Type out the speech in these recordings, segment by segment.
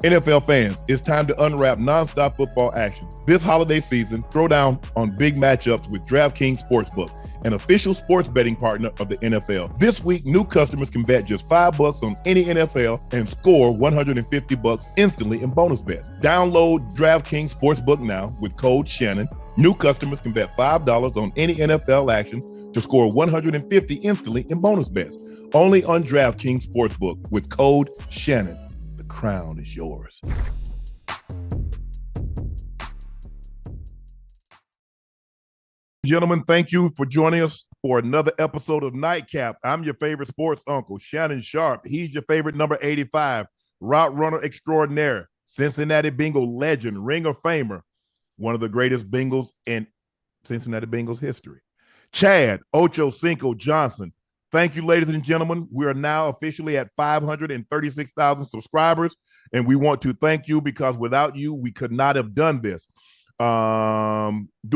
NFL fans, it's time to unwrap nonstop football action. This holiday season, throw down on big matchups with DraftKings Sportsbook, an official sports betting partner of the NFL. This week, new customers can bet just $5 on any NFL and score $150 instantly in bonus bets. Download DraftKings Sportsbook now with code Shannon. New customers can bet $5 on any NFL action to score $150 instantly in bonus bets. Only on DraftKings Sportsbook with code Shannon. The crown is yours. Gentlemen, thank you for joining us for another episode of Nightcap. I'm your favorite sports uncle, Shannon Sharpe. He's your favorite number 85, route runner extraordinaire, Cincinnati Bengal legend, Ring of Famer, one of the greatest Bengals in Cincinnati Bengals history. Chad Ochocinco Johnson. Thank you, ladies and gentlemen. We are now officially at 536,000 subscribers, and we want to thank you because without you, we could not have done this. Do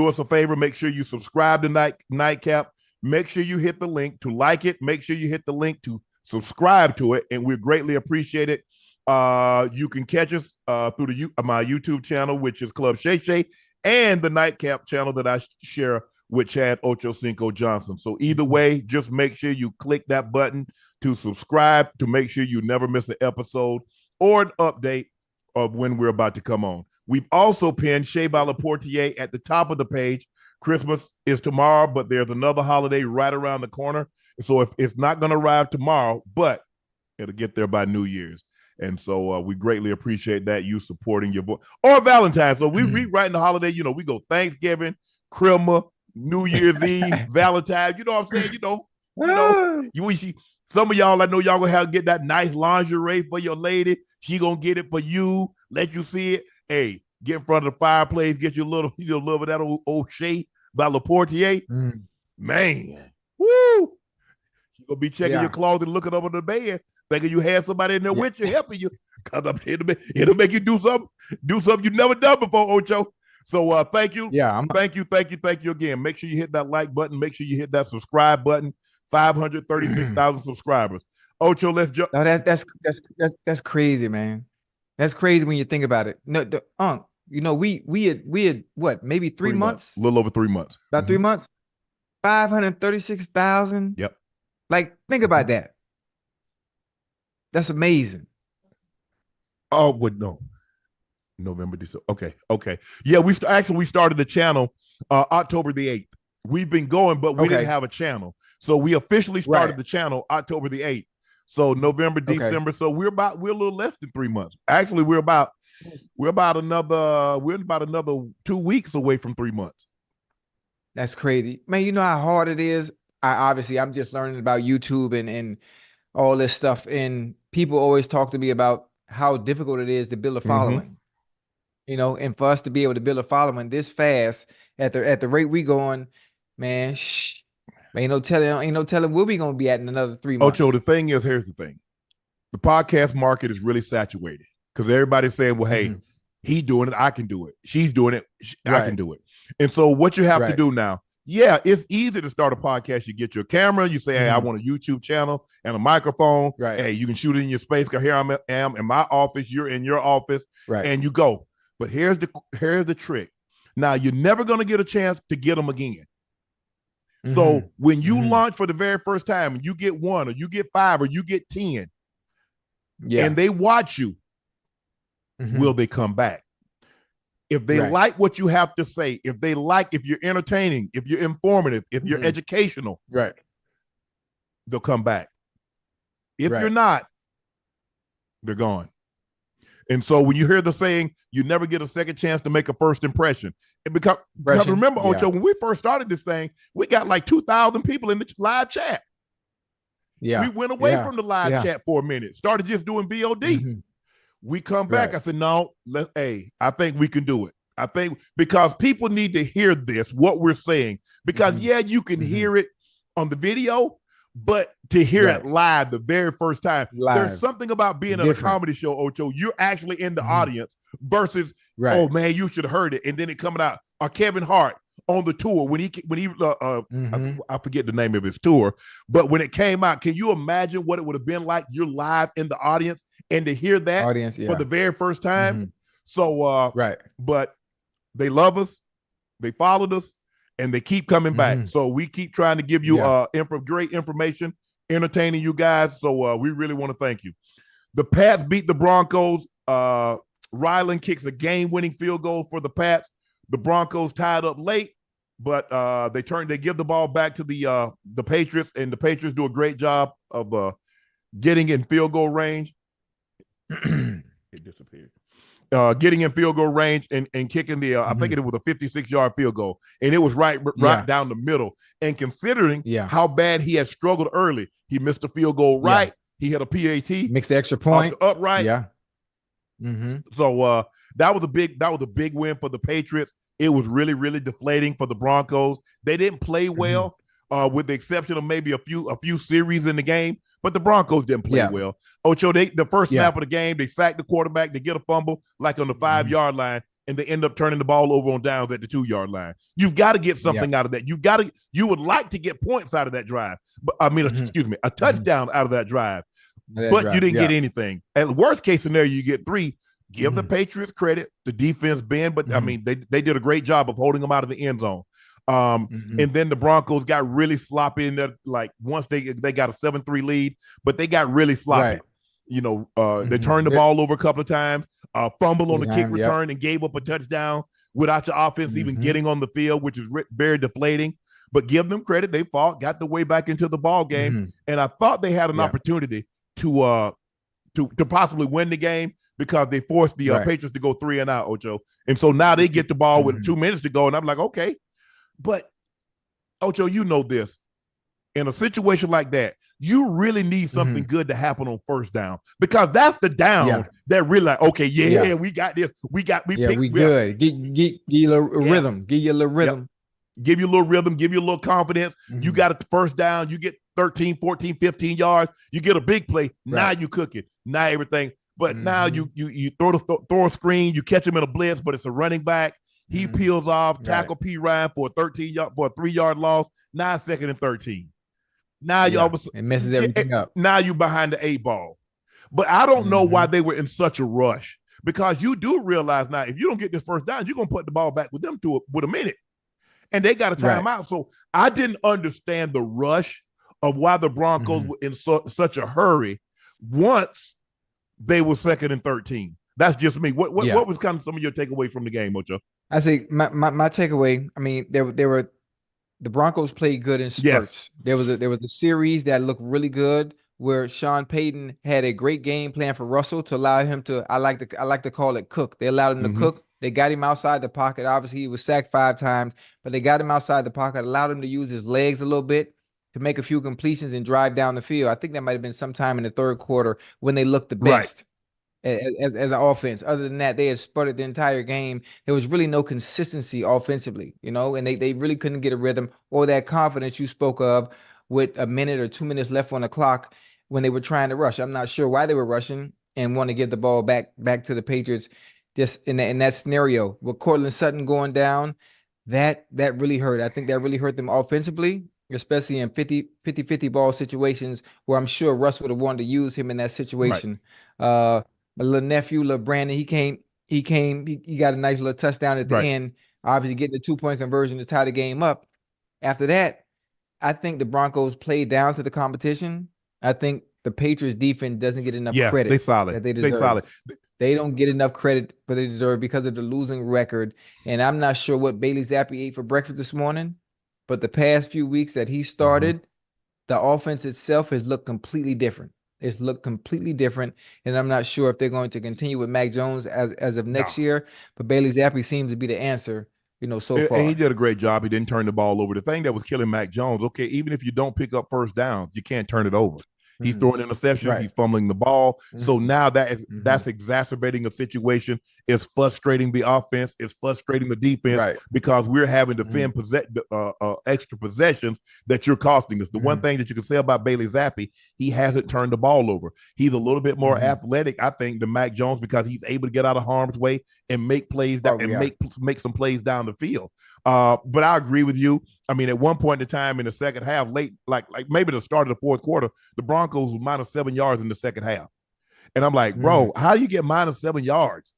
us a favor. Make sure you subscribe to Nightcap. Make sure you hit the link to like it. Make sure you hit the link to subscribe to it, and we greatly appreciate it. You can catch us through my YouTube channel, which is Club Shay, and the Nightcap channel that I share with Chad Ochocinco Johnson. So either way, just make sure you click that button to subscribe to make sure you never miss an episode or an update of when we're about to come on. We've also pinned Shea by Laportier at the top of the page. Christmas is tomorrow, but there's another holiday right around the corner. So if it's not going to arrive tomorrow, but it'll get there by New Year's. And so we greatly appreciate that, you supporting your boy. Or Valentine's. So we right in the holiday, we go Thanksgiving, Christmas, New Year's Eve, Valentine's. You know what I'm saying? Some of y'all, I know y'all gonna get that nice lingerie for your lady. She gonna get it for you, let you see it. Hey, get in front of the fireplace, get you a little of that old Shea by Laportier. Man, woo! You gonna be checking your closet, looking over the bed, thinking you had somebody in there with you, helping you. Cause it'll make you do something you never done before, Ocho. So thank you. Yeah. Thank you again. Make sure you hit that like button. Make sure you hit that subscribe button. 536,000 subscribers. Ocho, let's jump. No, that's crazy, man. That's crazy when you think about it. No, we had what, maybe 3 months? A little over 3 months. About 3 months? 536,000. Yep. Like, think about that. That's amazing. Oh, no. November, December. Okay. Yeah, we started the channel October the 8th. We've been going, but we didn't have a channel. So we officially started the channel October the 8th. So November, December. So we're a little less than 3 months. Actually, we're about another 2 weeks away from 3 months. That's crazy. Man, you know how hard it is. I'm just learning about YouTube and all this stuff. And people always talk to me about how difficult it is to build a following. And for us to be able to build a following this fast at the rate we going, man, ain't no telling where we gonna be at in another 3 months. Ocho, the thing is, here's the thing: the podcast market is really saturated because everybody's saying, "Well, hey, he's doing it, I can do it. She's doing it, I can do it." And so, what you have to do now, it's easy to start a podcast. You get your camera, you say, "Hey, I want a YouTube channel and a microphone." Right. Hey, you can shoot it in your space because here I am in my office, you're in your office, and you go. But here's the trick. Now, you're never going to get a chance to get them again. So when you launch for the very first time and you get 1 or you get 5 or you get 10 and they watch you, will they come back? If they like what you have to say, if you're entertaining, if you're informative, if you're educational, they'll come back. If you're not, they're gone. And so when you hear the saying, you never get a second chance to make a first impression. Because remember, Ocho, when we first started this thing, we got like 2,000 people in the live chat. Yeah. We went away from the live chat for a minute, started just doing VOD. We come back. I said, no, I think we can do it. I think because people need to hear this, what we're saying, because you can hear it on the video, but to hear it live the very first time, there's something about being on a comedy show, Ocho. You're actually in the audience versus, oh man, you should have heard it. And then it coming out. Or Kevin Hart on the tour when he I forget the name of his tour, but when it came out, can you imagine what it would have been like? You're live in the audience And to hear that audience, for the very first time. Mm-hmm. So, right. But they love us, they followed us, and they keep coming back. So we keep trying to give you great information, entertaining you guys. So we really want to thank you. The Pats beat the Broncos. Ryland kicks a game-winning field goal for the Pats. The Broncos tied up late, but they give the ball back to the Patriots, and the Patriots do a great job of getting in field goal range. It disappeared. Getting in field goal range and kicking I think it was a 56-yard field goal, and it was right down the middle. And considering how bad he had struggled early, he missed a field goal right. He had a PAT, mixed the extra point upright. Yeah. So that was a big win for the Patriots. It was really, really deflating for the Broncos. They didn't play well, with the exception of maybe a few series in the game. But the Broncos didn't play well. Ocho, the first snap of the game, they sacked the quarterback, they get a fumble like on the 5-yard line, and they end up turning the ball over on downs at the 2-yard line. You've got to get something out of that. You would like to get points out of that drive. But a touchdown out of that drive. You didn't get anything. At worst case scenario, you get 3. Give the Patriots credit, the defense been, but I mean, they did a great job of holding them out of the end zone. And then the Broncos got really sloppy in there. Like once they got a 7-3 lead, but they got really sloppy. They turned the ball over a couple of times, fumble on the kick return, and gave up a touchdown without your offense even getting on the field, which is very deflating. But give them credit, they fought, got the way back into the ball game, and I thought they had an opportunity to possibly win the game because they forced the Patriots to go 3 and out, Ocho, and so now they get the ball with 2 minutes to go, and I'm like, okay. But, Ocho, you know this. In a situation like that, you really need something good to happen on first down because that's the down that really like, okay, we got this. We good. Give you a rhythm. Give you a little rhythm. Give you a little rhythm. Give you a little confidence. You got it first down. You get 13, 14, 15 yards. You get a big play. Now you cook it. Now everything. But now you throw a screen. You catch him in a blitz, but it's a running back. He peels off, tackle P. Ryan for a 3-yard loss. Now 2nd and 13. Now you it messes everything up. Now you behind the 8 ball. But I don't know why they were in such a rush because you do realize now if you don't get this first down, you're gonna put the ball back with them with a minute, and they got a timeout. So I didn't understand the rush of why the Broncos were in such a hurry once they were 2nd and 13. That's just me. What was kind of some of your takeaway from the game, Ocho? I think my takeaway. I mean, the Broncos played good in spurts. There was a series that looked really good where Sean Payton had a great game plan for Russell to allow him to. I like to call it cook. They allowed him to cook. They got him outside the pocket. Obviously, he was sacked 5 times, but they got him outside the pocket, allowed him to use his legs a little bit to make a few completions and drive down the field. I think that might have been sometime in the 3rd quarter when they looked the best. As an offense. Other than that, they had sputtered the entire game. There was really no consistency offensively, and they really couldn't get a rhythm or that confidence you spoke of with a minute or 2 minutes left on the clock when they were trying to rush. I'm not sure why they were rushing and want to give the ball back to the Patriots just in that scenario. With Cortland Sutton going down, that really hurt. I think that really hurt them offensively, especially in 50-50 ball situations where I'm sure Russ would have wanted to use him in that situation. My little nephew, little Brandon, he got a nice little touchdown at the end, obviously getting the 2-point conversion to tie the game up. After that, I think the Broncos played down to the competition. I think the Patriots defense doesn't get enough credit that they deserve. They don't get enough credit but they deserve because of the losing record. And I'm not sure what Bailey Zappi ate for breakfast this morning, but the past few weeks that he started, the offense itself has looked completely different. It's looked completely different, and I'm not sure if they're going to continue with Mac Jones as of next year. But Bailey Zappi seems to be the answer, so far. And he did a great job. He didn't turn the ball over. The thing that was killing Mac Jones, okay, even if you don't pick up first down, you can't turn it over. He's throwing interceptions. He's fumbling the ball. So now that's exacerbating a situation. It's frustrating the offense. It's frustrating the defense because we're having to defend extra possessions that you're costing us. The one thing that you can say about Bailey Zappi, he hasn't turned the ball over. He's a little bit more athletic, I think, than Mac Jones because he's able to get out of harm's way and make plays make some plays down the field. But I agree with you. I mean, at one point in time in the second half, late, like maybe the start of the 4th quarter, the Broncos were -7 yards in the second half. And I'm like, bro, how do you get -7 yards?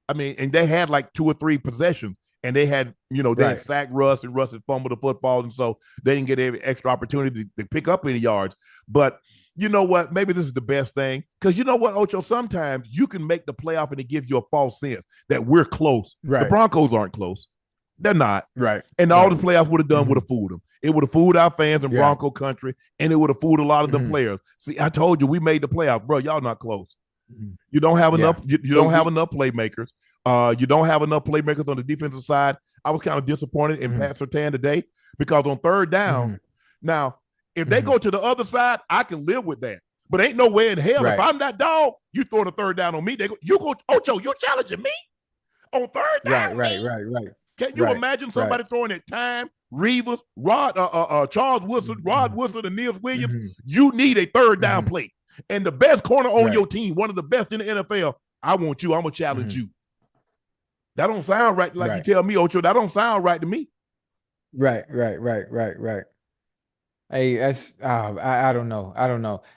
I mean, and they had like 2 or 3 possessions, and they had, they had sacked Russ, and Russ had fumbled the football, and so they didn't get every extra opportunity to pick up any yards. But you know what? Maybe this is the best thing, because you know what, Ocho, sometimes you can make the playoff and it gives you a false sense that we're close. Right. The Broncos aren't close. They're not. Right. And all the playoffs would have done would have fooled them. It would have fooled our fans in Bronco country, and it would have fooled a lot of them players. See, I told you we made the playoff, bro. Y'all not close. You don't have enough. You don't have enough playmakers. You don't have enough playmakers on the defensive side. I was kind of disappointed in Pat Surtain today, because on third down, now if they go to the other side, I can live with that. But ain't no way in hell if I'm that dog, you throwing a third down on me. You go, Ocho, you challenging me on third down? Right. Can you imagine somebody throwing at time, Reavers, Charles Woodson, Rod Woodson, and Niels Williams? You need a third down play. And the best corner on your team, one of the best in the NFL, I want you. I'm going to challenge you. That don't sound right. Like you tell me, Ocho, that don't sound right to me. Right. Hey, that's I don't know.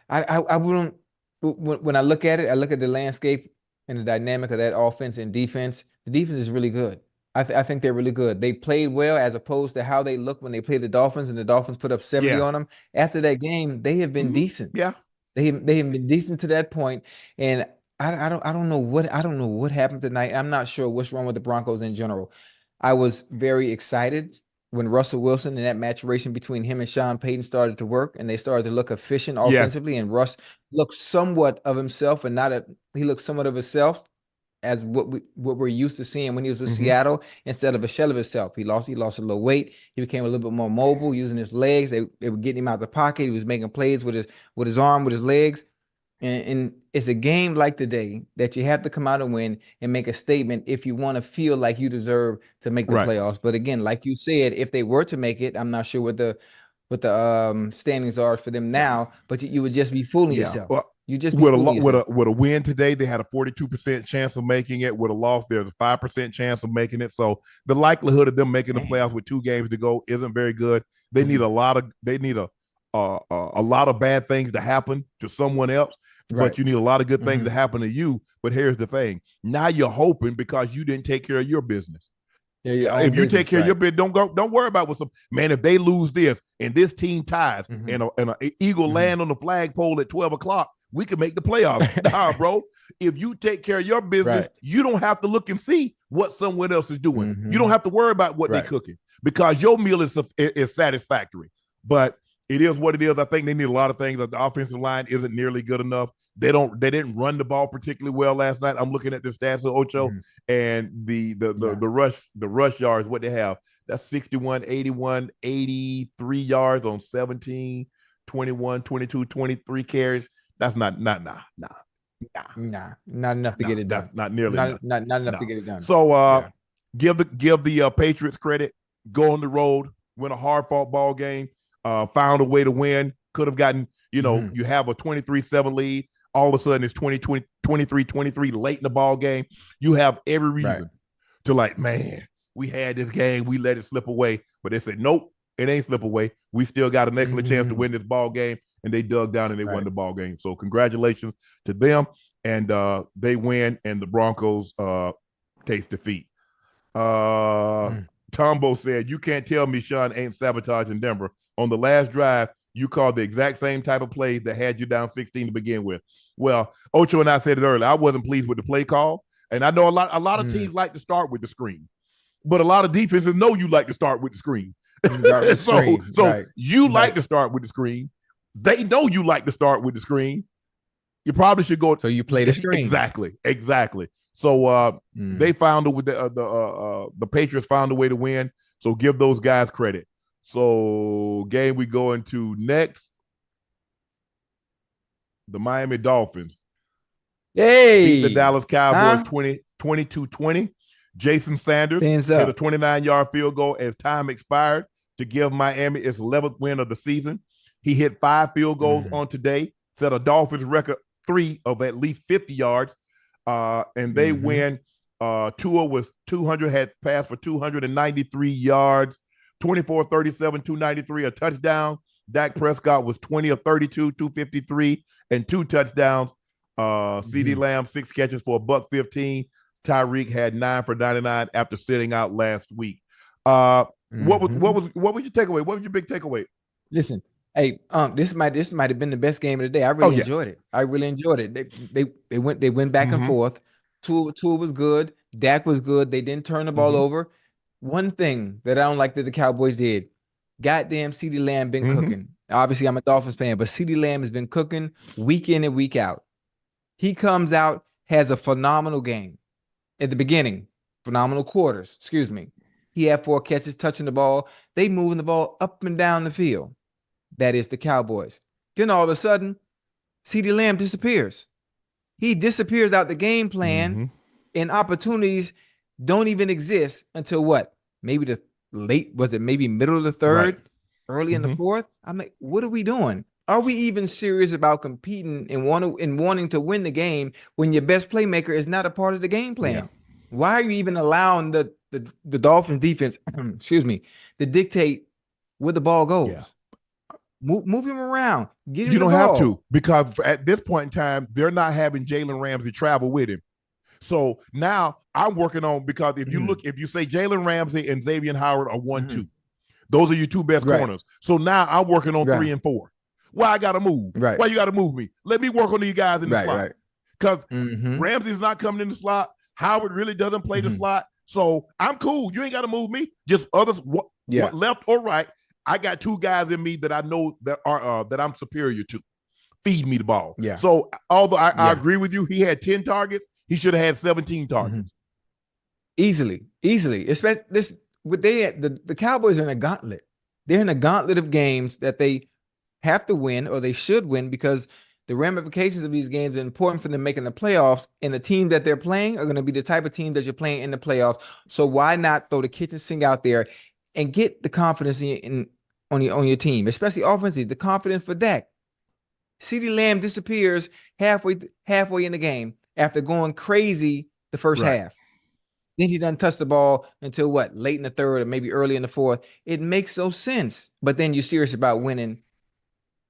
I wouldn't. When I look at it, I look at the landscape and the dynamic of that offense and defense. The defense is really good. I think they're really good. They played well as opposed to how they looked when they played the Dolphins, and the Dolphins put up 70 on them. After that game, they have been decent. Yeah. They have been decent to that point, and I don't know what happened tonight. I'm not sure what's wrong with the Broncos in general. I was very excited when Russell Wilson and that maturation between him and Sean Payton started to work, and they started to look efficient offensively. And Russ looked somewhat of himself, and he looked somewhat of himself as what we're used to seeing when he was with Seattle, instead of a shell of himself. He lost a little weight. He became a little bit more mobile, using his legs. They were getting him out of the pocket. He was making plays with his arm, with his legs. And it's a game like today that you have to come out and win and make a statement if you want to feel like you deserve to make the playoffs. But again, like you said, if they were to make it, I'm not sure what the standings are for them now, but you would just be fooling yourself. Well, you just be fooling yourself. With a win today, they had a 42% chance of making it. With a loss, there's a 5% chance of making it. So the likelihood of them making the playoffs with 2 games to go isn't very good. They need a lot of bad things to happen to someone else. But you need a lot of good things to happen to you. But here's the thing. Now you're hoping because you didn't take care of your business. If you take care of your business, don't worry about man, if they lose this and this team ties and an eagle land on the flagpole at 12 o'clock, we can make the playoffs. Nah, bro. If you take care of your business, you don't have to look and see what someone else is doing. You don't have to worry about what they're cooking, because your meal is satisfactory. But it is what it is. I think they need a lot of things. The offensive line isn't nearly good enough. They didn't run the ball particularly well last night. I'm looking at the stats of Ocho and the rush yards, what they have. That's 61, 81, 83 yards on 17, 21, 22, 23 carries. That's not enough to get it done. That's not nearly enough. Not enough to get it done. So give the Patriots credit. Go on the road, win a hard-fought ball game, found a way to win. Could have gotten, you have a 23-7 lead. All of a sudden it's 23-23 late in the ball game. You have every reason to man, we had this game, we let it slip away. But they said, nope, it ain't slip away. We still got an excellent chance to win this ball game. And they dug down and they won the ball game. So congratulations to them. And they win, and the Broncos taste defeat. Tombo said, you can't tell me Sean ain't sabotaging Denver. On the last drive, you called the exact same type of play that had you down 16 to begin with. Well, Ocho and I said it earlier. I wasn't pleased with the play call. And I know a lot of teams like to start with the screen. But a lot of defenses know you like to start with the screen. So you like to start with the screen. They know you like to start with the screen. You probably should go. So you play the screen. Exactly. So they found the Patriots found a way to win. So give those guys credit. So game we go into next. The Miami Dolphins beat the Dallas Cowboys 22-20. Jason Sanders hit a 29-yard field goal as time expired to give Miami its 11th win of the season. He hit 5 field goals on today, set a Dolphins record 3 of at least 50 yards, and they win. Tua was 200, had passed for 293 yards, 24-37, 293, a touchdown. Dak Prescott was 20 of 32, 253, and 2 touchdowns. CeeDee Lamb, 6 catches for $115. Tyreek had 9 for 99 after sitting out last week. What was your takeaway? What was your big takeaway? Listen, hey, this might have been the best game of the day. I really enjoyed it. I really enjoyed it. They went back and forth. Tua was good. Dak was good. They didn't turn the ball over. One thing that I don't like that the Cowboys did, goddamn CeeDee Lamb been cooking. Obviously, I'm a Dolphins fan, but CeeDee Lamb has been cooking week in and week out. He comes out, has a phenomenal game. At the beginning, phenomenal quarters, excuse me. He had 4 catches touching the ball. They moving the ball up and down the field. That is the Cowboys. Then all of a sudden, CeeDee Lamb disappears. He disappears out the game plan, and opportunities don't even exist until what? Maybe the maybe middle of the third, early in the fourth? I'm like, what are we doing? Are we even serious about competing and wanting to win the game when your best playmaker is not a part of the game plan? Yeah. Why are you even allowing the Dolphins defense, excuse me, to dictate where the ball goes? Yeah. Move him around. You don't have to, because at this point in time, they're not having Jalen Ramsey travel with him. So now I'm working on, because if you look, if you say Jalen Ramsey and Xavier Howard are 1-2, those are your 2 best corners. So now I'm working on 3 and 4. Why I got to move? Why you got to move me? Let me work on these guys in the slot. Because Ramsey's not coming in the slot. Howard really doesn't play the slot. So I'm cool. You ain't got to move me. Just others, what left or right. I got 2 guys in me that I know that are that I'm superior to. Feed me the ball. Yeah. So although I agree with you, he had 10 targets. He should have had 17 targets. Easily. Especially the Cowboys are in a gauntlet. They're in a gauntlet of games that they have to win, or they should win, because the ramifications of these games are important for them making the playoffs, and the team that they're playing are going to be the type of team that you're playing in the playoffs. So why not throw the kitchen sink out there and get the confidence on your team, especially offensively, the confidence for Dak. CeeDee Lamb disappears halfway in the game after going crazy the first half. Then he doesn't touch the ball until what? Late in the third or maybe early in the fourth. It makes no sense. But then you're serious about winning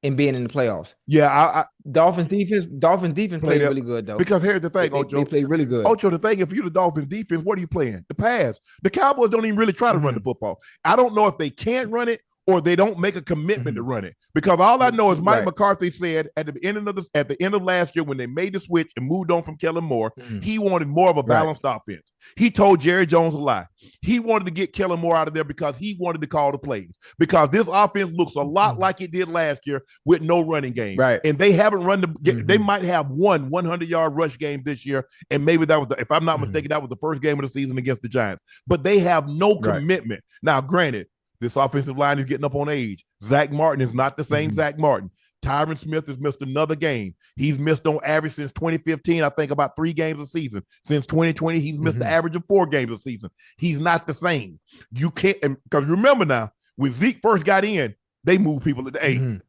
and being in the playoffs. Yeah, Dolphins defense played really good, though. Because here's the thing, Ocho. They played really good. Ocho, the thing, if you're the Dolphins defense, what are you playing? The pass. The Cowboys don't even really try to run the football. I don't know if they can't run it or they don't make a commitment to run it. Because all I know is Mike McCarthy said at the end of last year, when they made the switch and moved on from Kellen Moore, he wanted more of a balanced offense. He told Jerry Jones a lie. He wanted to get Kellen Moore out of there because he wanted to call the plays. Because this offense looks a lot like it did last year with no running game. And they haven't run they might have one 100-yard rush game this year. And maybe that was, if I'm not mistaken, that was the first game of the season against the Giants. But they have no commitment. Now, granted, this offensive line is getting up on age. Zach Martin is not the same Zach Martin. Tyron Smith has missed another game. He's missed on average since 2015, I think about 3 games a season. Since 2020, he's missed the average of 4 games a season. He's not the same. You can't, because remember now, when Zeke first got in, they moved people at the 8.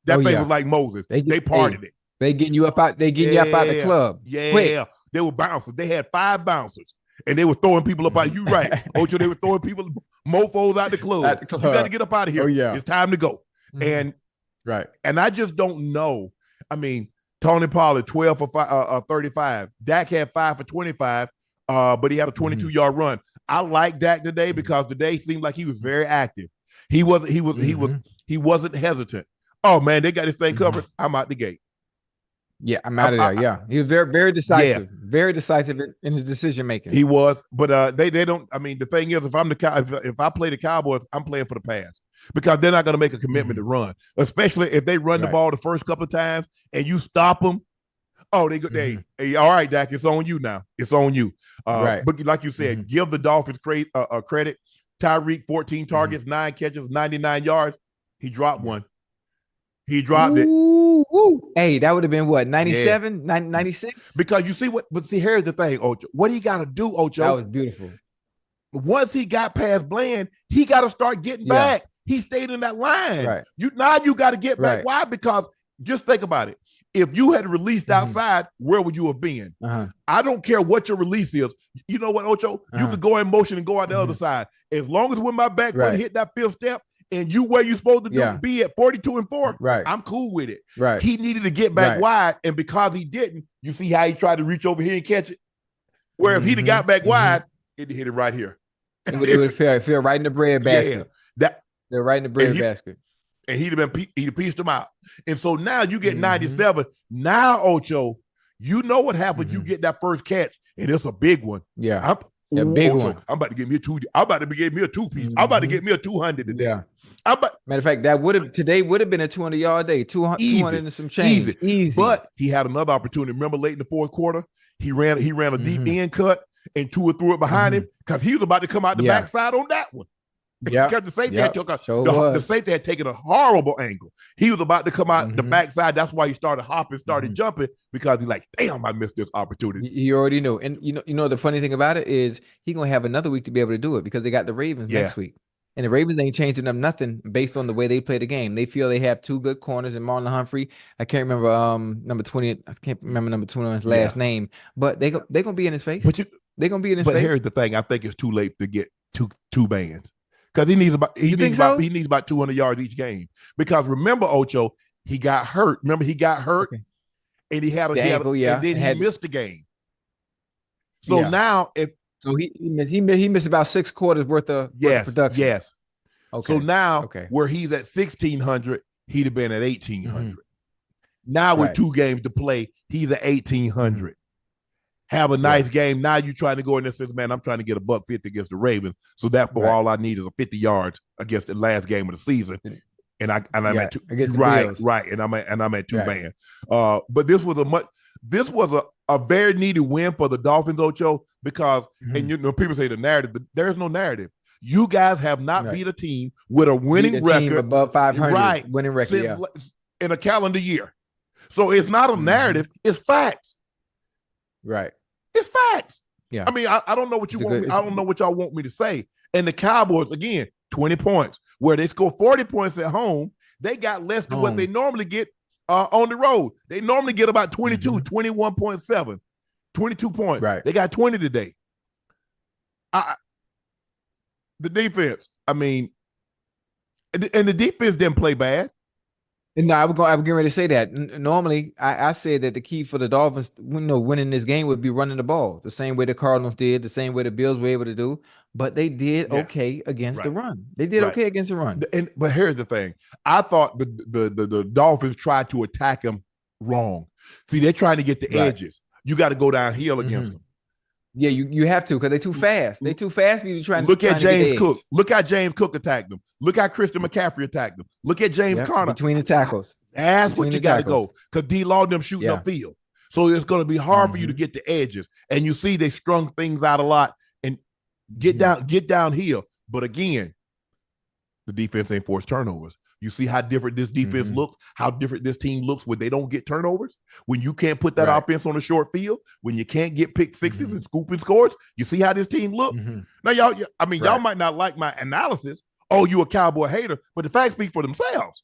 That thing was like Moses. They parted it. They getting you up out. They getting you up out the club. Yeah, quick. They were bouncers. They had 5 bouncers, and they were throwing people up out. You right, Ocho? They were throwing people, mofos out the club. You got to get up out of here. It's time to go. And I just don't know. I mean, Tony Pollard 12 for 35. Dak had 5 for 25, but he had a 22-yard run. I like Dak today because today seemed like he was very active. He wasn't hesitant. Oh man, they got this thing covered. I'm out the gate. Yeah, I'm out of there. Yeah, he was very, very decisive. Very decisive in his decision making. He was, but they don't. I mean, the thing is, if I play the Cowboys, I'm playing for the pass because they're not going to make a commitment to run, especially if they run the ball the first couple of times and you stop them. Oh, they go. Hey, all right, Dak, it's on you now. It's on you. But like you said, give the Dolphins credit. Tyreek, 14 targets, 9 catches, 99 yards. He dropped one. He dropped it. Woo. Hey, that would have been what, 97, 96? Because you see what, but see, here's the thing, Ocho. What he got to do, Ocho? That was beautiful. Once he got past Bland, he got to start getting back. He stayed in that line. You got to get back. Why? Because just think about it. If you had released outside, where would you have been? I don't care what your release is. You know what, Ocho? You could go in motion and go out the other side. As long as when my back foot hit that 5th step, and you where you supposed to Yeah. be at 42-4, Right. I'm cool with it. Right. He needed to get back Right. wide, and because he didn't, you see how he tried to reach over here and catch it? Where if he'd have got back wide, it'd hit it right here. It would feel right in the bread basket. Yeah, they're right in the bread basket. And he'd have pieced them out. And so now you get 97. Now, Ocho, you know what happens. You get that first catch, and it's a big one. Yeah. Big Ocho, one. I'm about to get me a two. I'm about to get me a two-piece. I'm about to get me a 200 today. Yeah. Matter of fact, today would have been a 200-yard day. 200 and some change. Easy. But he had another opportunity. Remember late in the fourth quarter, he ran a deep end cut, and Tua threw it behind him because he was about to come out the backside on that one. Yeah, because the safety the safety had taken a horrible angle. He was about to come out the backside. That's why he started hopping, started jumping, because he's like, damn, I missed this opportunity. You already knew. And you know the funny thing about it is he's gonna have another week to be able to do it because they got the Ravens next week. And the Ravens ain't changing up nothing based on the way they play the game. They feel they have two good corners in Marlon Humphrey. I can't remember number 20. I can't remember number 21's last name, but they're gonna be in his face. They're gonna be in his face. But here's the thing: I think it's too late to get two bands. Because he needs about 200 yards each game. Because remember, Ocho, he got hurt. Remember, he got hurt, and he had and then he missed the game. So now, he missed about 6 quarters worth of production. Yes. Okay. So now, where he's at 1,600, he'd have been at 1,800. Now with 2 games to play, he's at 1,800. Have a nice game. Now you're trying to go in there and says, man, I'm trying to get a $150 against the Ravens. So therefore, all I need is a 50 yards against the last game of the season. And I'm at 2. Right. And I'm at 2 man. But this was a very needed win for the Dolphins, Ocho, because and you know people say the narrative, but there's no narrative. You guys have not beat a team with a winning record above 500, winning record in a calendar year. So it's not a narrative, it's facts. Right. It's facts. Yeah. I mean, I don't know what you want. I don't know what y'all want me to say. And the Cowboys, again, 20 points. Where they score 40 points at home, they got less than what they normally get on the road. They normally get about 22, 21.7, 22 points. Right. They got 20 today. The defense, I mean, and the defense didn't play bad. No, I was getting ready to say that. Normally, I said that the key for the Dolphins, winning this game would be running the ball, the same way the Cardinals did, the same way the Bills were able to do. But they did okay against the run. They did okay against the run. But here's the thing: I thought the Dolphins tried to attack him wrong. See, they're trying to get the edges. You got to go downhill against them. Yeah, you have to because they're too fast. They're too fast for you to try and look at James Cook. Look how James Cook attacked them. Look how Christian McCaffrey attacked them. Look at James Conner. Between the tackles. That's what you got to go. Because D-Law them shooting upfield. So it's going to be hard for you to get the edges. And you see they strung things out a lot and get downhill. But again, the defense ain't forced turnovers. You see how different this defense looks, how different this team looks when they don't get turnovers, when you can't put that offense on a short field, when you can't get pick sixes and scooping scores. You see how this team look? Now, y'all might not like my analysis. Oh, you a Cowboy hater, but the facts speak for themselves.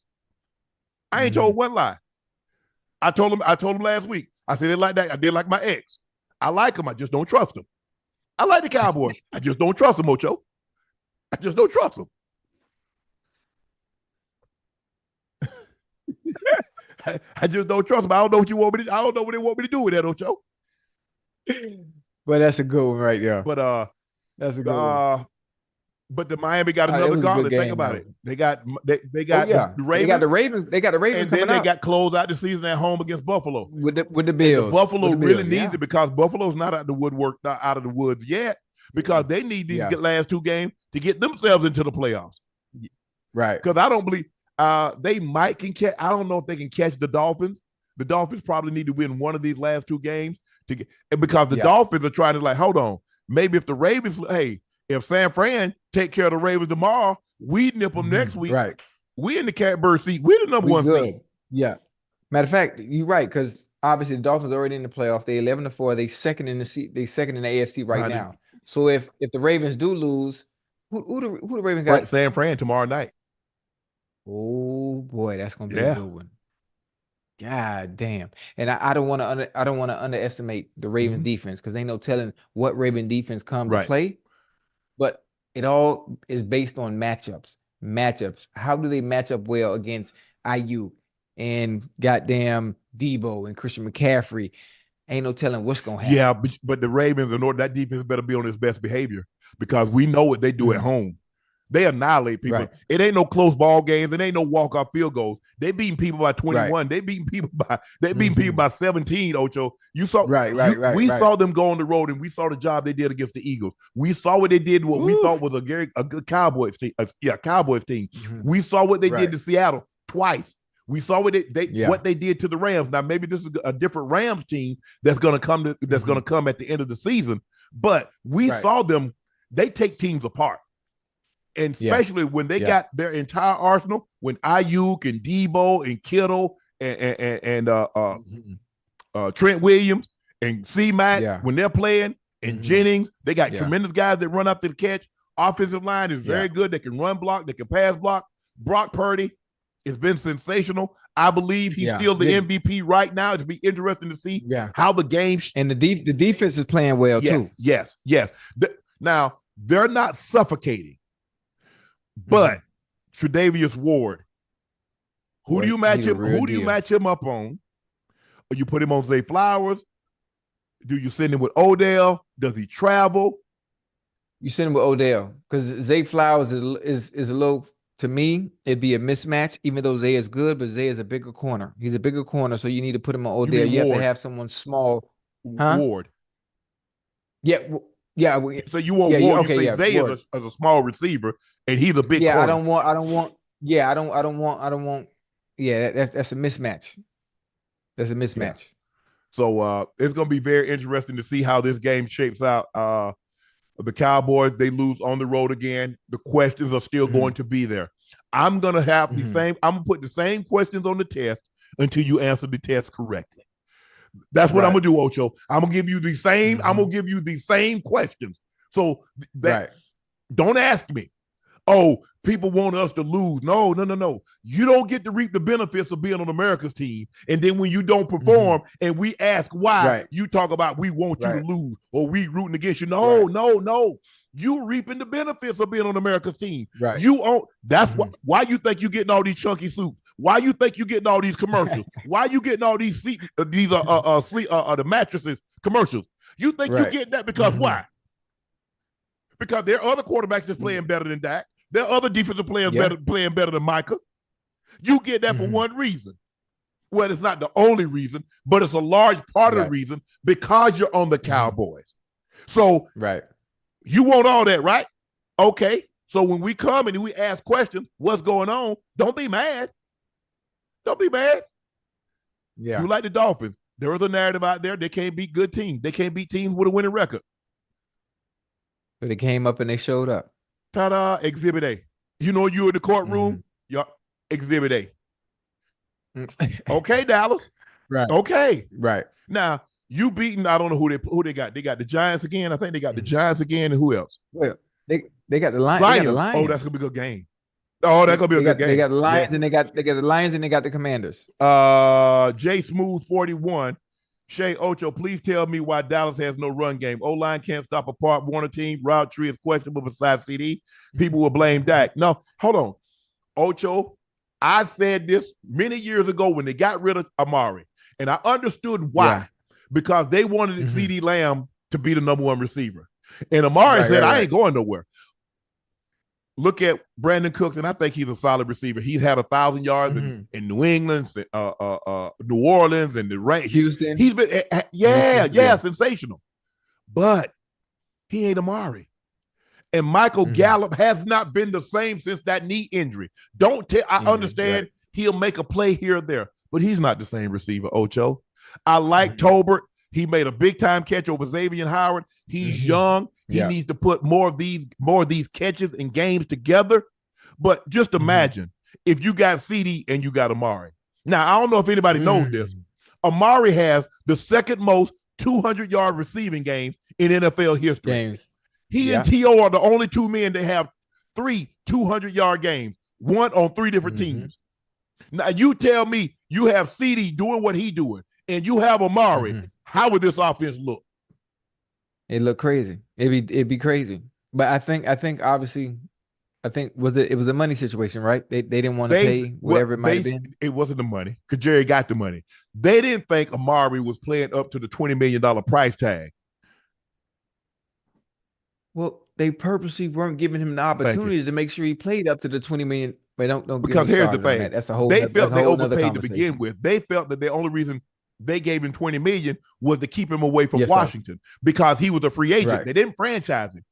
I ain't told one lie. I told him last week. I said it like that. I did like my ex. I like him. I just don't trust him. I like the Cowboys. I just don't trust him, Ocho. I just don't trust him. I just don't trust them. I don't know what you want me to. I don't know what they want me to do with that, Ocho. But that's a good one right there. But that's a good one. But the Miami got another gauntlet. Think about it. They got the Ravens. They got the Ravens. They got the Ravens. And then they got closed out the season at home against Buffalo with the Bills. And Buffalo really needs it because Buffalo's not out of the woods yet because they need these last 2 games to get themselves into the playoffs. Right. Because I don't believe. They can catch. I don't know if they can catch the Dolphins. The Dolphins probably need to win one of these last 2 games because the Dolphins are trying to hold on. Maybe if the Ravens, if San Fran take care of the Ravens tomorrow, we nip them next week. Right. We in the catbird seat. We're the number 1 seed. Yeah. Matter of fact, you're right because obviously the Dolphins are already in the playoff. They 11-4. They second in the seat. They second in the AFC right now. So if the Ravens do lose, who the Ravens got? San Fran tomorrow night. Oh boy, that's gonna be a good one. God damn! And I don't want to underestimate the Ravens defense because ain't no telling what Raven defense comes to play. But it all is based on matchups. matchups. How do they match up well against IU and goddamn Debo and Christian McCaffrey? Ain't no telling what's gonna happen. Yeah, but the Ravens, in order, that defense better be on its best behavior because we know what they do at home. They annihilate people. Right. It ain't no close ball games. It ain't no walk-off field goals. They beating people by 21. Right. They beating people by 17, Ocho. You saw we saw them go on the road, and we saw the job they did against the Eagles. We saw what they did, what we thought was a good Cowboys team. Cowboys team. We saw what they did to Seattle twice. We saw what what they did to the Rams. Now maybe this is a different Rams team that's going to come at the end of the season, but we saw them. They take teams apart. And especially when they got their entire arsenal, when Ayuk and Debo and Kittle and Trent Williams and C-Mac, when they're playing, and Jennings, they got tremendous guys that run up to the catch. Offensive line is very good. They can run block. They can pass block. Brock Purdy has been sensational. I believe he's still the MVP right now. It'll be interesting to see how the game. And the defense is playing well, too. Yes. Now, they're not suffocating. But Tre'Davious Ward, who do you match him up on? Or you put him on Zay Flowers? Do you send him with Odell? Does he travel? You send him with Odell because Zay Flowers is a little. To me, it'd be a mismatch. Even though Zay is good, but Zay is a bigger corner. He's a bigger corner, so you need to put him on Odell. You have to have someone small. Ward. Yeah. Yeah, so you want Ward? You say Zay as a small receiver, and he's a big. Yeah, corner. I don't want. Yeah, I don't want. Yeah, that's a mismatch. That's a mismatch. Yeah. So it's going to be very interesting to see how this game shapes out. The Cowboys, they lose on the road again. The questions are still going to be there. I'm going to have the same. I'm going to put the same questions on the test until you answer the test correctly. That's what I'm gonna do, Ocho. I'm gonna give you the same. I'm gonna give you the same questions. So don't ask me. Oh, people want us to lose. No. You don't get to reap the benefits of being on America's team. And then when you don't perform, and we ask why, you talk about we want you to lose or we rooting against you. No. You reaping the benefits of being on America's team. Right. You own. That's why you think you getting all these chunky suits. Why you think you getting all these commercials? Why you getting all these the mattresses commercials? You think you getting that because why? Because there are other quarterbacks that's playing better than Dak. There are other defensive players playing better than Micah. You get that for one reason. Well, it's not the only reason, but it's a large part of the reason because you're on the Cowboys. So you want all that, right? Okay. So when we come and we ask questions, what's going on? Don't be mad. Don't be mad. Yeah. You like the Dolphins. There is a narrative out there. They can't beat good teams. They can't beat teams with a winning record. But they came up and they showed up. Ta-da, Exhibit A. You know you in the courtroom, Exhibit A. Okay, Dallas. Right. Okay. Right. Now, you beating, I don't know who they got. They got the Giants again. I think they got the Giants again, and who else? Well, they got the Lions. They got the Lions. Oh, that's gonna be a good game. Oh, that's gonna be a good game. They got the Lions, and they got the Lions, and they got the Commanders. J Smooth 41. Shohei Ocho, please tell me why Dallas has no run game. O-line can't stop a Part Warner team. Route tree is questionable besides CD. People will blame Dak. No, hold on. Ocho, I said this many years ago when they got rid of Amari, and I understood why. Yeah. Because they wanted CD Lamb to be the number one receiver. And Amari said, I ain't going nowhere. Look at Brandon Cooks, and I think he's a solid receiver. He's had 1,000 yards in New England, New Orleans, and Houston. He's been, sensational. But he ain't Amari. And Michael Gallup has not been the same since that knee injury. I understand he'll make a play here or there, but he's not the same receiver, Ocho. I like Tolbert. He made a big-time catch over Xavier Howard. He's young. He needs to put more of these catches and games together. But just imagine if you got CD and you got Amari. Now, I don't know if anybody knows this. Amari has the second most 200-yard receiving games in NFL history. He and T.O. are the only two men that have 3 200-yard games, one on 3 different teams. Now, you tell me you have CD doing what he's doing, and you have Amari. How would this offense look? It look crazy. It'd be crazy. But I think obviously I think it was a money situation, right? They didn't want to pay whatever it might have been. It wasn't the money because Jerry got the money. They didn't think Amari was playing up to the $20 million price tag. Well, they purposely weren't giving him the opportunity to make sure he played up to the 20 million. But don't because here's the thing. That. That's a whole. They felt they overpaid to begin with. They felt that the only reason they gave him $20 million was to keep him away from Washington because he was a free agent. Right. They didn't franchise him.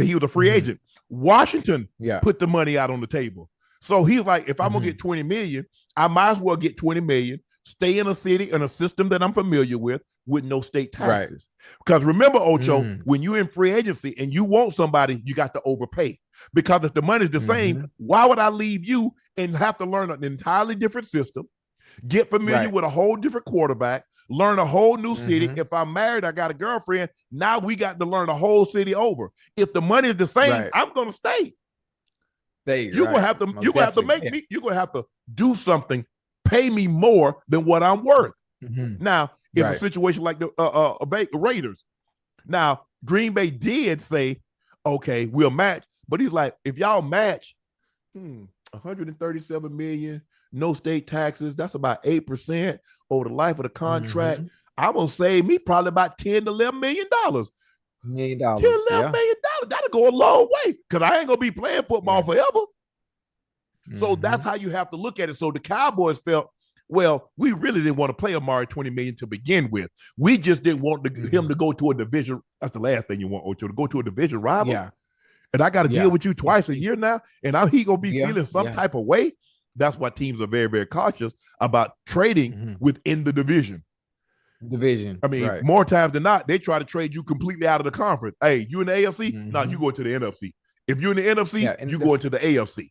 He was a free agent. Washington put the money out on the table. So he's like, if I'm gonna get $20 million, I might as well get $20 million, stay in a city in a system that I'm familiar with no state taxes. Right. Because remember, Ocho, when you're in free agency and you want somebody, you got to overpay. Because if the money's the same, why would I leave you and have to learn an entirely different system, get familiar with a whole different quarterback, learn a whole new city? If I'm married, I got a girlfriend. Now we got to learn a whole city over. If the money is the same, I'm gonna stay. You're gonna have to. You're gonna have to make me. You're gonna have to do something. Pay me more than what I'm worth. Now it's a situation like the Raiders. Now Green Bay did say, "Okay, we'll match," but he's like, "If y'all match, 137 million." No state taxes, that's about 8% over the life of the contract. I'm gonna save me probably about $10 to $11 million. $10 to $11 million. That'll go a long way because I ain't gonna be playing football forever. So that's how you have to look at it. So the Cowboys felt, well, we really didn't want to play Amari $20 million to begin with. We just didn't want him to go to a division. That's the last thing you want, Ocho, to go to a division rival. Yeah. And I got to deal with you twice a year now, and he gonna be feeling some type of way. That's why teams are very, very cautious about trading within the division. I mean, more times than not, they try to trade you completely out of the conference. Hey, you in the AFC? No, you go to the NFC. If you're in the NFC, you go into the AFC.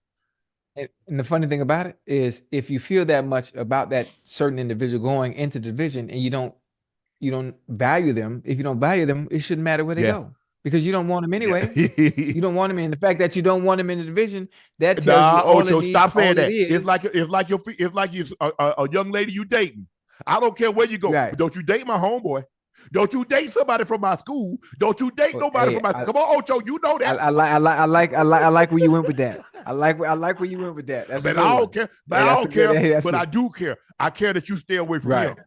And the funny thing about it is, if you feel that much about that certain individual going into the division and you don't value them, if you don't value them, it shouldn't matter where they go. Because you don't want him anyway. You don't want him in. The fact that you don't want him in the division, that tells you all Ocho, stop saying that. It's like you're a young lady you dating. I don't care where you go. But don't you date my homeboy. Don't you date somebody from my school. Don't you date nobody from my school. Come on, Ocho, you know that. I like where you went with that. I like where you went with that. That's but I don't care. But I don't care. But I do care. I care that you stay away from him.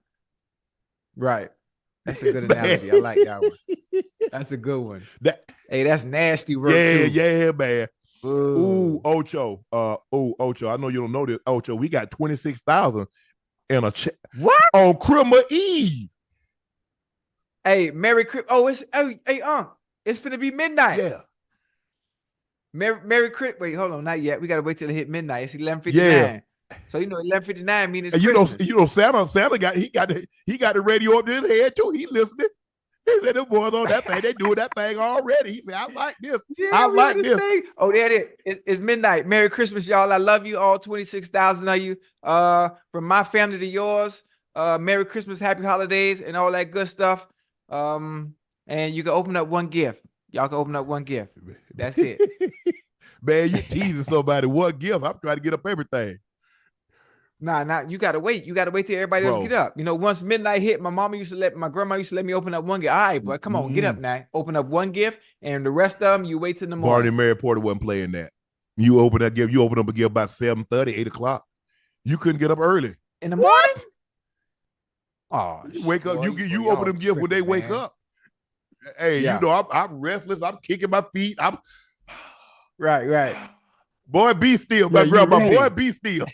Right. That's a good analogy. I like that one. That's a good one. Hey, that's nasty work too. Yeah, man. Ooh, Ocho. Ocho. I know you don't know this. Ocho, we got 26,000 in a check. What? On Christmas Eve. Hey, Merry Christmas. Hey, Unc. It's gonna be midnight. Yeah. Merry Christmas. Wait, hold on, not yet. We gotta wait till it hit midnight. It's 11:59. Yeah. So 11:59 means it's Christmas. You know, Santa got the radio up to his head too. He listening. He said, "The boys on that thing, they doing that thing already." He said, "I like this. I like this." Oh, there it is. It's midnight. Merry Christmas, y'all. I love you all, 26,000 of you. From my family to yours. Merry Christmas, happy holidays, and all that good stuff. And you can open up one gift. Y'all can open up one gift. That's it. Man, you teasing somebody. What gift? I'm trying to get up everything. Nah, you gotta wait. You gotta wait till everybody else get up. You know, once midnight hit, my grandma used to let me open up one gift. All right, boy, come on, get up now. Open up one gift, and the rest of them, you wait till the morning. Barney Mary Porter wasn't playing that. You open up a gift about 7:30, 8 o'clock. You couldn't get up early. In the morning? Oh, you wake up, you open them gifts when they wake up. Hey, you know, I'm restless, I'm kicking my feet. I'm right. Boy, be still, my grandma. Boy, be still.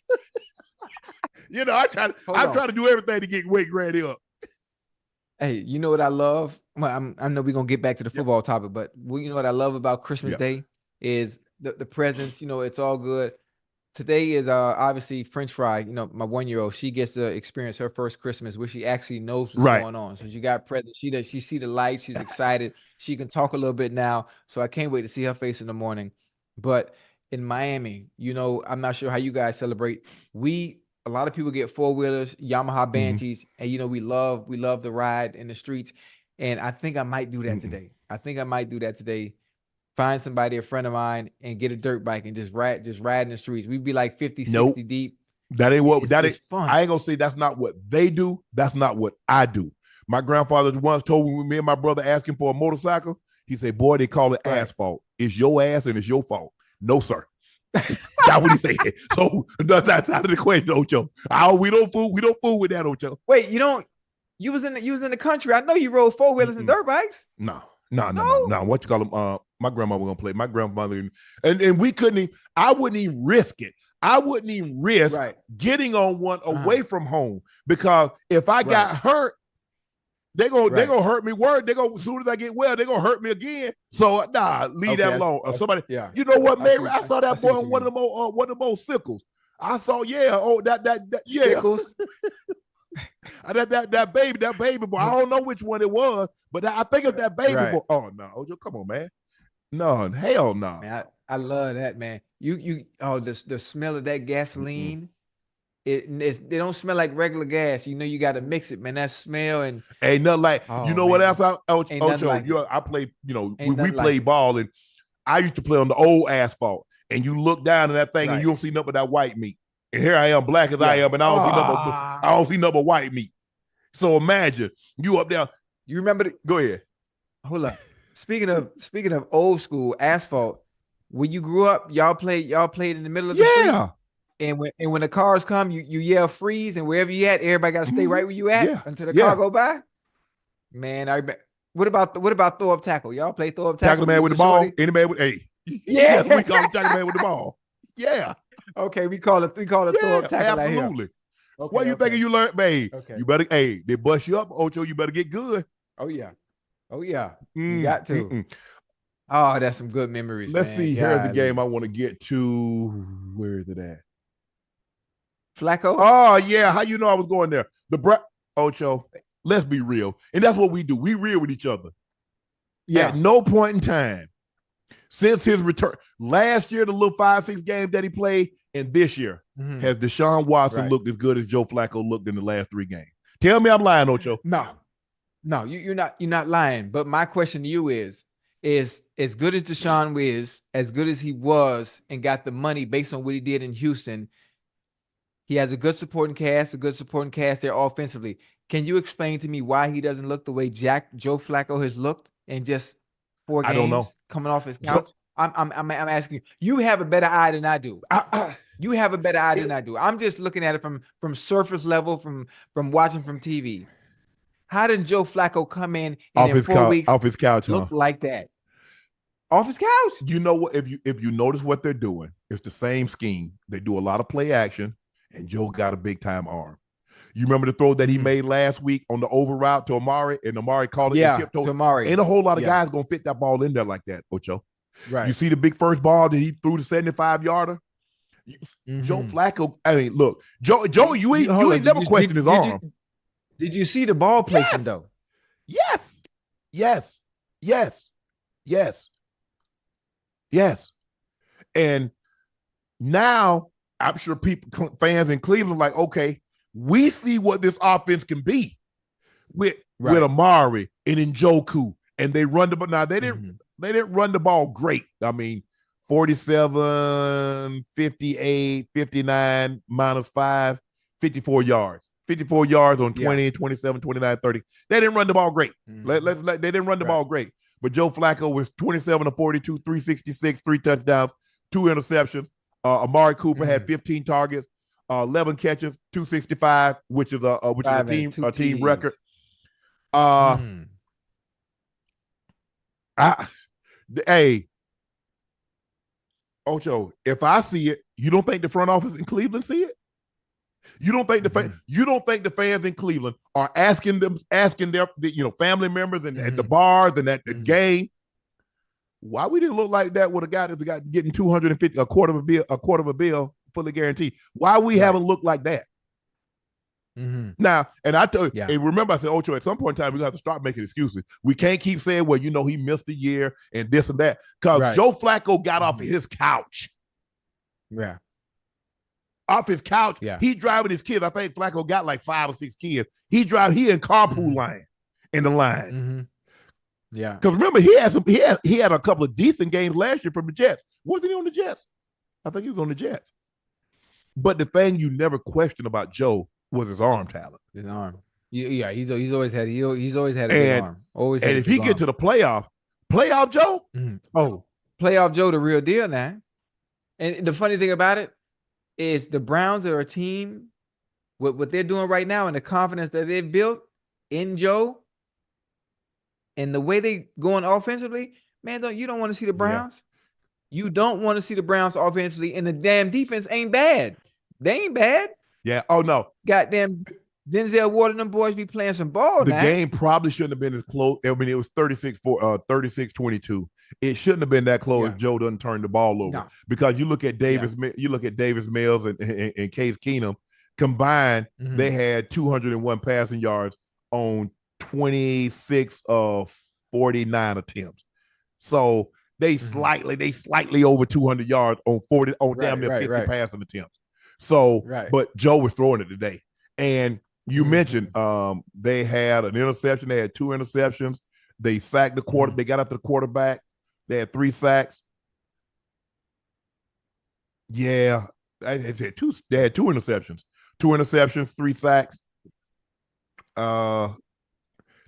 You know, I'm trying to do everything to get ready up. Hey, you know what I love? Well, I know we're gonna get back to the football topic, but you know what I love about Christmas Day is the presents. You know, it's all good. Today is obviously French fry. You know, my 1-year-old, she gets to experience her first Christmas where she actually knows what's going on. So she got presents. She see the lights. She's excited. She can talk a little bit now. So I can't wait to see her face in the morning. But in Miami, you know, I'm not sure how you guys celebrate. A lot of people get four-wheelers, Yamaha Banties, and you know, we love the ride in the streets. And I think I might do that today. Find somebody, a friend of mine, and get a dirt bike and just ride in the streets. We'd be like 50, 60 deep. That ain't what that is fun. I ain't gonna say that's not what they do. That's not what I do. My grandfather once told me and my brother asked him for a motorcycle. He said, "Boy, they call it asphalt. It's your ass and it's your fault." No, sir. That's what he said. So that's out of the question, Ocho. We don't fool with that, Ocho. Wait, you was in the country. I know you rode four-wheelers and dirt bikes. No. What you call them? My grandmother was gonna play. My grandmother and we couldn't even, I wouldn't even risk it. I wouldn't even risk getting on one away from home, because if I got hurt, they gonna hurt me. As soon as I get well, they're gonna hurt me again. So leave that alone. Somebody, you know what, Mary? I saw that boy on one of the most sickles. I saw, that sickles. that baby boy. I don't know which one it was, but I think it's that baby boy. Oh no, Ojo, come on, man. No, hell no. Man, I love that, man. The smell of that gasoline. It don't smell like regular gas. You got to mix it, man. That smell and ain't nothing like. What else? Ocho, like I play. We play ball, and I used to play on the old asphalt. And you look down at that thing, and you don't see nothing but that white meat. And here I am, black as I am, and I don't see nothing but white meat. So imagine you up there. You remember? Go ahead. Hold up. Speaking of old school asphalt, when you grew up, y'all played in the middle of the street. And when the cars come, you yell freeze, and wherever you at, everybody got to stay right where you at until the car go by. Man, what about throw up tackle? Y'all play throw up tackle? Tackle man with the ball. Any man with yes, we call it tackle man with the ball. Yeah. Okay, we call it throw up tackle. Absolutely. Okay, what you thinking you learned, babe? Okay. You better, they bust you up, Ocho. You better get good. Oh yeah. You got to. Oh, that's some good memories. Let's see. Here's the game I want to get to. Where is it at? Flacco? Oh, yeah. How you know I was going there? Ocho, let's be real. And that's what we do. We real with each other. Yeah. At no point in time since his return, last year, the little 5-6 games that he played, and this year, has Deshaun Watson looked as good as Joe Flacco looked in the last 3 games? Tell me I'm lying, Ocho. No, you're not lying. But my question to you is as good as Deshaun is, as good as he was and got the money based on what he did in Houston, he has a good supporting cast there offensively. Can you explain to me why he doesn't look the way Joe Flacco has looked in just 4 games? I don't know. Coming off his couch? I'm asking you. You have a better eye than I do. You have a better eye than I do. I'm just looking at it from surface level, from watching from TV. How did Joe Flacco come in and in 4 weeks off his couch look like that? Off his couch? You know what? If you notice what they're doing, it's the same scheme. They do a lot of play action, and Joe got a big time arm. You remember the throw that he made last week on the over route to Amari, and Amari called it tiptoe? To Amari. Ain't a whole lot of guys gonna fit that ball in there like that, Ocho. Right. You see the big first ball that he threw the 75-yarder? Joe Flacco. I mean, look, Joe, you ain't never questioned his arm. Did you see the ball placement though? Yes. And now I'm sure fans in Cleveland like, okay, we see what this offense can be with Amari and Njoku, and they run the ball. Now they didn't run the ball great. I mean, 47, 58, 59 minus 5, 54 yards. 54 yards on 20, 27, 29, 30. They didn't run the ball great. They didn't run the ball great. But Joe Flacco was 27 to 42, 366, 3 touchdowns, 2 interceptions. Amari Cooper had 15 targets, 11 catches, 265, which is a team record. Hey, Ocho, if I see it, you don't think the front office in Cleveland see it? You don't think the fans in Cleveland are asking their family members and at the bars and at the game, why we didn't look like that with a guy that's getting $250, a quarter of a bill fully guaranteed? Why we haven't looked like that? Now, and I tell you, and remember I said, Ocho, at some point in time, we have to start making excuses. We can't keep saying, well, he missed a year and this and that, because Joe Flacco got off of his couch. Yeah. Off his couch. Yeah. He driving his kids. I think Flacco got like 5 or 6 kids. He in carpool line in the line. Yeah. Because remember, he had a couple of decent games last year from the Jets. Wasn't he on the Jets? I think he was on the Jets. But the thing you never questioned about Joe was his arm talent. His arm. Yeah, he's always had a good arm. Always. And if he get to the playoff Joe. Playoff Joe, the real deal now. And the funny thing about it is the Browns are a team with what they're doing right now and the confidence that they've built in Joe and the way they going offensively, man, you don't want to see the Browns. Yeah. You don't want to see the Browns offensively, and the damn defense ain't bad. They ain't bad. Yeah. Oh, no. Goddamn Denzel Ward and them boys be playing some ball The now. game probably shouldn't have been as close. I mean, it was 36-22. It shouldn't have been that close if Joe doesn't turn the ball over. No. Because you look at Davis Mills and Case Keenum combined, they had 201 passing yards on 26 of 49 attempts. So they slightly over 200 yards on damn near 50 passing attempts. So, but Joe was throwing it today. And you mentioned they had an interception. They had 2 interceptions. They sacked the quarterback. They got after the quarterback. They had 3 sacks. Yeah, they had 2 interceptions. 2 interceptions, 3 sacks.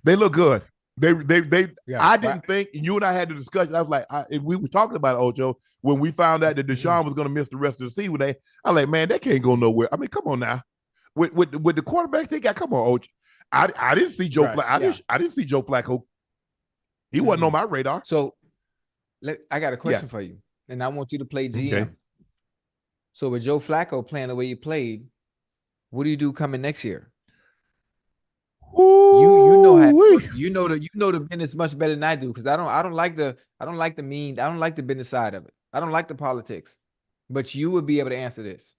They look good. I didn't think, you and I had the discussion. I was like, we were talking about Ocho when we found out that Deshaun was going to miss the rest of the season. I was like, man, that can't go nowhere. I mean, come on now. With the quarterbacks they got, come on, Ocho. I didn't see Joe Flacco. I didn't see Joe Flacco. He wasn't on my radar. So I got a question for you, and I want you to play GM. Okay. So with Joe Flacco playing the way he played, what do you do coming next year? You know the business much better than I do, because I don't like the business side of it. I don't like the politics. But you would be able to answer this.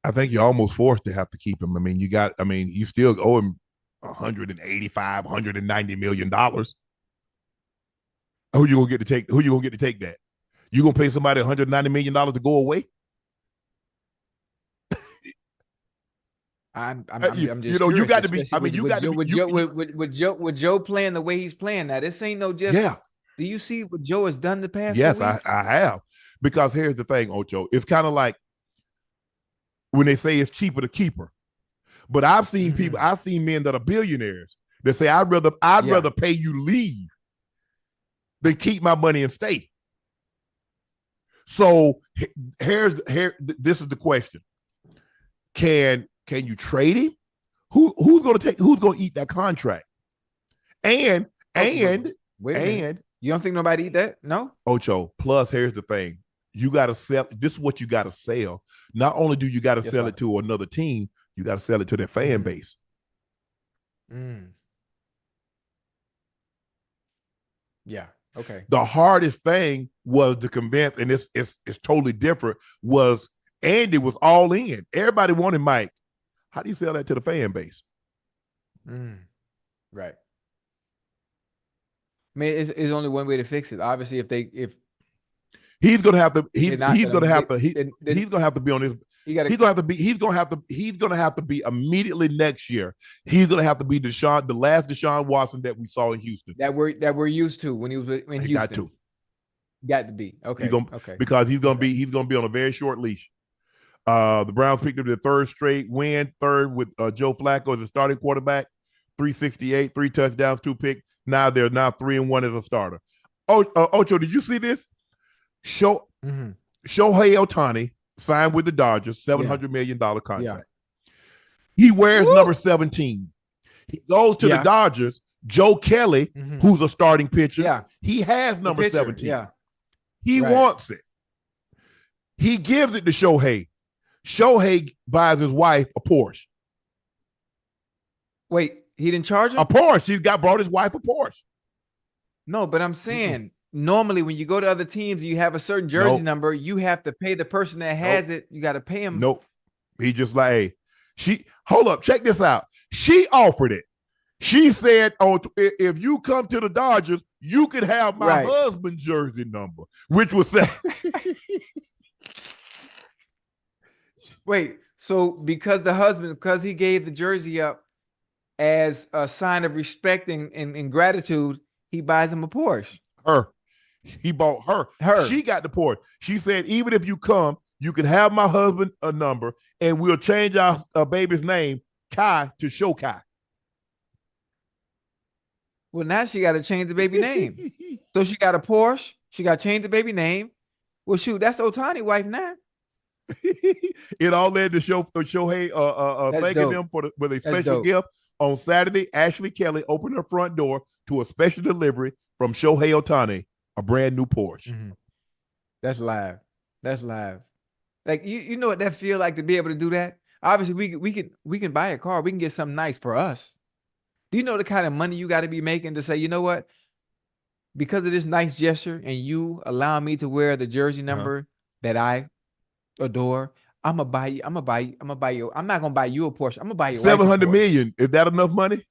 I think you're almost forced to have to keep him. I mean, you still owe him $190 million. Who you gonna get to take that? You gonna pay somebody $190 million to go away? I'm just you got to be. I mean, you got to with Joe playing the way he's playing. Now, this ain't no just. Yeah. Do you see what Joe has done the past? Yes, I have. Because here's the thing, Ocho. It's kind of like when they say it's cheaper to keep her. But I've seen people. I've seen men that are billionaires that say I'd rather pay you leave than keep my money and stay. So this is the question: Can you trade him? Who's going to eat that contract? And you don't think nobody eat that? No. Ocho. Plus, here's the thing: you got to sell. This is what you got to sell. Not only do you got to sell it to another team, you got to sell it to their fan base. Yeah. Okay. The hardest thing was to convince, and it's totally different. Was Andy was all in. Everybody wanted Mike. How do you sell that to the fan base? Right. I mean, it's only one way to fix it. Obviously, if he's gonna have to, he's gonna have to be on his. He's gonna have to be immediately next year. He's gonna have to be the last Deshaun Watson that we saw in Houston. That we're used to when he was in Houston. Got to be okay. Because he's gonna be on a very short leash. The Browns picked up their third with Joe Flacco as a starting quarterback, 368, 3 touchdowns, 2 picks. Now they're 3-1 as a starter. Ocho, did you see this? Shohei Ohtani signed with the Dodgers, $700 million contract. Yeah. He wears number 17. He goes to the Dodgers. Joe Kelly, who's a starting pitcher, he has number 17. Yeah. He wants it. He gives it to Shohei. Shohei buys his wife a Porsche. Wait, he didn't charge him? A Porsche. He brought his wife a Porsche. No, but I'm saying normally when you go to other teams, you have a certain jersey number. You have to pay the person that has it. You got to pay him. Nope. He just like, hold up, check this out. She offered it. She said, if you come to the Dodgers, you could have my husband's jersey number, which was say. Wait, so because he gave the jersey up as a sign of respect and gratitude, he buys him a Porsche. He bought her. She got the Porsche. She said, even if you come, you can have my husband a number, and we'll change our baby's name, Kai, to Shokai. Well, now she got to change the baby name. So she got a Porsche. She got to change the baby name. Well, shoot, that's Ohtani's wife now. It all led to Shohei thanking dope. them with a That's special dope. gift. On Saturday, Ashley Kelly opened her front door to a special delivery from Shohei Ohtani, a brand new Porsche. Mhm. That's live. That's live. Like you know what that feel like to be able to do that? Obviously, we can buy a car. We can get something nice for us. Do you know the kind of money you got to be making to say, you know what? Because of this nice gesture and you allow me to wear the jersey number that I adore, I'm gonna buy you. I'm gonna buy you. I'm gonna buy you. I'm not gonna buy you a Porsche. I'm gonna buy your wife a 700 Porsche. million. Is that enough money?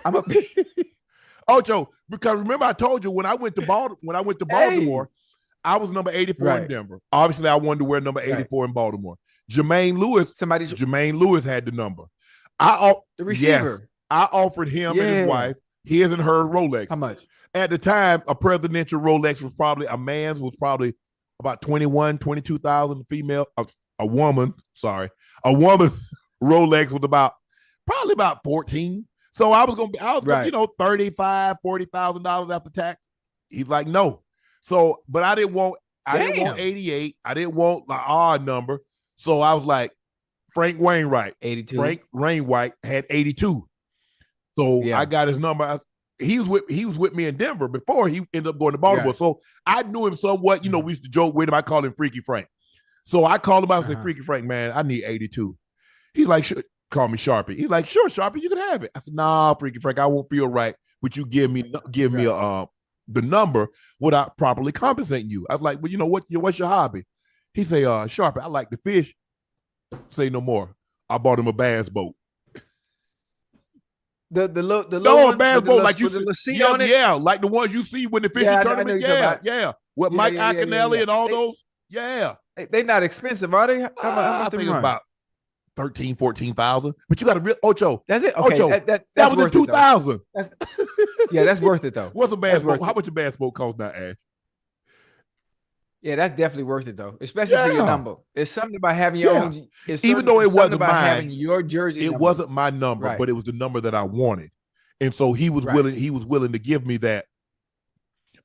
I'm a Ocho, because remember I told you when I went to Baltimore, I was number 84 in Denver. Obviously, I wanted to wear number 84 in Baltimore. Jermaine Lewis had the number. The receiver. Yes, I offered him and his wife his and her Rolex. How much? At the time, a presidential Rolex was probably about 21, 22,000. A woman's Rolex was probably about 14. So I was gonna $35,000, $40,000 after tax. He's like, no. So, but I didn't want 88. I didn't want the odd number. So I was like, Frank Wainwright. 82. Frank Wainwright had 82. So I got his number. He was with me in Denver before he ended up going to Baltimore. So I knew him somewhat. We used to joke with him. I called him Freaky Frank. So I called him out and said, Freaky Frank, man, I need 82. He's like, call me Sharpie. He's like, sure, Sharpie, you can have it. I said, nah, Freaky Frank, I won't feel right. But you give me the number without properly compensating you. I was like, well, you know what? What's your hobby? He say, Sharpie, I like to fish. Say no more. I bought him a bass boat. The little bass boat like you see on it? Yeah, like the ones you see when the fishing tournament. Yeah. With Mike Iaconelli and all those. Yeah. They're not expensive, are they? How much I think about 13, 14,000. But you got to real Ocho. That's it. Okay, Ocho, that was in 2000. That's worth it though. What's a bass boat? How much a bass boat cost now, Ash? Yeah, that's definitely worth it though, especially for your number. It's something about having your own. Even though it wasn't mine, having your jersey. It wasn't my number, but it was the number that I wanted, and so he was willing. He was willing to give me that.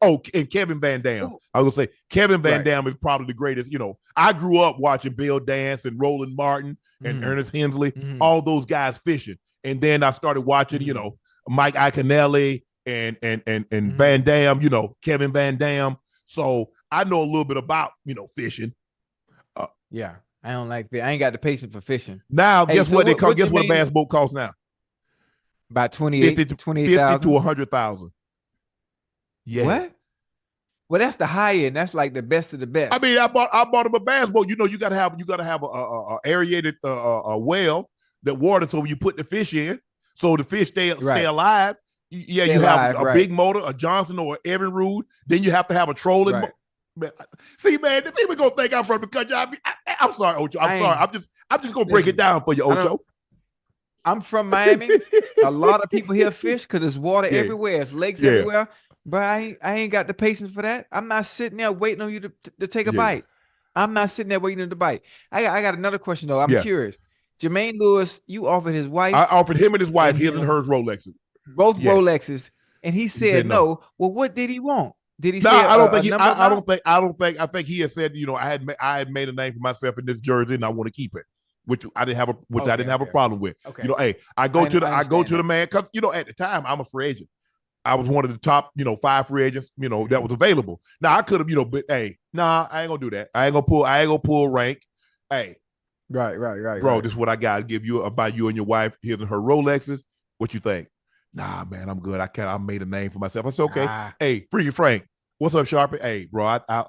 Oh, and Kevin Van Dam. Ooh. I was gonna say Kevin Van Dam is probably the greatest. I grew up watching Bill Dance and Roland Martin and Ernest Hensley, all those guys fishing, and then I started watching, Mike Iaconelli and Van Dam. Kevin Van Dam. So I know a little bit about, fishing. I don't like fish. I ain't got the patience for fishing. Now, guess what they call? Guess what a bass boat costs now? About 28,000 to 100,000. Yeah. What? Well, that's the high end. That's like the best of the best. I mean, I bought him a bass boat. You gotta have a aerated well that water so when you put the fish in, so the fish stay alive. Yeah, you have a big motor, a Johnson or an Evinrude. Then you have to have a trolling. See, man, the people gonna think I'm from the country. I'm sorry, Ocho. I'm sorry. I'm just gonna break it down for you, Ocho. I'm from Miami. A lot of people here fish because there's water everywhere. It's lakes everywhere. But I ain't got the patience for that. I'm not sitting there waiting on you to take a bite. I'm not sitting there waiting on the bite. I got another question though. I'm curious. Jermaine Lewis, you offered his wife. I offered him and his wife his and hers Rolexes. Both Rolexes, and he said no. Well, what did he want? Did he say? I don't think. I think he had said, I had made a name for myself in this jersey, and I want to keep it, which I didn't have a problem with. Okay. Hey, I go to the man because at the time I'm a free agent. I was one of the top 5 free agents that was available. Now I could have but hey, nah, I ain't gonna do that. I ain't gonna pull rank. Hey, right, bro. This is what I got to give you about you and your wife. Here's her Rolexes. What you think? Nah, man, I'm good. I made a name for myself. It's okay. Hey, Freaky Frank, what's up, Sharpie? Hey, bro, I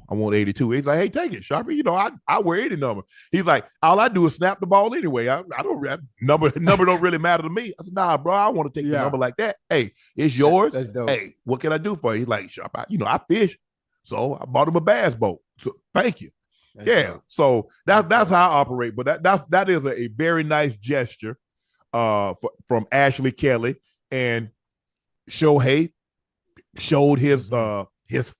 want 82. He's like, hey, take it, Sharpie. I wear any number. He's like, all I do is snap the ball anyway. I don't number don't really matter to me. I said, nah, bro, I want to take the number like that. Hey, it's yours. That's dope. Hey, what can I do for you? He's like, Sharpie, I fish, so I bought him a bass boat. So thank you. That's dope. So that's how I operate. But that is a very nice gesture. From Ashley Kelly, and Shohei showed his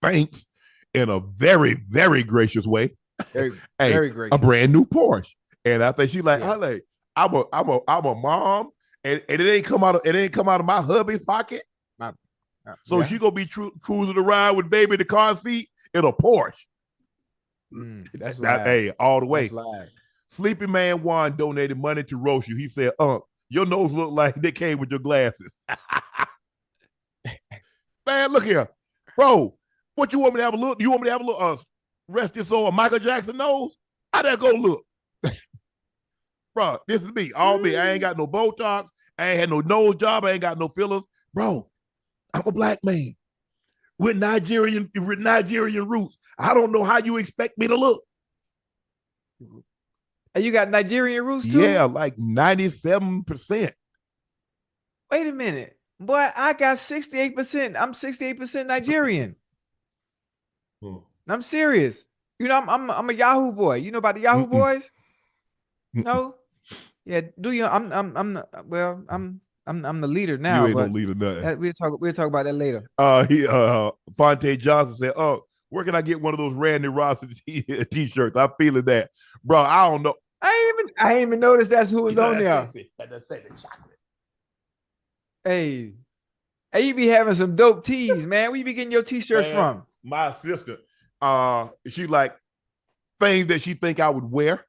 thanks in a very, very gracious way. Very gracious. A brand new Porsche, and I think she's like, I'm a mom, and it ain't come out of my hubby's pocket. So she gonna be cruising around with baby in the car seat in a Porsche. That's live. Hey, all the way. That's live. Sleepy Man Juan donated money to roast you. He said, your nose look like they came with your glasses. Man, look here. Bro, what you want me to have a look? You want me to have a look rest this on Michael Jackson nose? How that go look? Bro, this is me. All me. I ain't got no Botox. I ain't had no nose job. I ain't got no fillers. Bro, I'm a black man with Nigerian roots. I don't know how you expect me to look. And you got Nigerian roots too? Yeah, like 97%. Wait a minute. Boy, I got 68%. I'm 68% Nigerian. I'm serious. You know, I'm a Yahoo boy. You know about the Yahoo boys? No? Yeah, do you? I'm the leader now. You ain't no leader, nothing. We'll talk about that later. Fonte Johnson said, where can I get one of those Randy Ross t-shirts? I'm feeling that. Bro, I don't know. I ain't even noticed that's who was on there. Hey, you be having some dope tees, man. Where you be getting your t-shirts from? My sister, she like things that she think I would wear,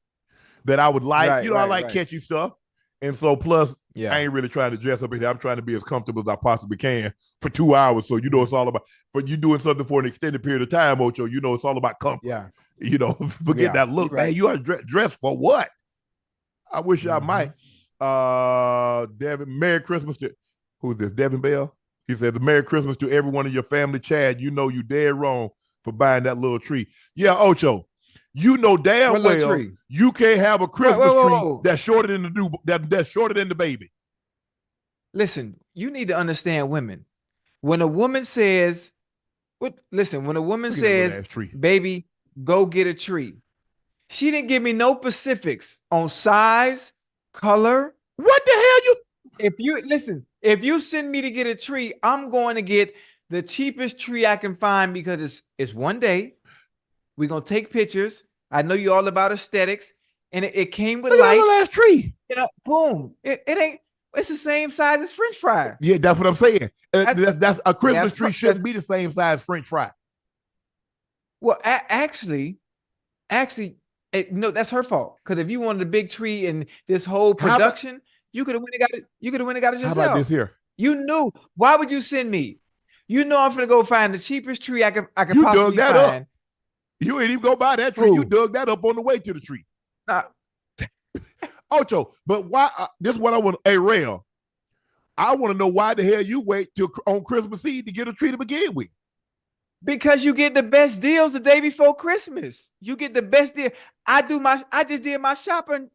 that I would like. Right, I like catchy stuff. And so plus, I ain't really trying to dress up in here. I'm trying to be as comfortable as I possibly can for 2 hours. So, it's all about, but you doing something for an extended period of time, Ocho, it's all about comfort. Yeah. Forget that look, man. You are dressed for what? I wish I might. Devin, Merry Christmas to, who's this? Devin Bell? He said, Merry Christmas to everyone in your family. Chad, you dead wrong for buying that little tree. Yeah, Ocho, damn well you can't have a Christmas tree that's shorter than that's shorter than the baby. Listen, you need to understand women. When a woman says, baby, go get a tree. She didn't give me no specifics on size, color. What the hell if you send me to get a tree, I'm going to get the cheapest tree I can find because it's one day. We're going to take pictures. I know you're all about aesthetics. And it came with lights. Look at the last tree. Boom. It ain't, it's the same size as French fry. Yeah, that's what I'm saying. That's a Christmas tree shouldn't be the same size as French fry. Well, actually, that's her fault. Because if you wanted a big tree and this whole production, you could have went and got it. You could have went and got it yourself. How about this here? You knew. Why would you send me? I'm gonna go find the cheapest tree I could possibly find. Up. You ain't even go buy that tree. Ooh. You dug that up on the way to the tree. Ocho, but why? This is what I want. Hey, Rail, I want to know why the hell you wait till on Christmas Eve to get a tree to begin with. Because you get the best deals the day before Christmas. You get the best deal. I just did my shopping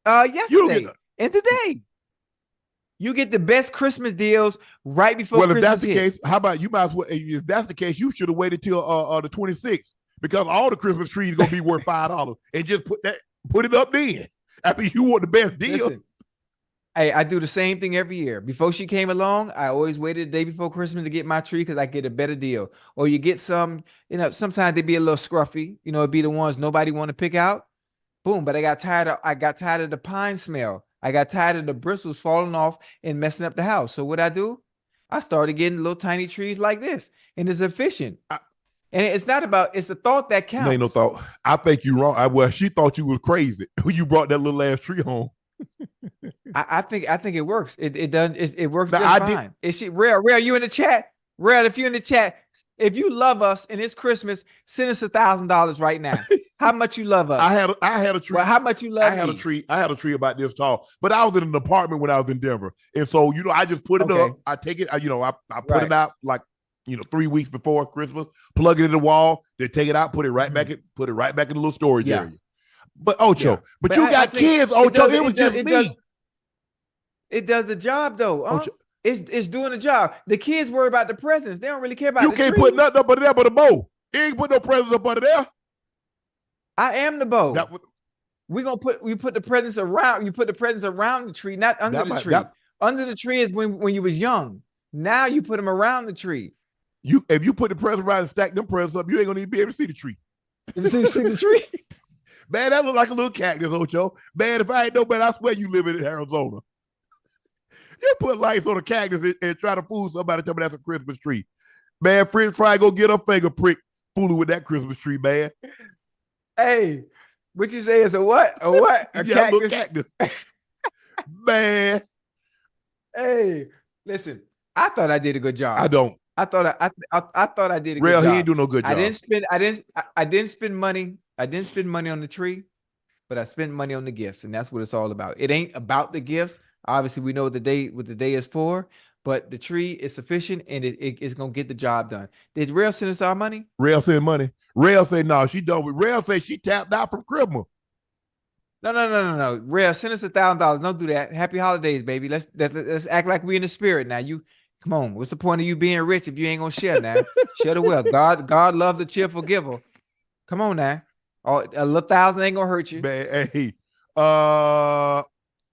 yesterday and today. You get the best Christmas deals right before Christmas. Well, if that's the case, how about you might as well, if that's the case, you should have waited till the 26th because all the Christmas trees going to be worth $5 and just put it up then. I mean, you want the best deal. Listen, hey, I do the same thing every year. Before she came along, I always waited the day before Christmas to get my tree because I get a better deal. Or you get some, sometimes they be a little scruffy. It'd be the ones nobody want to pick out. Boom. But I got tired of the pine smell. I got tired of the bristles falling off and messing up the house. So what I do? I started getting little tiny trees like this, and it's efficient. And it's the thought that counts. Ain't no thought. I think you're wrong. She thought you was crazy when you brought that little ass tree home. I think it works. It does. It works just fine. Is she Rare? You in the chat? Rare, if you're in the chat, if you love us and it's Christmas, send us $1,000 right now. How much you love us? I had a tree. Well, how much you love? I had a tree about this tall, but I was in an apartment when I was in Denver, and so I just put it up. I take it. I put it out like 3 weeks before Christmas. Plug it in the wall. Then take it out. Put it right back in the little storage area. But Ocho, but you got kids, Ocho. It was just me. It does the job though. Ocho. It's doing the job. The kids worry about the presents. They don't really care about. You can't put nothing up under there but a bow. You ain't put no presents up under there. I am the bow. We put the presents around. You put the presents around the tree, not under the tree. Under the tree is when you was young. Now you put them around the tree. If you put the presents around and stack them presents up, you ain't gonna even be able to see the tree. You see the tree? Man, that look like a little cactus, Ocho. Man, if I ain't know, man, I swear you live in Arizona. You put lights on a cactus and try to fool somebody, tell me that's a Christmas tree. Man, French fry go get her finger prick fooling with that Christmas tree, man. Hey, what you say is a what? A what? A Yeah, cactus? look cactus. Man, Hey, listen, I thought I did a good I job. don't. I thought I did a good Real, he job. ain't do no good I job. didn't spend I didn't spend money. I didn't spend money on the tree, but I spent money on the gifts, and that's what it's all about. It ain't about the gifts. Obviously, we know what the day is for, but the tree is sufficient and it's gonna get the job done. Did Rail send us our money? Rail send money. Rail say no, she done with. Rail say she tapped out from Christmas. No. Rail, send us $1,000. Don't do that. Happy holidays, baby. Let's act like we in the spirit now. You come on. What's the point of you being rich if you ain't gonna share now? Share the wealth. God loves a cheerful giver. Come on now. Oh, a little thousand ain't gonna hurt you. Man, hey,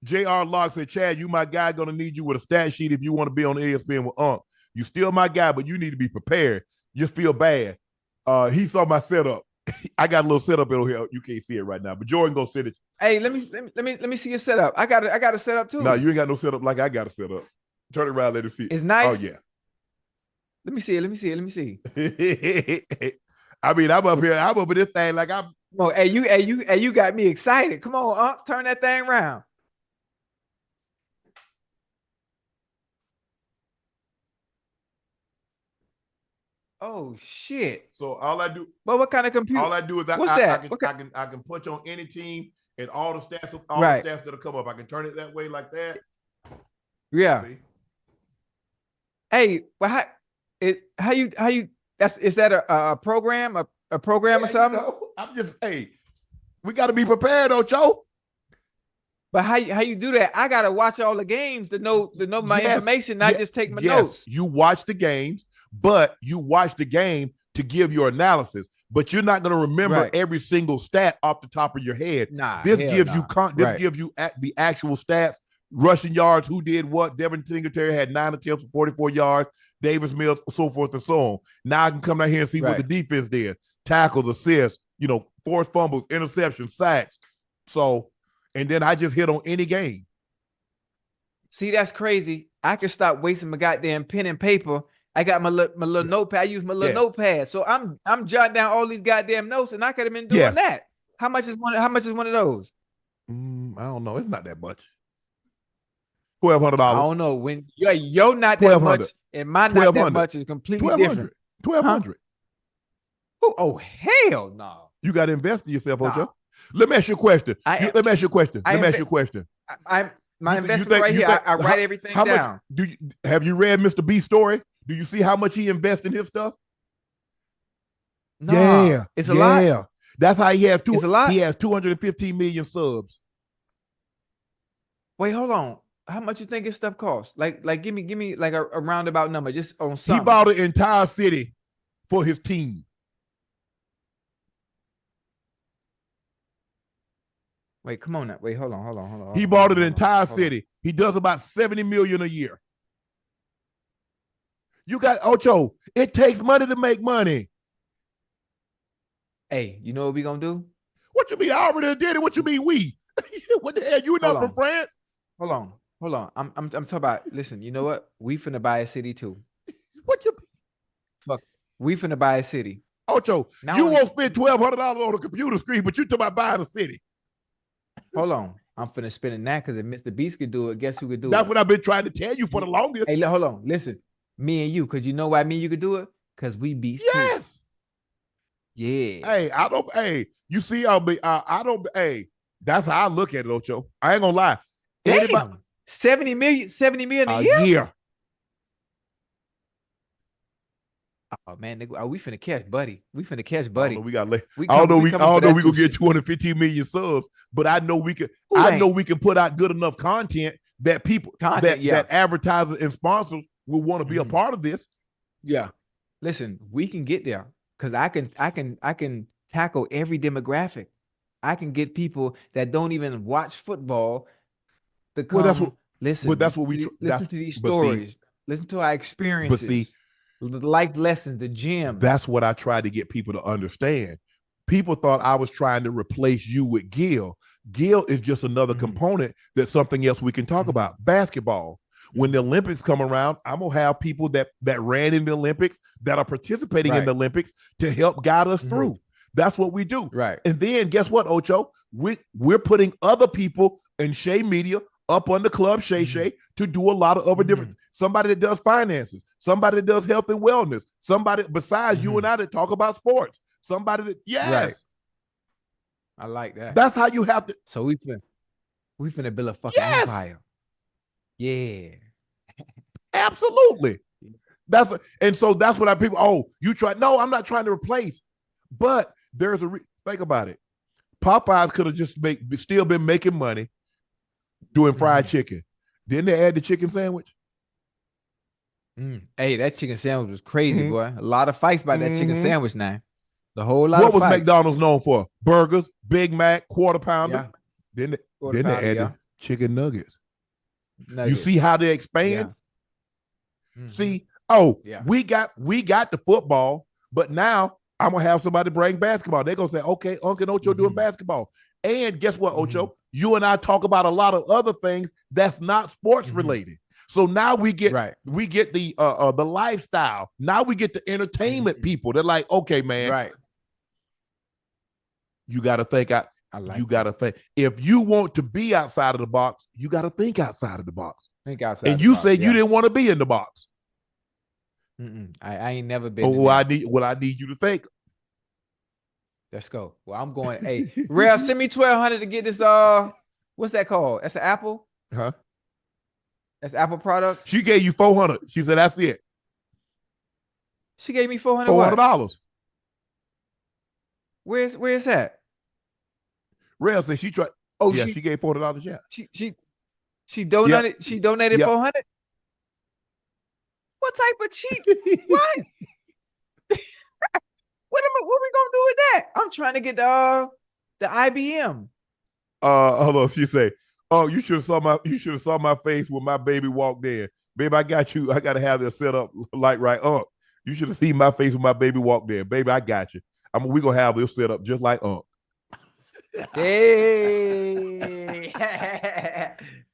J.R. Locke said, Chad, you my guy, gonna need you with a stat sheet if you want to be on ESPN with Unc. You still my guy, but you need to be prepared. Just feel bad. He saw my setup. I got a little setup in here. You can't see it right now, but Jordan go sit it. Hey, let me see your setup. I got a setup too. No, you ain't got no setup like I got a setup. Turn it around, let him see it. It's nice. Oh yeah. Let me see it. Let me see. I mean, I'm up here. I'm up in this thing like I'm. Oh, hey, you got me excited. Come on, turn that thing around. Oh shit! So all I do. Well, what kind of computer? All I do is What's that? I can punch on any team and all the stats the stats that'll come up. I can turn it that way like that. Yeah. See? Hey, well, how you is that a program a program or something? You know, I'm just we got to be prepared, Ocho. But how you do that? I gotta watch all the games to know my information, not just take my notes. You watch the games, but you watch the game to give your analysis. But you're not going to remember every single stat off the top of your head. Nah, this gives you the actual stats, rushing yards, who did what. Devin Singletary had 9 attempts for 44 yards. Davis Mills, so forth and so on. Now I can come down here and see what the defense did. Tackles, assists, forced fumbles, interceptions, sacks. So, and then I just hit on any game. See, that's crazy. I can stop wasting my goddamn pen and paper. I got my little notepad. I use my little notepad. So I'm jotting down all these goddamn notes, and I could have been doing that. How much is one of those? I don't know. It's not that much. $1,200. I don't know. When you're not that much, and my not that much is completely different. $1,200. Huh? Oh hell no! You got to invest in yourself, Ocho. Let me ask you a question. Let me ask you a question. My investment right here. I write everything down. Have you read Mr. B's story? Do you see how much he invests in his stuff? No, yeah, it's a lot. Yeah, that's how he has It's a lot. He has 215 million subs. Wait, hold on. How much you think his stuff costs? Like give me like a roundabout number, just on something. He bought an entire city for his team. Wait, come on now. Wait, hold on. He bought an entire city. He does about 70 million a year. You got Ocho. It takes money to make money. Hey, you know what we gonna do? What you mean? I already did it. What you mean we? What the hell? You not from France? Hold on. I'm talking about. Listen, you know what? We finna buy a city too. What you? Fuck. We finna buy a city. Ocho, you won't spend $1,200 on a computer screen, but you talking about buying a city. Hold on. I'm finna spend it now because if Mr. Beast could do it, guess who could do it? That's what I've been trying to tell you for the longest. Hey, hold on. Listen, me and you, because you know why me and you could do it? Because we beast too. Yes. Yeah. Hey, you see, that's how I look at it, Ocho. I ain't gonna lie. Damn. 70 million a year? Oh man, we finna catch Buddy. We finna catch Buddy. We got late. I don't know we gonna get 215 million subs, but I know we can. We can put out good enough content that people, that advertisers and sponsors will want to be a part of this. Yeah, listen, we can get there because I can tackle every demographic. I can get people that don't even watch football to come. Listen, but that's what we listen to these stories. Listen to our experiences. But see, the life lessons, the gym. That's what I tried to get people to understand. People thought I was trying to replace you with Gil. Gil is just another component that's something else we can talk about. Basketball. When the Olympics come around, I'm going to have people that ran in the Olympics, that are participating in the Olympics to help guide us through. That's what we do. Right. And then guess what, Ocho? We're putting other people in Shea Media up on the club Shay to do a lot of other different. Somebody that does finances, somebody that does health and wellness, somebody besides you and I that talk about sports, somebody that Right. I like that. That's how you have to. So we finna build a fucking empire. Yeah. Absolutely. And so that's what people. Oh, you try? No, I'm not trying to replace. But there's think about it. Popeyes could have just still been making money doing fried chicken. Didn't they add the chicken sandwich? Hey, that chicken sandwich was crazy, boy. A lot of fights about that chicken sandwich now. The whole lot. What was fights. McDonald's known for? Burgers, Big Mac, quarter pounder. Yeah. Then they added chicken nuggets. You see how they expand? See, we got the football, but now I'm gonna have somebody bring basketball. They're gonna say, okay, Unc and Ocho doing basketball. And guess what, Ocho? You and I talk about a lot of other things that's not sports related. So now we get the lifestyle. Now we get the entertainment people. They're like, okay, man, you got to think out. You got to think. If you want to be outside of the box, you got to think outside of the box. Think outside. And you said you didn't want to be in the box. I ain't never been. I need you to think. Let's go. Well, I'm going. Hey, Rail, send me 1,200 to get this. What's that called? That's an Apple. Huh? That's Apple products. She gave you 400. She said that's it. She gave me $400. $400. Where's that? Rail said she tried. Oh yeah, she gave $400. Yeah. She donated. Yep. She donated 400. What type of cheat? What? What we gonna do with that? I'm trying to get the IBM. Hold on. She say, "Oh, you should have saw my face when my baby walked in. Baby, I got you. I gotta have this set up like right. You should have seen my face when my baby walked in. Baby, I got you. We gonna have this set up just like Hey,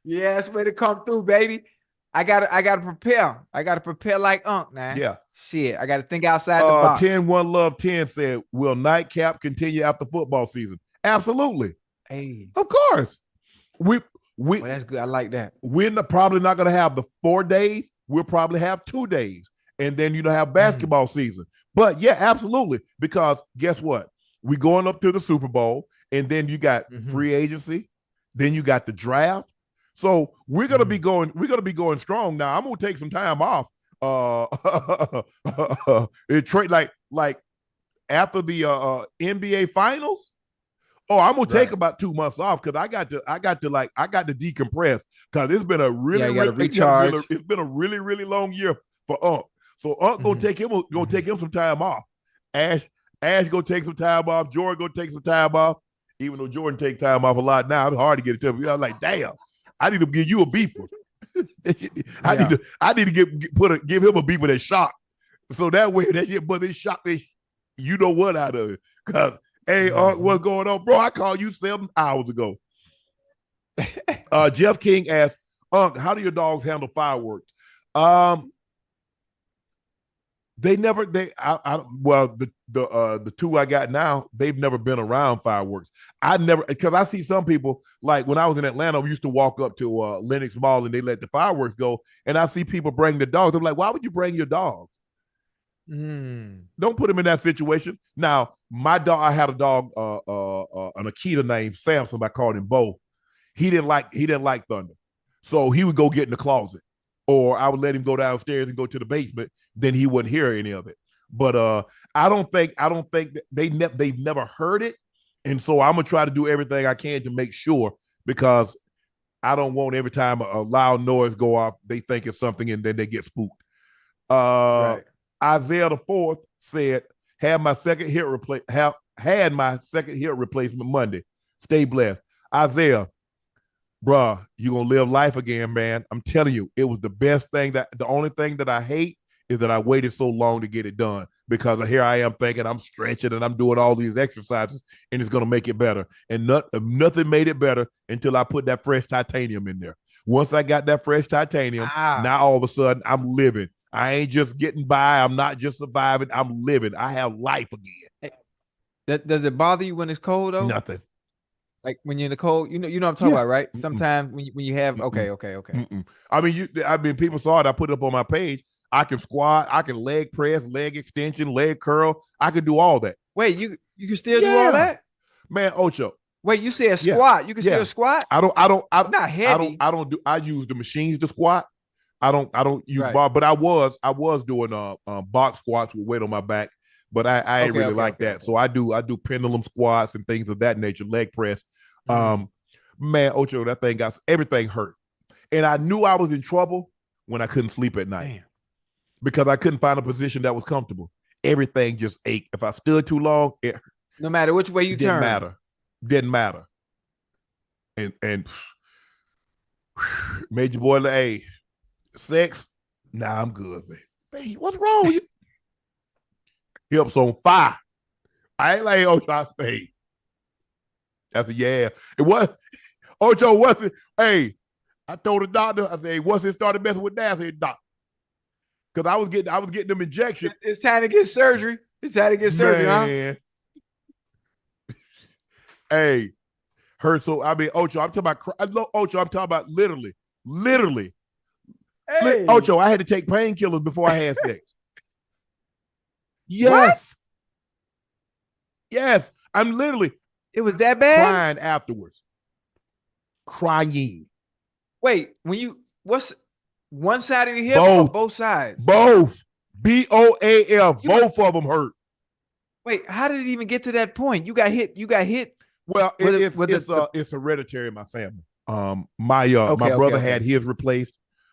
yes, way to come through, baby. I gotta prepare. I gotta prepare like Unc now. Yeah. Shit, I gotta think outside the box. 10-1 Love 10 said, will Nightcap continue after football season? Absolutely. Hey. Of course. Well, that's good. I like that. We're probably not gonna have the 4 days. We'll probably have 2 days. And then have basketball season. But yeah, absolutely. Because guess what? We're going up to the Super Bowl, and then you got free agency, then you got the draft. So we're gonna be going. We're gonna be going strong. Now I'm gonna take some time off. Like after the NBA finals. Oh, I'm gonna take about 2 months off because I got to decompress because it's been a it's been a really, really long year for Unc. So Unc gonna take him some time off. Ash gonna take some time off. Jordan gonna take some time off. Even though Jordan take time off a lot now, it's hard to get it to him. I'm like, damn. I need to give you a beeper. I need to give him a beeper that's shock. So that way this shock you know what out of it. Cause hey, what's going on? Bro, I called you 7 hours ago. Jeff King asked, Unc, how do your dogs handle fireworks? The two I got now, they've never been around fireworks. Because I see some people, like when I was in Atlanta, we used to walk up to Lenox Mall and they let the fireworks go. And I see people bring the dogs. I'm like, why would you bring your dogs? Don't put them in that situation. Now, my dog, I had a dog, an Akita named Samson. I called him Bo. He didn't like thunder. So he would go get in the closet. Or I would let him go downstairs and go to the basement. Then he wouldn't hear any of it. But I don't think they've never heard it. And so I'm gonna try to do everything I can to make sure, because I don't want every time a loud noise go off, they think it's something and then they get spooked. Right. Isaiah the 4th said, had my second hip replacement Monday. Stay blessed. Isaiah, bruh, you're going to live life again, man. I'm telling you, it was the best thing. The only thing that I hate is that I waited so long to get it done, because here I am thinking I'm stretching and I'm doing all these exercises and it's going to make it better. And nothing made it better until I put that fresh titanium in there. Once I got that fresh titanium, now all of a sudden I'm living. I ain't just getting by. I'm not just surviving. I'm living. I have life again. Does it bother you when it's cold though? Nothing. Like when you're in the cold, you know what I'm talking Yeah. about, right? Mm-mm. Sometimes when you have Mm-mm. okay. Mm-mm. I mean, people saw it. I put it up on my page. I can squat, I can leg press, leg extension, leg curl. I can do all that. Wait, you can still do all Yeah, that? man, Ocho. Wait, you said Yeah, squat. You can still yeah. squat? Not heavy. I don't do. I use the machines to squat. I don't use Right. bar, but I was doing box squats with weight on my back, but I ain't really like that. Okay. So I do pendulum squats and things of that nature, leg press. Mm. Man, Ocho, that thing got everything hurt, and I knew I was in trouble when I couldn't sleep at night Damn. because I couldn't find a position that was comfortable. Everything just ached. If I stood too long, No matter which way you didn't turn. matter. Didn't matter. And Major boy, hey, sex? Nah, I'm good, man. Hey, what's wrong with you? Hips on fire. I ain't like Ocho. I say, that's a yeah. It was Ocho wasn't. Hey, I told the doctor, I said, hey, once it started messing with that, I said, doc, because I was getting them injections. It's time to get surgery. It's time to get surgery, man. Hey, hurt so I mean, Ocho, I'm talking about Ocho, I'm talking about literally. Hey. Ocho, I had to take painkillers before I had sex. Yes. What? Yes. I'm literally. It was that bad? Crying afterwards. Crying. Wait, what's one side of your hip or both sides? Both. BOAF. Both of them hurt. Wait, how did it even get to that point? You got hit. Well, it's hereditary in my family. My brother had his replaced.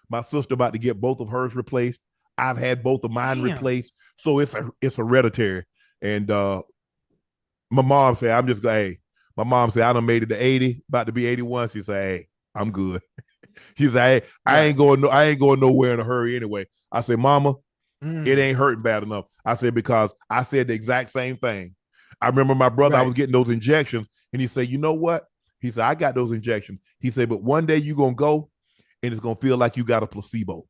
My sister about to get both of hers replaced. I've had both of mine replaced. So it's hereditary. And my mom said, I'm just hey. My mom said, I done made it to 80, about to be 81. She said, hey, I'm good. She said, hey, I ain't going nowhere in a hurry anyway. I said, Mama, it ain't hurting bad enough. I said, because I said the exact same thing. I remember my brother, I was getting those injections, and he said, you know what? He said, I got those injections. He said, but one day you're going to go, and it's going to feel like you got a placebo.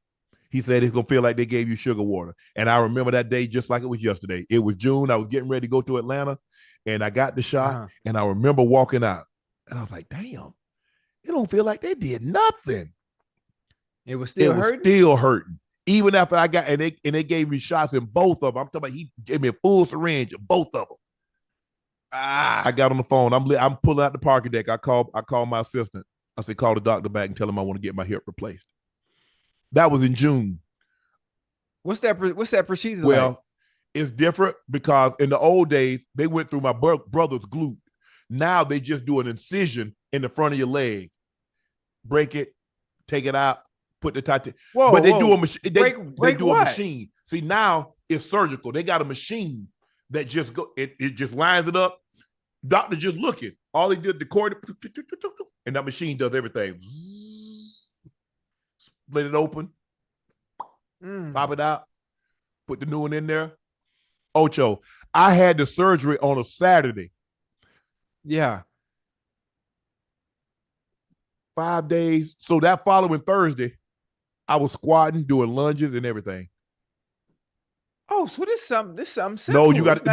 He said, it's going to feel like they gave you sugar water. And I remember that day just like it was yesterday. It was June. I was getting ready to go to Atlanta, and I got the shot, and I remember walking out, and I was like, damn, it don't feel like they did nothing. It was still hurting. Even after I got, and they gave me shots in both of them. I'm talking about he gave me a full syringe of both of them. I got on the phone. I'm pulling out the parking deck. I called my assistant. I said, call the doctor back and tell him I want to get my hip replaced. That was in June. What's that procedure well, like? It's different because in the old days, they went through my brother's glute. Now they just do an incision in the front of your leg. Break it, take it out, put the tight. But they do a machine. They do a machine. See, now it's surgical. They got a machine that just it just lines it up. Doctor just looking. All he did, the cord, and that machine does everything. Split it open, pop it out, put the new one in there. Ocho, I had the surgery on a Saturday. Yeah. 5 days. So that following Thursday, I was squatting, doing lunges and everything. Oh, so this something simple. No, you got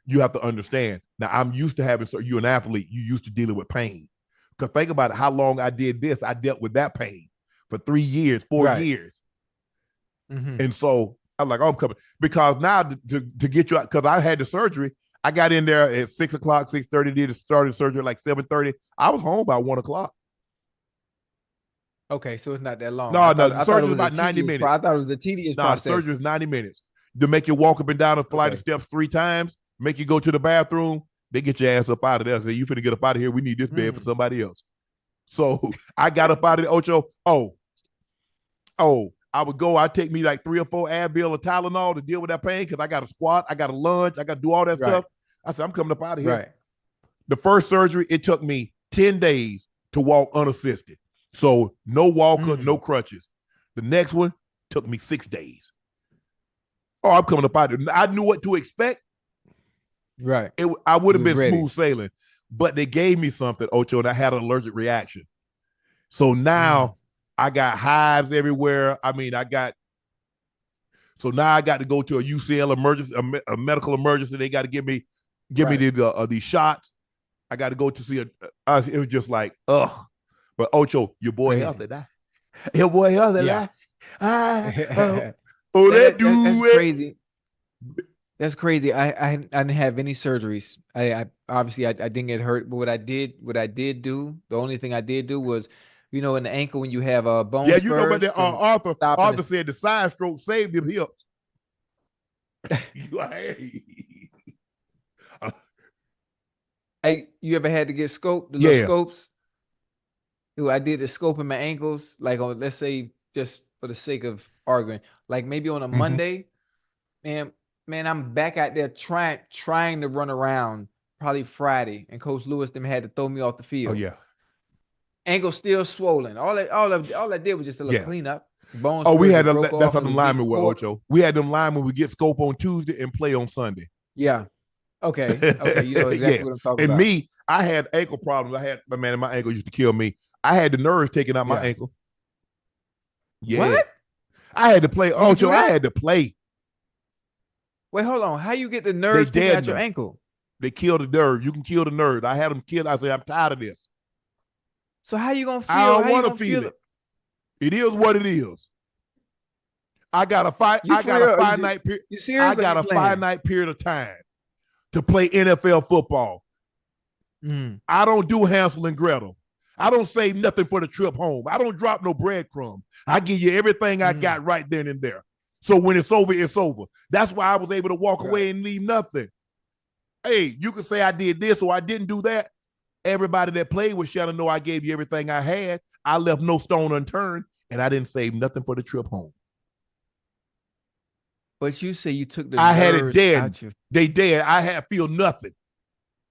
you have to understand. Now, I'm used to having, you're an athlete, you used to dealing with pain. Because think about it, how long I did this, I dealt with that pain for 3 years, 4 years. Mm-hmm. And so I'm like, oh, I'm coming. Because now to get you out, because I had the surgery, I got in there at 6 o'clock, 6:30, did started surgery at like 7:30. I was home by 1 o'clock. Okay, so it's not that long. No, the surgery was about 90 minutes. I thought it was a tedious process. The surgery is 90 minutes. To make you walk up and down a flight of steps 3 times, make you go to the bathroom, they get your ass up out of there. Say, you finna get up out of here. We need this bed for somebody else. So I got up out of the Ocho. I would go, I'd take me like 3 or 4 Advil or Tylenol to deal with that pain because I got to squat, I got to lunge, I got to do all that stuff. I said, I'm coming up out of here. Right. The first surgery, it took me 10 days to walk unassisted. So no walker, no crutches. The next one took me 6 days. Oh, I'm coming up out of there. I knew what to expect. Right. I would have been smooth sailing, but they gave me something, Ocho, and I had an allergic reaction. So now I got hives everywhere. I mean, so now I got to go to a UCL emergency, a medical emergency. They got to give me give me these shots. I got to go to see it was just like, ugh. But Ocho, your boy healthy now. Your boy healthy now. That's crazy. That's crazy. I didn't have any surgeries. I obviously I didn't get hurt, but what I did do, the only thing I did do was, in the ankle when you have bone spurs. Yeah, you know about that. Arthur said the side stroke saved him hips. Hey, you ever had to get scoped? The little scopes? I did the scope in my ankles, like on, let's say, just for the sake of arguing, like maybe on a Monday, man, I'm back out there trying to run around probably Friday, and Coach Lewis them had to throw me off the field. Oh yeah, ankle still swollen. All I did was just a little cleanup. Bones. Oh, we had that's how them linemen were, Ocho. We had them linemen. We get scope on Tuesday and play on Sunday. Yeah. Okay. You know exactly what I'm talking about. And me, I had ankle problems. My ankle used to kill me. I had the nerves taking out my ankle. Yeah. What? I had to play. Ocho, I had to play. Wait, hold on. How you get the nerves taking out your ankle? They kill the nerve. You can kill the nerve. I had them killed. I said, I'm tired of this. So how you gonna feel? I don't want to feel it. It is what it is. I got a finite period. I got a finite period of time to play NFL football. I don't do Hansel and Gretel. I don't save nothing for the trip home. I don't drop no breadcrumb. I give you everything I got right then and there. So when it's over, it's over. That's why I was able to walk away and leave nothing. Hey, you can say I did this or I didn't do that. Everybody that played with Shannon know I gave you everything I had. I left no stone unturned, and I didn't save nothing for the trip home. But you say you took the I had it dead. They dead. I feel nothing.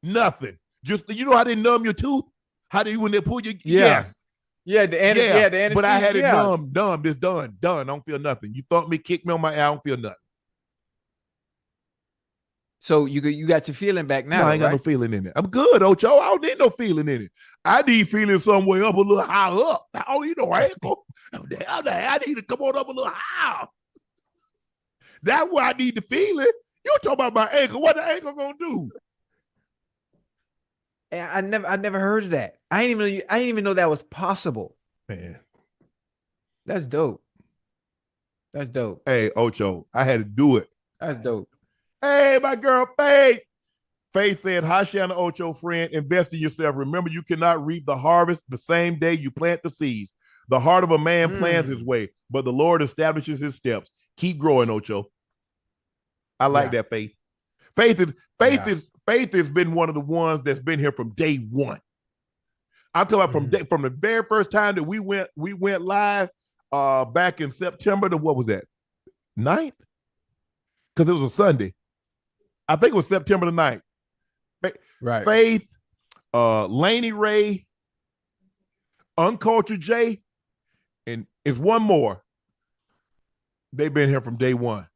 Nothing. Just, how they numb your tooth? How do you, when they pull you? Yes. Yeah, the anesthesia. But I had it numb. It's done. I don't feel nothing. You thought me, kick me on my eye, I don't feel nothing. So you got your feeling back now? No, I ain't got no feeling in it. I'm good, Ocho. I don't need no feeling in it. I need feeling somewhere up a little high up. I don't need no ankle. I need to come on up a little higher. That's where I need the feeling. You talking about my ankle? What the ankle gonna do? I never heard of that. I didn't even know that was possible. Man, that's dope. That's dope. Hey, Ocho, I had to do it. That's dope. Hey, my girl, Faith. Faith said, hi, Shannon Ocho, friend. Invest in yourself. Remember, you cannot reap the harvest the same day you plant the seeds. The heart of a man plans his way, but the Lord establishes his steps. Keep growing, Ocho. I like that, Faith. Faith has been one of the ones that's been here from day one. I'm talking about from the very first time that we went live back in September to what was that? 9th? Because it was a Sunday. I think it was September the 9th. Right. Faith, Laney Ray, Unc Ocho J, and it's one more. They've been here from day one,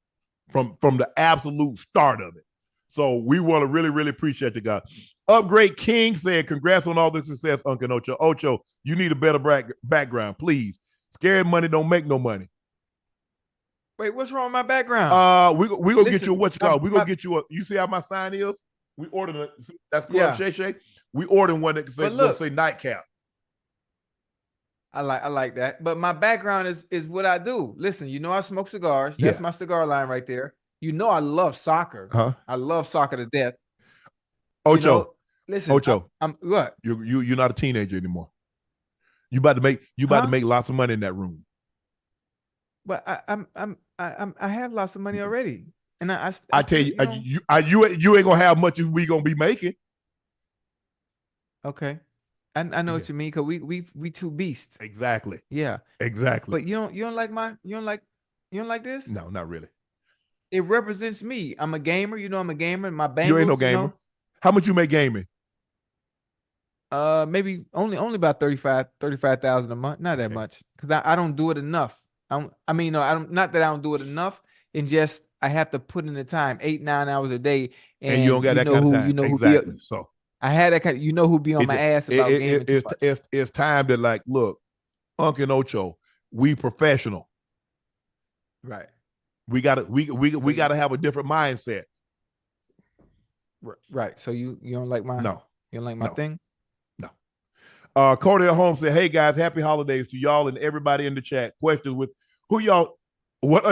from the absolute start of it. So we want to really, really appreciate you guys. Upgrade King said, congrats on all the success, Unc Ocho. Ocho, you need a better background, please. Scary money don't make no money. Wait, what's wrong with my background? We gonna get you what you call. We gonna get you a. You see how my sign is? We ordered it. That's Club Shay. We ordered one that say Nightcap. I like that. But my background is what I do. Listen, I smoke cigars. That's my cigar line right there. I love soccer. Huh? I love soccer to death. Ocho, listen, Ocho, I'm what? You're not a teenager anymore. You about to make lots of money in that room. But I have lots of money already, and I tell you, you ain't gonna have much as we gonna be making. Okay, I know what you mean, because we two beasts. Exactly. Yeah. Exactly. But you don't like this? No, not really. It represents me. I'm a gamer. I'm a gamer. My Bengals. You ain't no gamer. How much you make gaming? Maybe only about 35,000 a month. Not that much, because I don't do it enough. Not that I don't do it enough. And just I have to put in the time, 8-9 hours a day. And you don't got that kind of time. Exactly. So I had that kind. Who be on my ass about gaming too much. It's time to look, Unc and Ocho, we professional. Right. We gotta have a different mindset. Right. So you don't like my No, you don't like my no, thing? no. Cordial Holmes said, "Hey guys, happy holidays to y'all and everybody in the chat. Questions with who y'all? What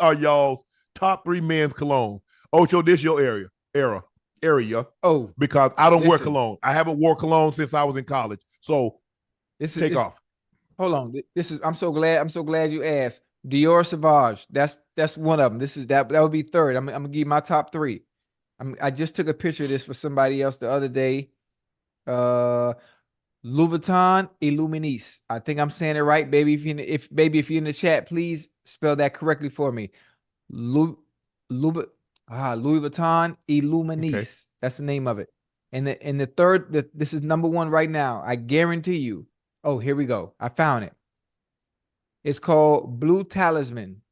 are y'all's top 3 men's cologne? Ocho, this your area Oh, because I don't wear listen. cologne. I haven't wore cologne since I was in college. So This take is off. hold on. This is I'm so glad you asked. Dior Sauvage. That's one of them. This is that would be third. I'm gonna give you my top 3. I just took a picture of this for somebody else the other day. Louis Vuitton Illuminis. I think I'm saying it right, baby. If you're in the chat, please spell that correctly for me. Louis, Louis, Louis Vuitton Okay. Illuminis. That's the name of it. And the third, this is number 1 right now. I guarantee you. Oh, here we go. I found it. It's called Blue Talisman.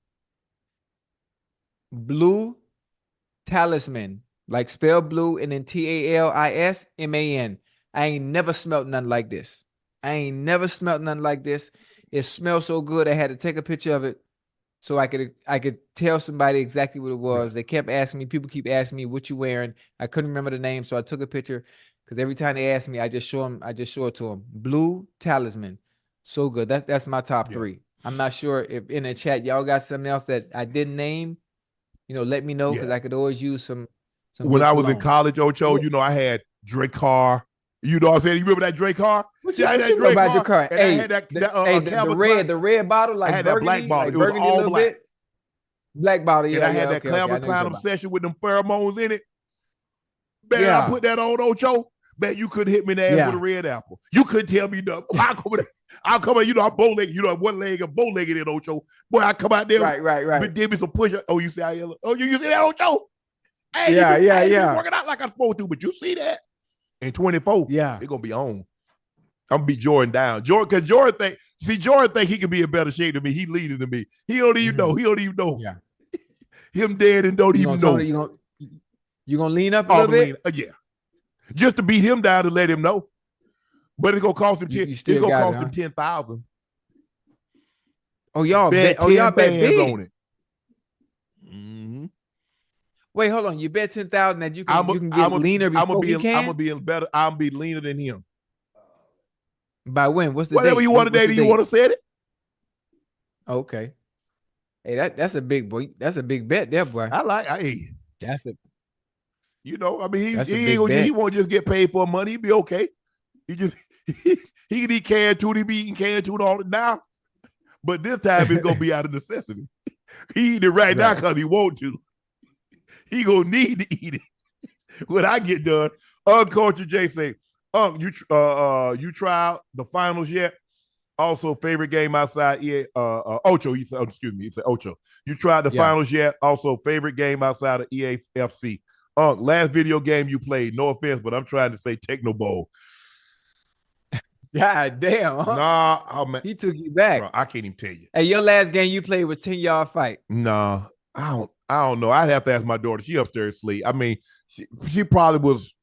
Blue Talisman. Like spell blue and then Talisman. I ain't never smelt nothing like this. It smells so good. I had to take a picture of it so I could tell somebody exactly what it was. Yeah. They kept asking me, people keep asking me what you wearing. I couldn't remember the name, so I took a picture because every time they ask me, I just show it to them. Blue Talisman. So good. That's my top 3. I'm not sure if in the chat y'all got something else that I didn't name. Let me know because I could always use some When good I was in cologne. college, Ocho, What, I had Drake Carr. You know what I'm saying? You remember that Drake Carr? what Yeah, I you, had what that you know Drake about your Carr. car? And I Hey, had that the Calvin Klein. the red bottle I like had that black burgundy, bottle. It was a all little black. bit. Black bottle, And yeah, I had that okay. I Calvin know you're Klein talking about. obsession with them pheromones in it. Man, I Yeah, put that on Ocho. Man, you couldn't hit me in the ass with a yeah, red apple. You couldn't tell me nothing. I'll come out, I'm bow-legged. One leg and bow-legged in Ocho. Boy, I come out there, right. give me some push-up. Oh, you see how you look? Oh, you see that, Ocho? Yeah, I ain't been yeah, working out like I'm supposed to, but you see that? In 24, yeah. it's going to be on. I'm going to beat Jordan down. Because Jordan think he can be in better shape than me. He leaner than me. He don't even know. He don't even know. Yeah. Him dead and don't You even gonna tell know. me you gonna lean up a Oh, little I'm lean. bit? Yeah. Just to beat him down and let him know. But it's gonna cost him You it's still gonna got it, cost huh? him 10,000. Oh, y'all bet. Bet Oh, y'all 10 bet bands big. on it. Mm-hmm. Wait, hold on. You bet 10,000 that you I'm can get leaner gonna before he be can? better. I'm gonna be leaner than him. By when? What's the Whatever date? you want What's today, the do you want date? to set it? Okay. Hey, that's a big boy. That's a big bet there, boy. That's a I mean, that's a big bet. he won't just get paid for money. He'll be okay. He just he can eat canned tuna. He be eating canned tuna all now. But this time it's gonna be out of necessity. He eat it right now Right. because he want to. He gonna need to eat it when I get done. Unc Ocho J say, Unc, you tried the finals yet? Also, favorite game outside EA. Ocho. He said, excuse me. He said Ocho. You tried the Yeah. finals yet? Also, favorite game outside of EAFC. Unc, last video game you played. No offense, but I'm trying to say Techno Bowl. God damn, huh? Nah, oh man, He took you back. bro, I can't even tell you. Hey, your last game you played was 10-yard fight. Nah, I don't know. I'd have to ask my daughter. She upstairs asleep. I mean, she probably was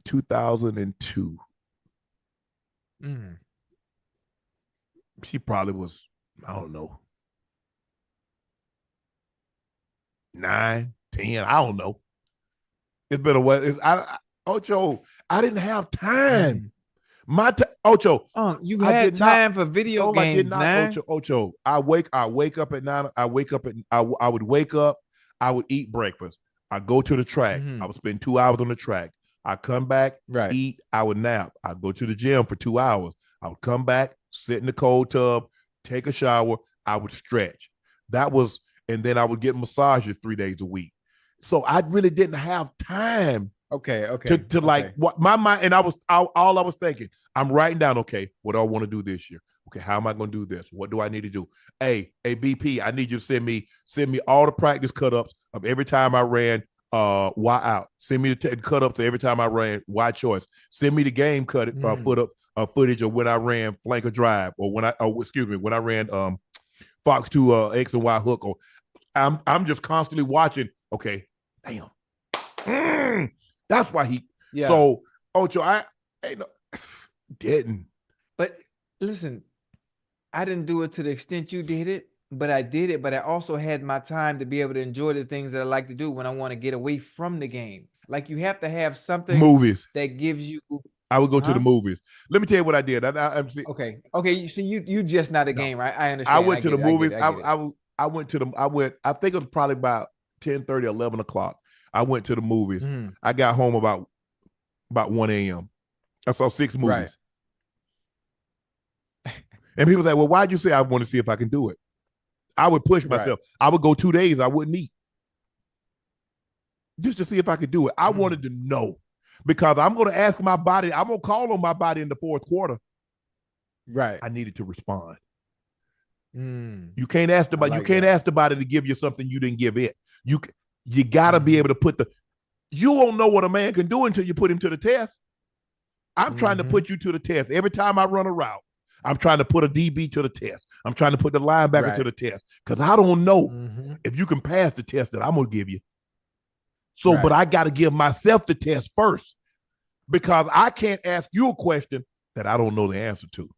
2002. Mm. She probably was, I don't know, 9, 10. I don't know. It's been a while. Ocho, I didn't have time. Ocho, You I had did not. time for video No, I did games, not. man. Ocho. I wake up at 9. I wake up I would wake up. I would eat breakfast. I go to the track. I would spend 2 hours on the track. I come back, Right. eat. I would nap. I go to the gym for 2 hours. I would come back, sit in the cold tub, take a shower. I would stretch. And then I would get massages 3 days a week. So I really didn't have time Okay. to like what my mind. And all I was thinking, I'm writing down, okay, what do I want to do this year? Okay, how am I going to do this? What do I need to do? Hey, BP, I need you to send me all the practice cut-ups of every time I ran Y out. Send me the cut-ups of every time I ran Y choice. Send me the game footage of when I ran flanker drive or when I ran Fox 2 X and Y hook. Or I'm just constantly watching. Okay, damn. That's why he. Yeah. So Ocho, I didn't. But listen, I didn't do it to the extent you did it. but I did it. But I also had my time to be able to enjoy the things that I like to do when I want to get away from the game. Like you have to have something Movies. that gives you. I would go to the movies. Let me tell you what I did. Okay. You see, you just not a game, right? I I understand. went to the movies. I get it. I went to I think it was probably about 10:30, 11 o'clock. I went to the movies. I got home about 1 a.m. I saw 6 movies. Right. And people say, well, why'd you say I want to see if I can do it? I would push myself. Right. I would go 2 days. I wouldn't eat. Just to see if I could do it. I wanted to know. Because I'm going to ask my body, I'm going to call on my body in the fourth quarter. Right. I needed to respond. You can't ask the body, ask the body to give you something you didn't give it. You got to be able to put you won't know what a man can do until you put him to the test. I'm trying to put you to the test. Every time I run a route, I'm trying to put a DB to the test. I'm trying to put the linebacker to the test. Because I don't know if you can pass the test that I'm going to give you. So, but I got to give myself the test first because I can't ask you a question that I don't know the answer to.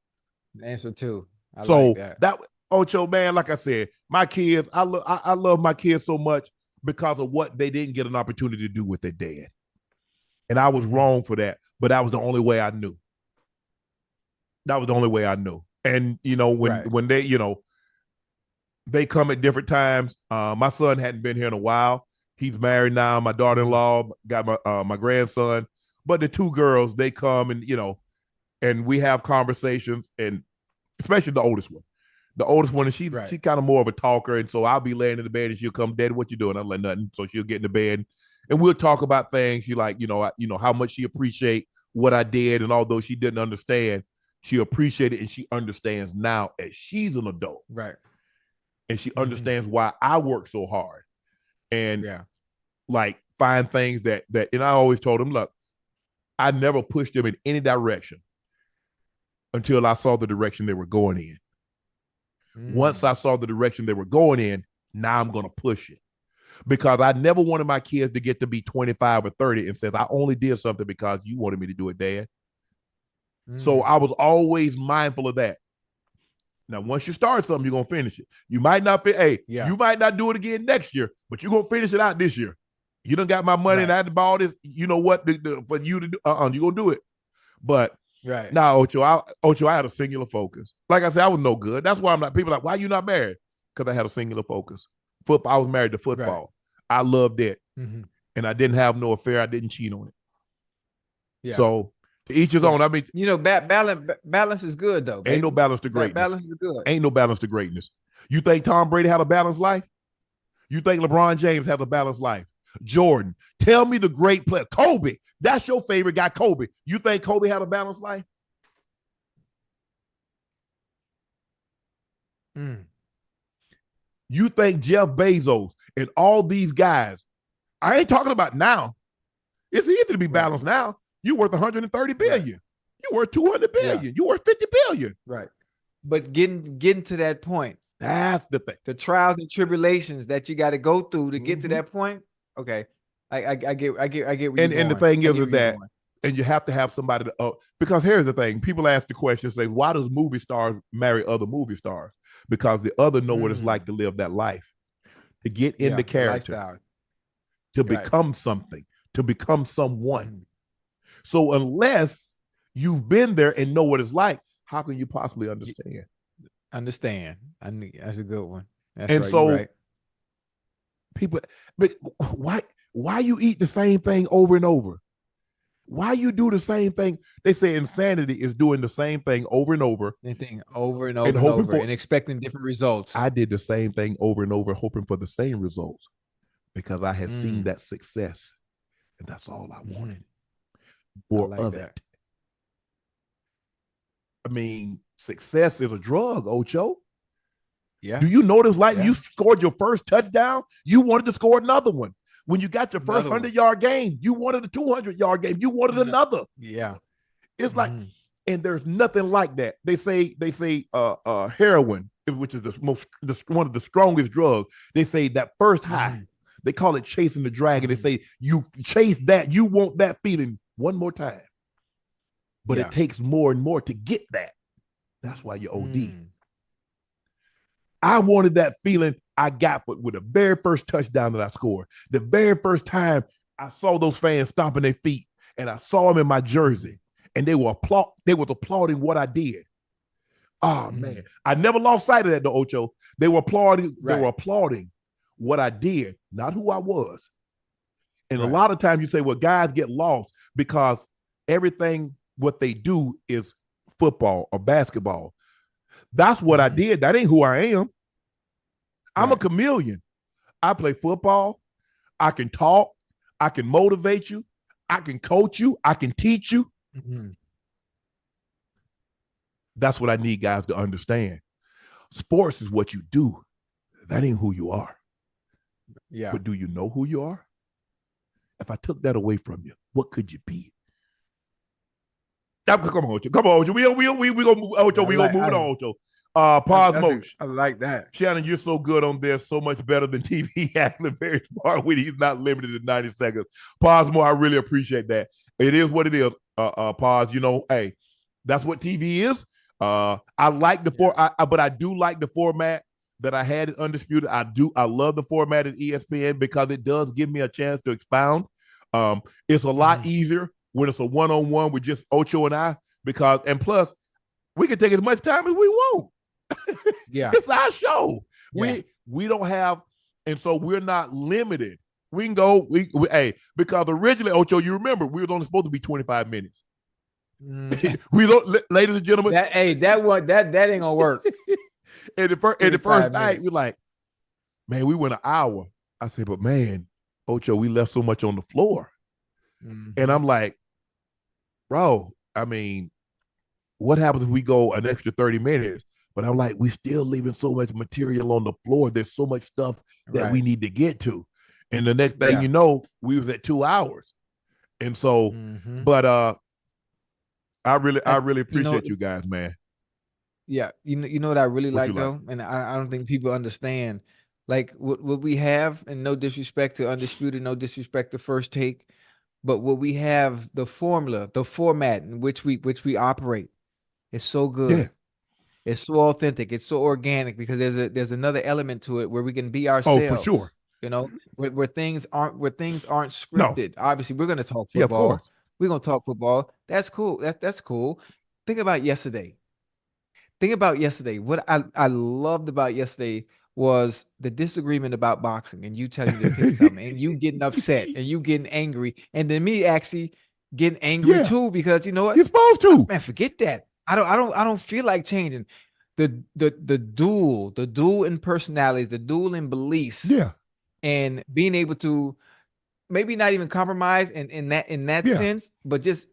That Ocho, man, like I said, my kids, I love my kids so much because of what they didn't get an opportunity to do with their dad. And I was wrong for that, but that was the only way I knew. That was the only way I knew. And, when they, they come at different times. My son hadn't been here in a while. He's married now. My daughter-in-law got my grandson. But the 2 girls, they come and, and we have conversations, and especially the oldest one. The oldest one, and she's kind of more of a talker. And so I'll be laying in the bed and she'll come, Daddy, what you doing? I'm like, nothing. So she'll get in the bed and we'll talk about things. She like, how much she appreciate what I did. And although she didn't understand, she appreciated it and she understands now as she's an adult. Right. And she understands why I work so hard. And like find things that and I always told them, look, I never pushed them in any direction until I saw the direction they were going in. Once I saw the direction they were going in, now I'm going to push it. Because I never wanted my kids to get to be 25 or 30 and says, I only did something because you wanted me to do it, Dad. So I was always mindful of that. Now, once you start something, you're going to finish it. You might not you might not do it again next year, but you're going to finish it out this year. You done got my money and I had to buy all this, you know what, for you to do, you're going to do it. But now, Ocho, I had a singular focus. Like I said, I was no good. That's why I'm like, people are like, why you not married? Because I had a singular focus. Football, I was married to football. I loved it. And I didn't have no affair. I didn't cheat on it. So, to each his own. I mean, balance is good though. Baby. Ain't no balance to greatness. Balance is good. Ain't no balance to greatness. You think Tom Brady had a balanced life? You think LeBron James has a balanced life? Jordan, tell me the great player. Kobe, that's your favorite guy, Kobe. You think Kobe had a balanced life? You think Jeff Bezos and all these guys, I ain't talking about now. It's easy to be balanced now. You worth 130 billion. You worth 200 billion. You worth 50 billion. Right. But getting to that point, that's the thing. The trials and tribulations that you got to go through to get to that point. Okay. I get where you're going. And the thing is that, and you have to have somebody to, because here's the thing. People ask the question, say, why does movie stars marry other movie stars? Because the other know what it's like to live that life, to get into character, to become something, to become someone. So unless you've been there and know what it's like, how can you possibly understand? That's a good one. That's and right, so people, but why you eat the same thing over and over? Why you do the same thing? They say insanity is doing the same thing over and over. Over and over and expecting different results. I did the same thing over and over, hoping for the same results because I had seen that success. And that's all I wanted. More of it. I mean, success is a drug, Ocho. Yeah. Do you notice you scored your first touchdown? You wanted to score another one. When you got your first 100-yard game, you wanted a 200-yard game. You wanted another. Yeah. It's like, and there's nothing like that. They say heroin, which is one of the strongest drugs. They say that first high, they call it chasing the dragon. They say you chase that, you want that feeling one more time. But it takes more and more to get that. That's why you OD. I wanted that feeling I got with the very first touchdown that I scored. The very first time I saw those fans stomping their feet, and I saw them in my jersey, and they was applauding what I did. Oh man, I never lost sight of that, though, Ocho. They were applauding. Right. They were applauding what I did, not who I was. And a lot of times you say, well, guys get lost because everything what they do is football or basketball. That's what I did. That ain't who I am. I'm a chameleon. I play football. I can talk. I can motivate you. I can coach you. I can teach you. That's what I need guys to understand. Sports is what you do. That ain't who you are. Yeah. But do you know who you are? If I took that away from you, what could you be? Come on, Ocho. Come on, Ocho. We gonna move, Ocho. We gonna move it on, Ocho. Pause motion. I like that. Shannon, you're so good on this, so much better than TV. Actually, very smart when he's not limited to 90 seconds. Pause more. I really appreciate that. It is what it is. Pause. You know, hey, that's what TV is. I like but I do like the format that I had at Undisputed. I love the format at ESPN because it does give me a chance to expound. It's a lot easier when it's a one-on-one with just Ocho and I, and plus we can take as much time as we want. Yeah. It's our show. Yeah. We don't have, and so we're not limited. We can go, because originally, Ocho, you remember, we were only supposed to be 25 minutes. We don't, ladies and gentlemen. That ain't gonna work. And the first night, we're like, man, we went an hour. I said, but man, Ocho, we left so much on the floor. And I'm like, bro, I mean, what happens if we go an extra 30 minutes? But I'm like, we still leaving so much material on the floor. There's so much stuff that we need to get to. And the next thing you know, we was at 2 hours. And so, but I really appreciate you guys, man. Yeah, you know what I really like though, and I don't think people understand, like what we have, and no disrespect to Undisputed, no disrespect to First Take, but what we have, the formula, the format in which we operate, is so good. Yeah. It's so authentic. It's so organic because there's another element to it where we can be ourselves. Oh, for sure. You know, where things aren't scripted. No. Obviously, we're gonna talk football. Yeah, of course. We're gonna talk football. That's cool. That's cool. Think about yesterday. What I loved about yesterday was the disagreement about boxing, and you telling me to pick something, and you getting upset, and you getting angry, and then me actually getting angry too, because you know what? You're supposed to. Man, forget that. I don't feel like changing. The dual in personalities, the dual in beliefs. Yeah. And being able to maybe not even compromise in that sense, but just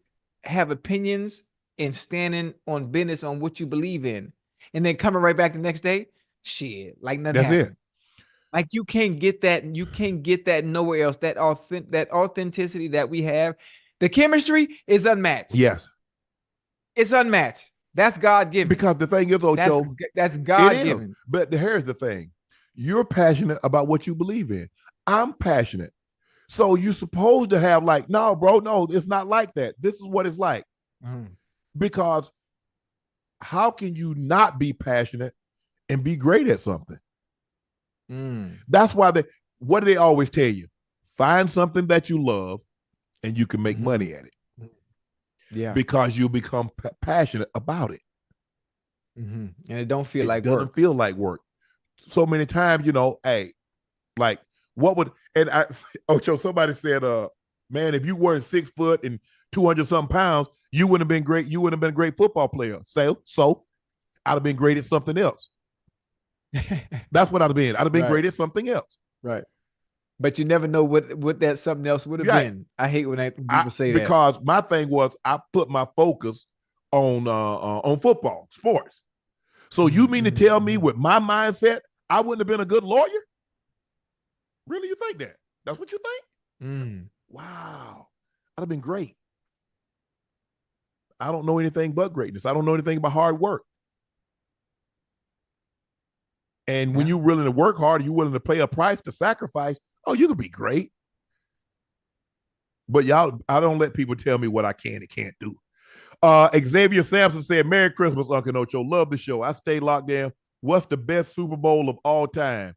have opinions and standing on business on what you believe in, and then coming right back the next day, shit, like nothing happened. It. Like you can't get that. You can't get that nowhere else. That authenticity that we have, the chemistry is unmatched. Yes, it's unmatched. That's God-given. Because the thing is, Ocho, that's God-given. But here's the thing: you're passionate about what you believe in. I'm passionate, so you're supposed to have like, no, bro, no, it's not like that. This is what it's like. Because how can you not be passionate and be great at something? That's why what do they always tell you? Find something that you love and you can make money at it. Yeah. Because you become passionate about it. And it don't feel like work. It doesn't feel like work. So many times, you know, hey, like what would, and Ocho, somebody said, man, if you weren't 6 foot and 200 something pounds, you wouldn't have been great. You wouldn't have been a great football player. So I'd have been great at something else. That's what I'd have been. I'd have been great at something else. Right. But you never know what that something else would have been. I hate when people say that. Because my thing was I put my focus on football, sports. So you mean to tell me with my mindset, I wouldn't have been a good lawyer? Really, you think that? That's what you think? Wow. I'd have been great. I don't know anything but greatness. I don't know anything about hard work. And when you're willing to work hard, you're willing to pay a price to sacrifice, oh, you could be great. But I don't let people tell me what I can and can't do. Xavier Sampson said, Merry Christmas, Unc Ocho. Love the show. I stay locked in what's the best Super Bowl of all time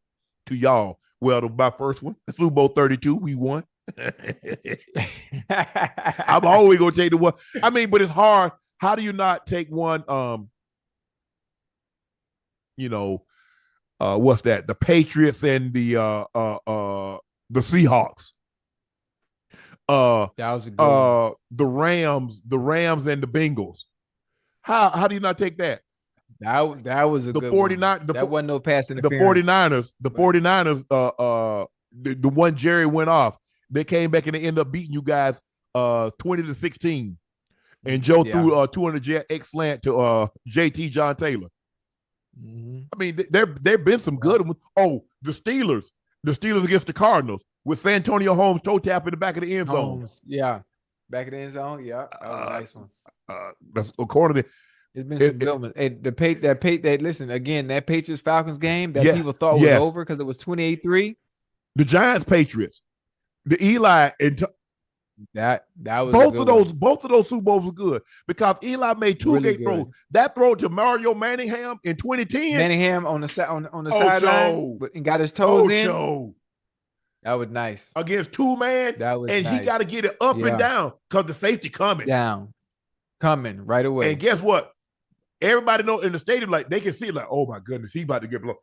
to y'all? Well, my first one, Super Bowl 32, we won. I'm always gonna take the one. I mean, but it's hard. How do you not take one? What's that? The Patriots and the Seahawks. That was a good one. The Rams and the Bengals. How do you not take that? That was a good 49 one. That wasn't no pass The interference. 49ers, the one Jerry went off. They came back and they ended up beating you guys 20-16. And Joe threw 200 X slant to JT John Taylor. Mm-hmm. I mean, there've been some good ones. Oh, the Steelers against the Cardinals with Santonio Holmes toe tap in the back of the end zone. Yeah, back of the end zone. Yeah, that was a nice one. That's according to. It's been some good ones. Listen again. That Patriots Falcons game that people thought was over because it was 28-3. The Giants Patriots, the Eli and that was both of those Super Bowls were good because Eli made two great throws. That throw to Mario Manningham in 2010. Manningham on the sideline and got his toes in. That was nice against two man. That was and nice. He got to get it up and down because the safety coming right away. And guess what? Everybody know in the stadium like they can see like, oh my goodness, he's about to get blown.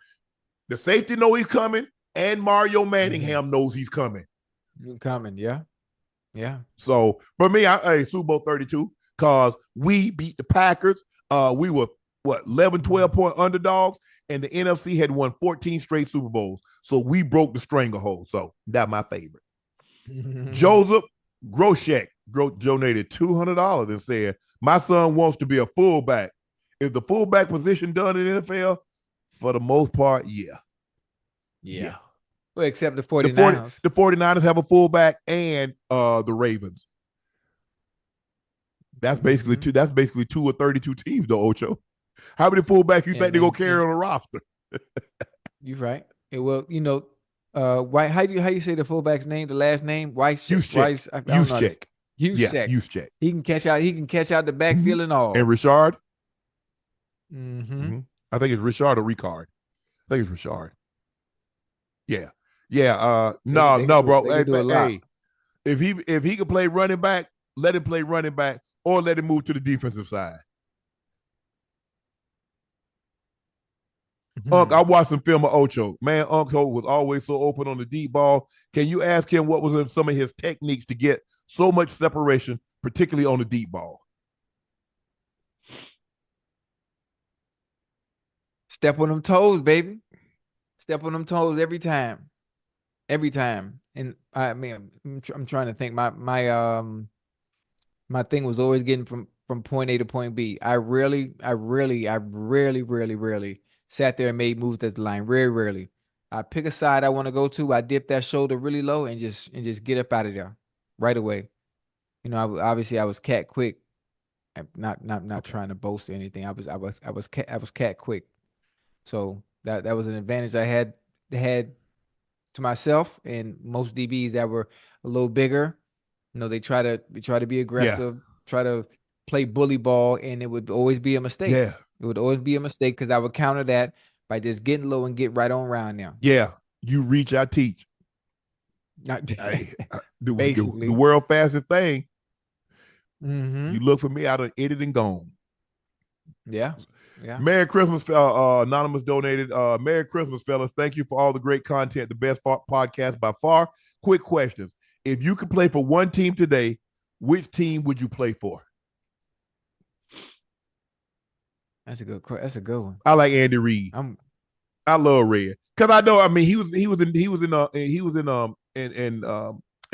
The safety know he's coming, and Mario Manningham knows he's coming. Yeah. So for me, Super Bowl 32 because we beat the Packers. We were 11, 12 point underdogs, and the NFC had won 14 straight Super Bowls. So we broke the stranglehold. So that's my favorite. Joseph Groshek donated $200 and said, "My son wants to be a fullback. Is the fullback position done in the NFL? For the most part, yeah. Well, except the 49ers. The 49ers have a fullback and the Ravens. That's basically two. That's basically 2 or 32 teams, though, Ocho. How many fullbacks you think they're gonna carry on a roster? You're right. Well, White. How you say the fullback's name? The last name? Juszczyk. Juszczyk. He can catch out the backfield and all. And Richard. Mm-hmm. I think it's Richard or Ricard. I think it's Richard. Yeah. No, bro. Hey, if he can play running back, let him play running back, or let him move to the defensive side. Unc, I watched some film of Ocho. Man, Unc Ocho was always so open on the deep ball. Can you ask him what was some of his techniques to get so much separation, particularly on the deep ball? Step on them toes, baby. Step on them toes every time. And I mean, I'm trying to think. My thing was always getting from point A to point B. I rarely sat there and made moves at the line. Very rarely. I pick a side I want to go to. I dip that shoulder really low and just get up out of there right away. Obviously I was cat quick. I'm not trying to boast or anything. I was cat quick. So that was an advantage I had to myself, and most DBs that were a little bigger, they try to be aggressive, try to play bully ball, and it would always be a mistake. Yeah. It would always be a mistake because I would counter that by just getting low and get right on around there. Yeah. You reach, I teach. The world fastest thing. Mm-hmm. You look for me, I done ate it and gone. Yeah. Merry Christmas, Anonymous donated. Merry Christmas, fellas. Thank you for all the great content, the best podcast by far. Quick questions. If you could play for one team today, which team would you play for? That's a good one. I like Andy Reid. I love Red because I know. I mean, he was in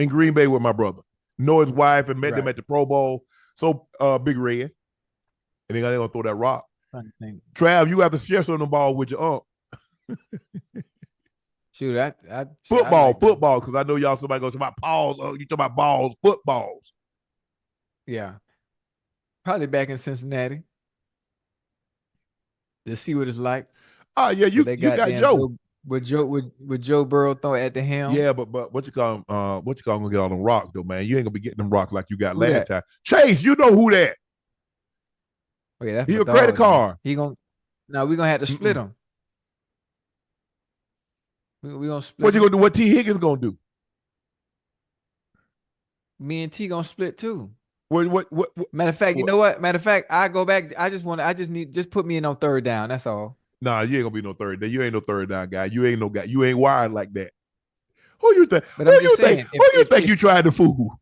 Green Bay with my brother. Know his wife and met them at the Pro Bowl. So Big Red, and then they're gonna throw that rock. Trav, you have to share some of the ball with your uncle. Shoot, football, because I know y'all somebody goes to my paws. You talk about balls, footballs. Yeah, probably back in Cincinnati. To see what it's like. Oh yeah, you got Joe. With Joe Burrow throw at the helm. Yeah, but what you call gonna get all them rocks though, man? You ain't gonna be getting them rocks like you got last time. Chase, you know who that? Oh, yeah, he a credit card. We're gonna have to split him. We gonna split. What you gonna do? What T. Higgins gonna do? Me and T gonna split too. What Matter of fact, you know what? Matter of fact, I go back. I just put me in on third down. That's all. Nah, you ain't gonna be no third down. You ain't no third down guy. You ain't no guy. You ain't wired like that. Who you think? But I'm just saying, who you think you tried to fool?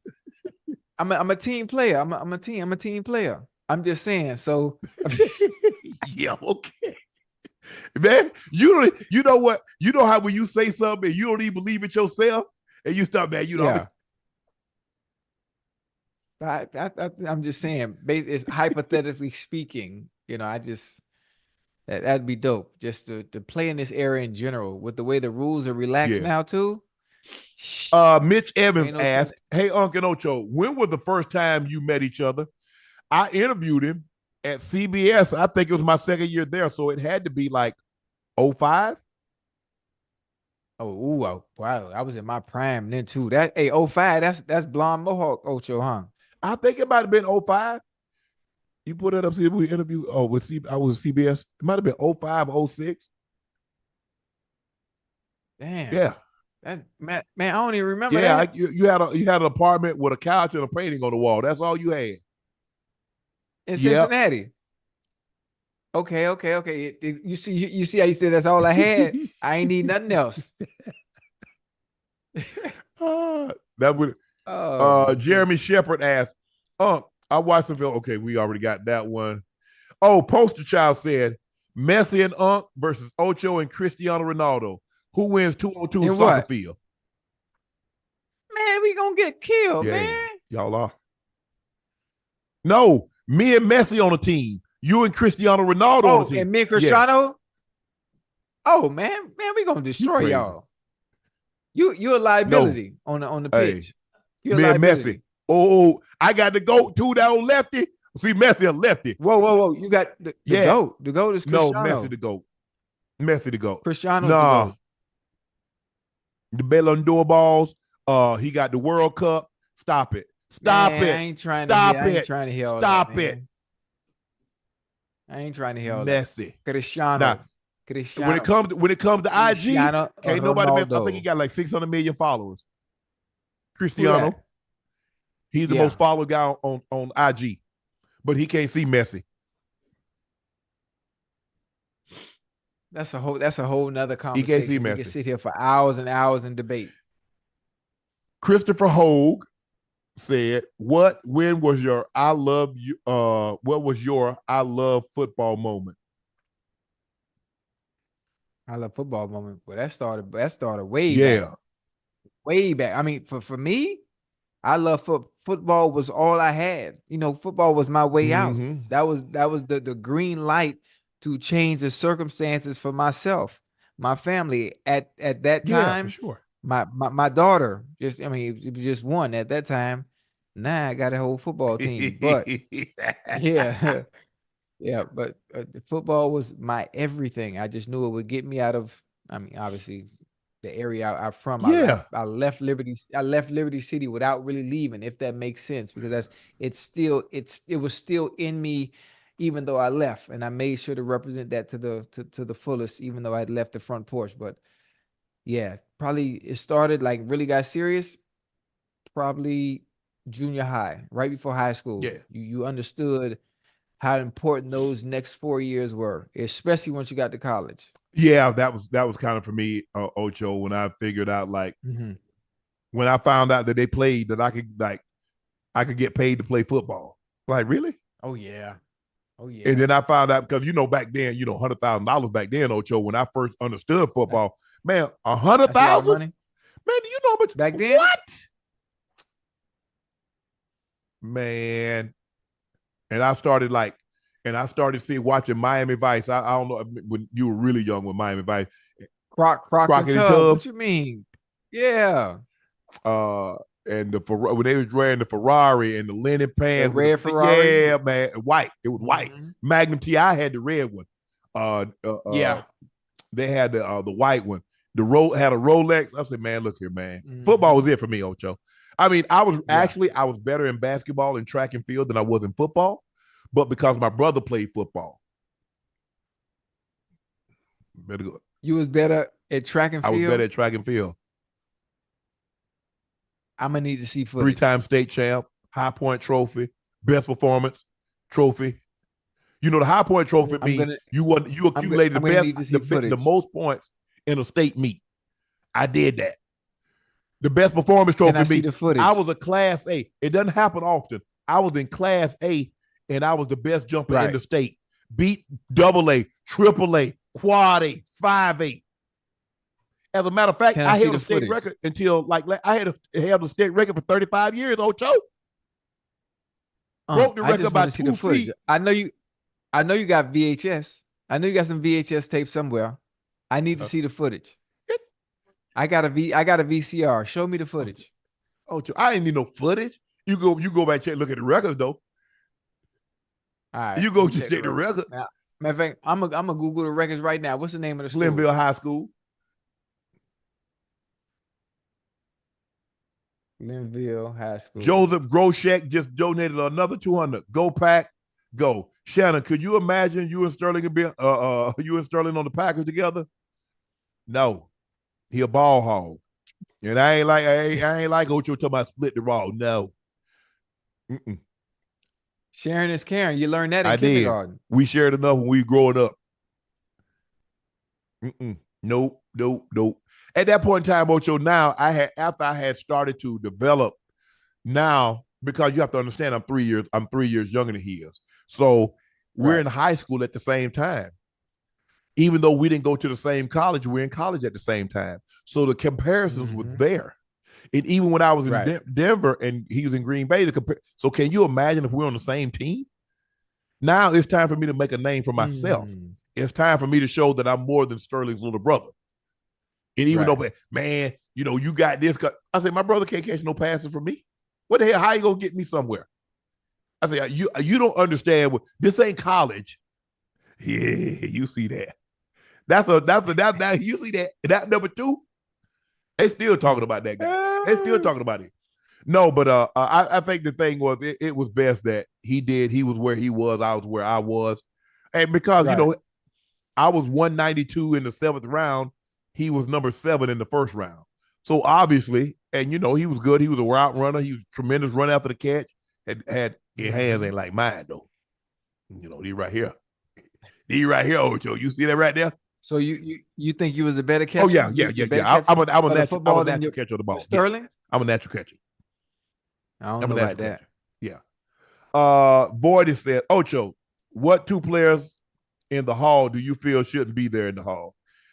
I'm a team player. I'm a team player. I'm just saying. So yeah, okay. Man, you know what? You know how when you say something and you don't even believe it yourself, and you start, man, you know. Yeah. I'm just saying, it's hypothetically speaking, you know, that'd be dope. Just to play in this area in general with the way the rules are relaxed now too. Mitch Evans asked, "Hey, Unc Ocho, when was the first time you met each other?" I interviewed him at CBS. I think it was my second year there, so it had to be like 05. Oh, wow. I was in my prime then too. 05, that's blonde mohawk Ocho, huh? I think it might have been 05. You put that up, see if we interview. I was CBS. It might have been 05, 06. Damn. Yeah. That's man, I don't even remember that. You had an apartment with a couch and a painting on the wall. That's all you had. In Cincinnati. Okay. You see how you said that's all I had? I ain't need nothing else. That would Jeremy Shepard asked, I watched the film. Okay, we already got that one. Oh, Poster Child said Messi and Unc versus Ocho and Cristiano Ronaldo. Who wins 2-on-2 soccer field? Man, we gonna get killed, man. Y'all are. No, me and Messi on a team. You and Cristiano Ronaldo on the team. And me and Cristiano? Yeah. Oh, man, we gonna destroy y'all. You a liability on the pitch. Me and Messi. Oh, I got the GOAT too down lefty. See, Messi a lefty. Whoa. You got the GOAT. The GOAT is Cristiano. No, Messi the GOAT. Messi the GOAT. Cristiano the GOAT. The Ballon d'Or balls. He got the World Cup. Stop it. Stop it. I ain't trying to hear all that. Stop it. I ain't trying to hear all Messi. that. Cristiano. When it comes to IG, can't nobody miss. I think he got like 600 million followers. Cristiano. He's the most followed guy on IG. But he can't see Messi. That's a whole nother conversation. He can't see Messi. We can sit here for hours and hours and debate. Christopher Hogue said, what was your I love football moment? I love football moment. Well, that started way back. Way back. I mean, for me, I love football was all I had. You know, football was my way out. That was the green light to change the circumstances for myself, my family. At that time, for sure. My daughter, it was just one at that time. Now I got a whole football team. But but football was my everything. I just knew it would get me out of, obviously the area I'm from. I left Liberty City without really leaving, if that makes sense, because it was still in me, even though I left, and I made sure to represent that to the fullest, even though I had left the front porch. But yeah, probably it started, like really got serious, probably junior high, right before high school. Yeah. You understood how important those next 4 years were, especially once you got to college. Yeah, that was kind of for me, Ocho, when I figured out, like, when I found out that they played, that I could get paid to play football. Like, really? Oh yeah. And then I found out, because back then, $100,000 back then, Ocho, when I first understood football, man, $100,000? Man, do you know how much back then? What? Man. And I started watching Miami Vice. I don't know when you were really young with Miami Vice. Crockett and Tubbs. What you mean? Yeah. And when they was wearing the Ferrari and the linen pants, the red Ferrari. Yeah, man, white. It was white. Magnum TI had the red one. They had the white one. Had a Rolex. I said, man, look here, man. Football was it for me, Ocho. I mean, I was better in basketball and track and field than I was in football, but because my brother played football. Better go. You was better at track and I field? was better at track and field. I'm gonna need to see footage. 3-time state champ, High Point Trophy, best performance trophy. You know, the High Point Trophy means you accumulated the most points in a state meet. I did that. The best performance trophy means I was a Class A. It doesn't happen often. I was in Class A, and I was the best jumper in the state. Beat AA, AAA, Quad A, 5A. As a matter of fact, I held a state record until I had held a state record for 35 years. Ocho broke the record by 2 feet. I know you got VHS. I know you got some VHS tape somewhere. I need to see the footage. I got a VCR. Show me the footage. Ocho, I ain't need no footage. You go back and look at the records though. All right. You go check the records. Now, matter of fact, I'm gonna Google the records right now. What's the name of the school? Glenville High School. Glenville High School. Joseph Groshek just donated another 200. Go Pack, go. Shannon, could you imagine you and Sterling on the Packers together? No, he a ball hog, and I ain't like Ocho talking about split the raw. No. Mm-mm. Sharing is caring. You learned that in kindergarten. Did. We shared enough when we growing up. Nope. At that point in time, Ocho, after I had started to develop now, because you have to understand I'm 3 years younger than he is. So we're in high school at the same time. Even though we didn't go to the same college, we're in college at the same time. So the comparisons were there. And even when I was in Denver and he was in Green Bay, so can you imagine if we're on the same team? Now it's time for me to make a name for myself. It's time for me to show that I'm more than Sterling's little brother. And even though, man, you got this. I said, my brother can't catch no passes from me. What the hell? How you gonna get me somewhere? I said, you don't understand. This ain't college. Yeah, you see that. That's you see that. That number 2. They still talking about that guy. They still talking about it. No, but I think the thing was it was best that he was where he was. I was where I was, and because I was 192 in the 7th round. He was number 7 in the 1st round. So obviously, and he was good. He was a route runner. He was tremendous run after the catch. Had his hands ain't like mine though. He right here. Ocho. You see that right there? So you think you was the better catcher? Oh yeah. I'm a natural catcher of the ball. Sterling? Yeah. I'm a natural catcher. I don't know about that. Yeah. Boyd said, Ocho, what 2 players in the hall do you feel shouldn't be there in the hall?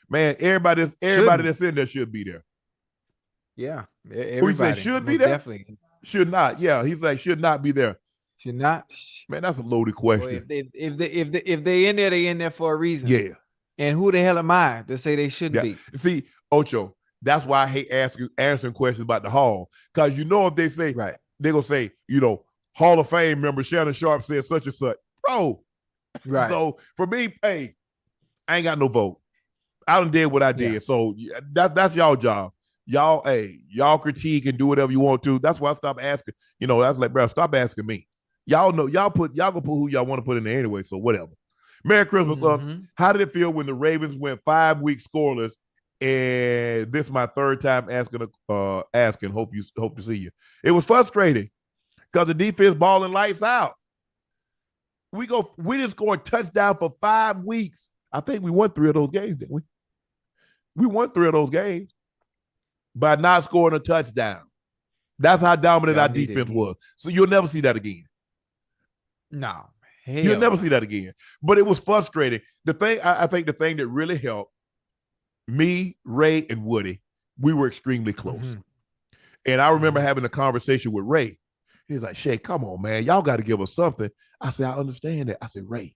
Man, everybody that's in there should be there. Yeah, everybody should be there. Definitely should not. Yeah, he's like should not be there. Should not. Man, that's a loaded question. Well, if they in there, they in there for a reason. Yeah. And who the hell am I to say they shouldn't be? See, Ocho, that's why I hate answering questions about the hall, because if they say they're gonna say Hall of Fame member Shannon Sharpe said such and such, bro. Right. So for me, hey, I ain't got no vote. I done did what I did. Yeah. So that's y'all job. Y'all critique and do whatever you want to. That's why I stopped asking. That's like, bro, stop asking me. Y'all know y'all gonna put who y'all want to put in there anyway. So whatever. Merry Christmas. How did it feel when the Ravens went 5 weeks scoreless? And this is my 3rd time asking. Hope to see you. It was frustrating because the defense balling lights out. We didn't score a touchdown for 5 weeks. I think we won 3 of those games, didn't we? We won 3 of those games by not scoring a touchdown. That's how dominant our defense was. So you'll never see that again. No. You'll never see that again. But it was frustrating. I think the thing that really helped me, Ray, and Woody, we were extremely close. And I remember having a conversation with Ray. He's like, Shay, come on, man. Y'all got to give us something. I said, I understand that. I said, Ray,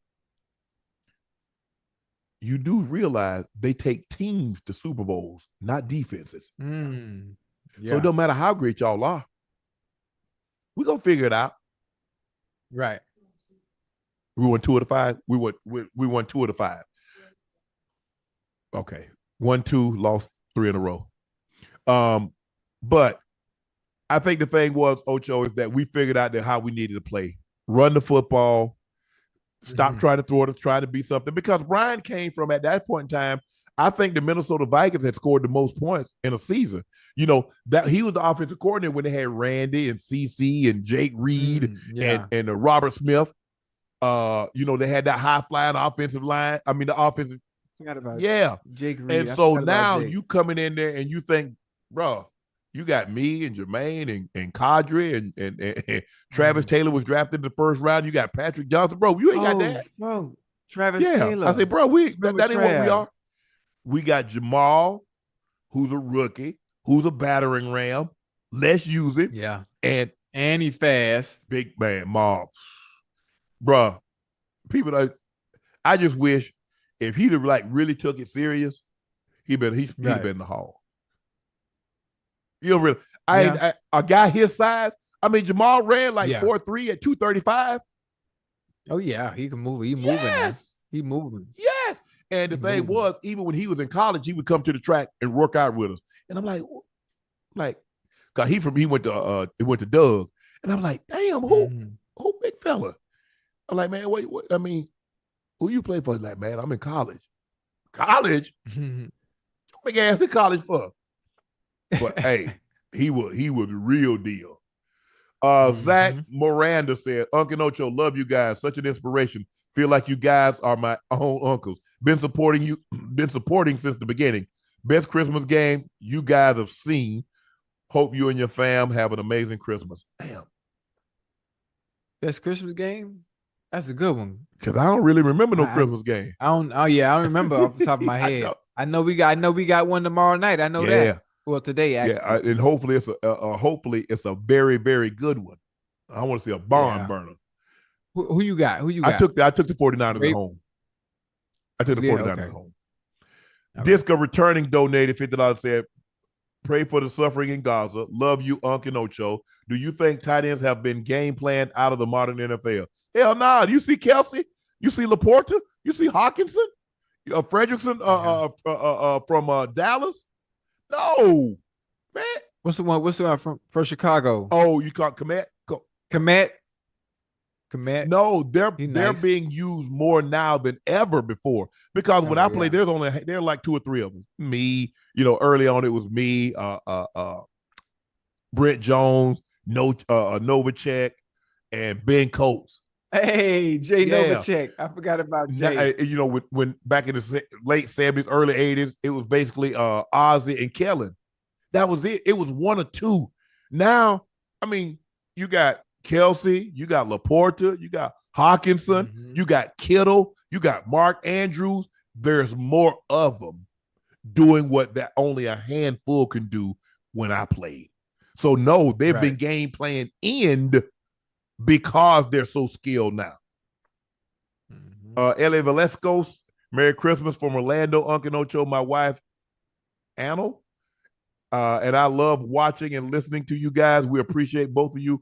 you do realize they take teams to Super Bowls, not defenses. Yeah. So it don't matter how great y'all are. We're going to figure it out. Right. We won 2 of the 5. We won 2 of the 5. Okay. 1-2, lost 3 in a row. But I think the thing was, Ocho, is that we figured out that how we needed to play. Run the football. Stop trying to throw it, trying to be something. Because Brian came from, at that point in time, I think the Minnesota Vikings had scored the most points in a season. You know, that he was the offensive coordinator when they had Randy and CC and Jake Reed and Robert Smith. You know, they had that high flying offensive line. I mean, the offensive. Forgot about Jake Reed. And so now you coming in there and you think, bro, you got me and Jermaine and Cadre and Travis Taylor was drafted in the first round. You got Patrick Johnson, bro. You ain't got that, bro. Travis Taylor. I say, bro, that ain't what we are. We got Jamal, who's a rookie, who's a battering ram. Let's use it. Yeah. And he fast. Big man, Mob. Bruh, I just wish if he'd have like really took it serious, he'd been in the hall. You know, really, a guy his size. I mean, Jamal ran like 4.3 at 235. Oh yeah, he can move. He moving. Yes. He moving. Yes. And the thing was, even when he was in college, he would come to the track and work out with us. And I'm like, cause he went to Doug, and I'm like, damn, who big fella? I'm like, man, what? I mean, who you play for? He's like, man, I'm in college. College? Big ass in college for? But hey, he was the real deal. Zach Miranda said, Unc Ocho, love you guys. Such an inspiration. Feel like you guys are my own uncles. Been supporting since the beginning. Best Christmas game you guys have seen. Hope you and your fam have an amazing Christmas. Damn. Best Christmas game? That's a good one. Because I don't really remember no Christmas game. I don't remember off the top of my head. I know we got one tomorrow night. I know that. Well, today actually. Yeah, and hopefully it's a very, very good one. I want to see a barn burner. Who you got? I took the 49ers at home. I took the 49ers at home. Disco returning donated $50, said, pray for the suffering in Gaza. Love you, Unc and Ocho. Do you think tight ends have been game planned out of the modern NFL? Hell nah. You see Kelsey? You see Laporta? You see Hawkinson? Fredrickson from Dallas? No, man. What's the one from Chicago? Oh, you call Komet? Komet. No, they're being used more now than ever before. Because when I played, there are like 2 or 3 of them. Me, early on it was me, Brent Jones, Novacek, and Ben Coates. Hey, Jay Novacek. I forgot about Jay. When back in the late 70s, early 80s, it was basically Ozzie and Kellen. That was it. It was 1 or 2. Now, I mean, you got Kelsey, you got Laporta, you got Hawkinson, you got Kittle, you got Mark Andrews. There's more of them doing what that only a handful can do when I played. So no, they've been game playing end because they're so skilled now. L.A. Valescos, Merry Christmas from Orlando, Unc and Ocho, my wife, Anna. And I love watching and listening to you guys. We appreciate both of you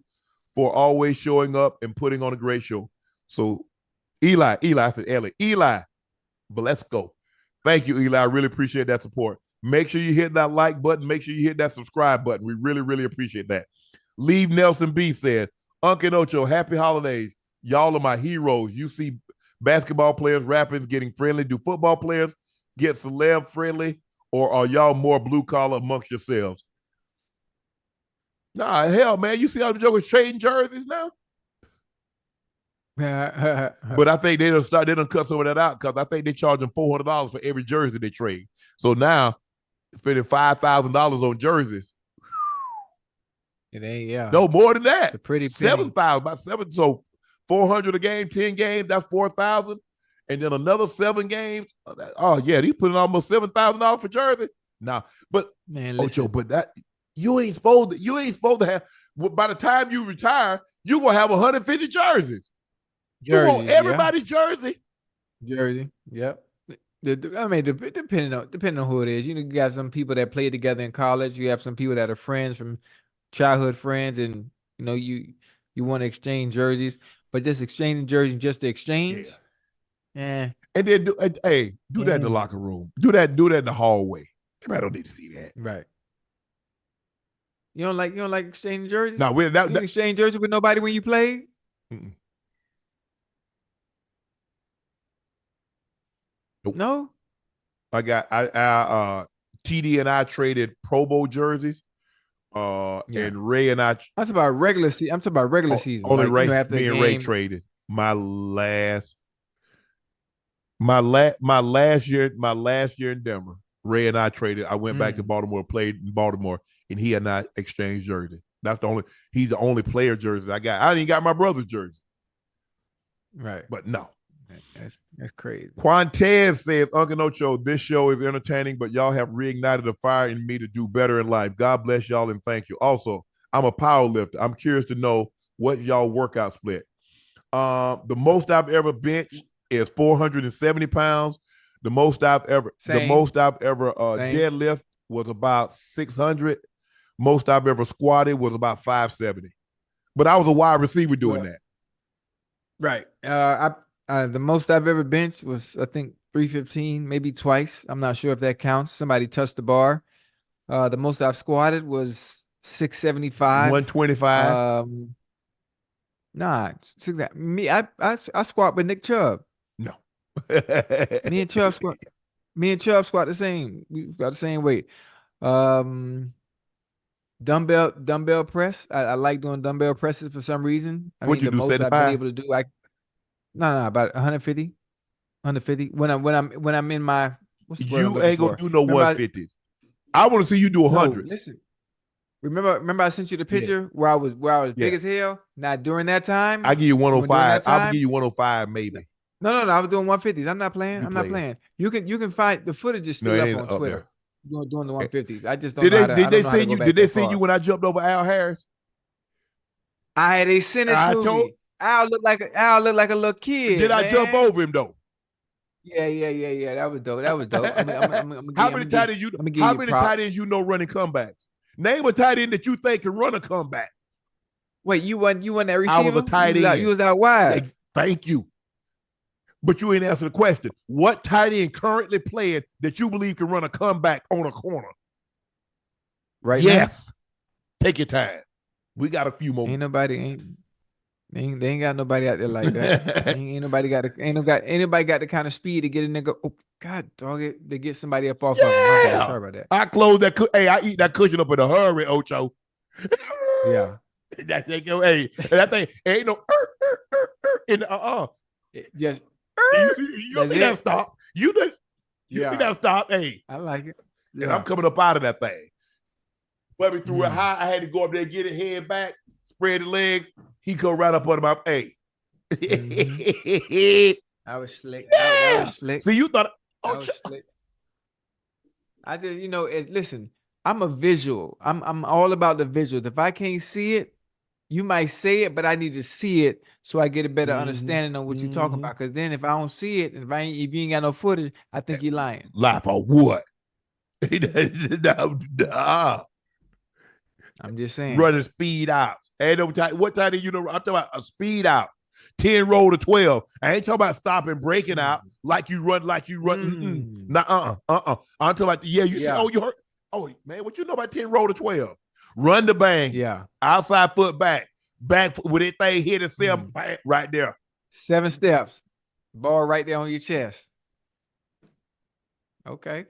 for always showing up and putting on a great show. So Eli said Eli Valesco. Thank you, Eli. I really appreciate that support. Make sure you hit that like button. Make sure you hit that subscribe button. We really, really appreciate that. Leave Nelson B said, Unc and Ocho, happy holidays. Y'all are my heroes. You see basketball players, rappers getting friendly. Do football players get celeb friendly, or are y'all more blue collar amongst yourselves? Nah, hell, man. You see how the jokers trading jerseys now? But I think they done cut some of that out because I think they charge them $400 for every jersey they trade. So now spending $5,000 on jerseys. It ain't, no more than that. It's a pretty $7,000, about 7. So 400 a game, 10 games, that's 4,000. And then another 7 games. Oh yeah, he putting almost $7,000 for jersey. Nah, but man, Ocho, but that you ain't supposed to have. By the time you retire, you gonna have 150 jerseys. You want everybody's jersey. Jersey, yep. I mean, depending on who it is, you got some people that play together in college. You have some people that are friends from childhood friends, and you want to exchange jerseys, but just exchanging jerseys just to exchange. Yeah. And then do that in the locker room. Do that in the hallway. Everybody don't need to see that. Right. You don't like exchanging jerseys? No, you didn't exchange jerseys with nobody when you played? Nope. No? TD and I traded Pro Bowl jerseys. And Ray and I. I'm talking about regular season. I'm talking about regular season. Only like, Ray, after me the and game. Ray traded my last year in Denver. Ray and I traded. I went back to Baltimore, played in Baltimore, and he and I exchanged jersey. He's the only player jersey I got. I didn't got my brother's jersey. Right. But no. That's crazy. Quantez says, Unc Ocho, this show is entertaining, but y'all have reignited a fire in me to do better in life. God bless y'all and thank you. Also, I'm a power lifter. I'm curious to know what y'all workout split. The most I've ever benched is 470 pounds. The most I've ever deadlift was about 600. Most I've ever squatted was about 570. But I was a wide receiver doing that. Right. The most I've ever benched was, I think, 315, maybe twice. I'm not sure if that counts. Somebody touched the bar. The most I've squatted was 675. 125. Nah, me. I squat with Nick Chubb. No. Me and Chubb squat the same. We got the same weight. Dumbbell press. I like doing dumbbell presses for some reason. What you the do, most 75? I've been able to do, about 150. 150. When I'm in my, what's the word I'm you looking ain't gonna for? do no 150s. I want to see you do 100s. No, listen. Remember I sent you the picture where I was big as hell? Now during that time, I give you 105. I'll give you 105 maybe. No, I was doing 150s. I'm not playing. Not playing. You can find the footage is still up on Twitter. Doing the 150s. I just don't know how to. Did they send you when I jumped over Al Harris? They sent it to me. Al looked like a little kid. Did I jump over him though? Yeah. That was dope. How many tight ends you know running comebacks? Name a tight end that you think can run a comeback. Wait, you won that receiver? I was a tight end. You was out wide. Thank you. But you ain't answer the question. What tight end currently playing that you believe can run a comeback on a corner? Right. Yes. Now? Take your time. We got a few more. They ain't got nobody out there like that. ain't nobody got the kind of speed to get a nigga. Oh God, dog it, to get somebody up off of him. My bad. Sorry about that. I close that. I eat that cushion up in a hurry, Ocho. Yeah. That thing, that thing ain't no in the Just you see that stop. You see that stop. Hey, I like it. Yeah. And I'm coming up out of that thing. But me threw it high. I had to go up there, get it, head back, spread the legs. He go right up under my I was slick. Yeah. That was slick. See, you thought I was slick. I just, listen, I'm a visual. I'm all about the visuals. If I can't see it, you might say it, but I need to see it so I get a better understanding on what you're talking about. Because then if I don't see it, if you ain't got no footage, I think you're lying. Lie for what? I'm just saying. Running speed out. Ain't no time. What time do you know? I'm talking about a speed out. 10 roll to 12. I ain't talking about stopping, breaking out like you run. I'm talking about you see, you hurt. Oh, man, what you know about 10 roll to 12? Run the bang. Yeah. Outside foot back with that thing hit itself right there. 7 steps. Ball right there on your chest. Okay.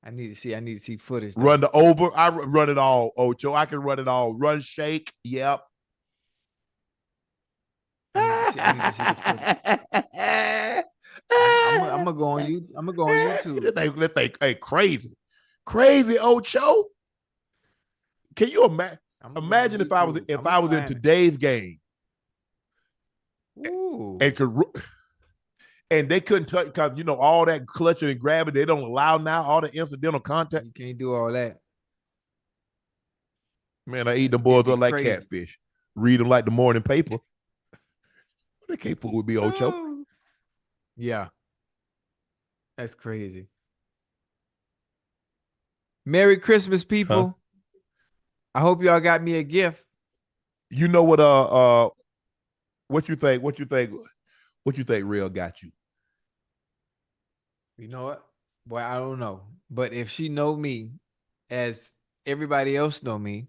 I need to see footage. Though. Run the over. I run it all, Ocho. I can run it all. Run, shake. Yep. I need to see the footage. I'm gonna go on YouTube. I'm gonna go on YouTube. That thing, hey, crazy Ocho. Can you imagine if I was in today's game? Ooh. And they couldn't touch because all that clutching and grabbing they don't allow now. All the incidental contact. You can't do all that. Man, I eat the boys up like catfish. Read them like the morning paper. They can't fool with me, Ocho. Yeah. That's crazy. Merry Christmas, people. Huh? I hope y'all got me a gift. You know what what you think Real got you? You know what? Boy, I don't know. But if she know me as everybody else know me,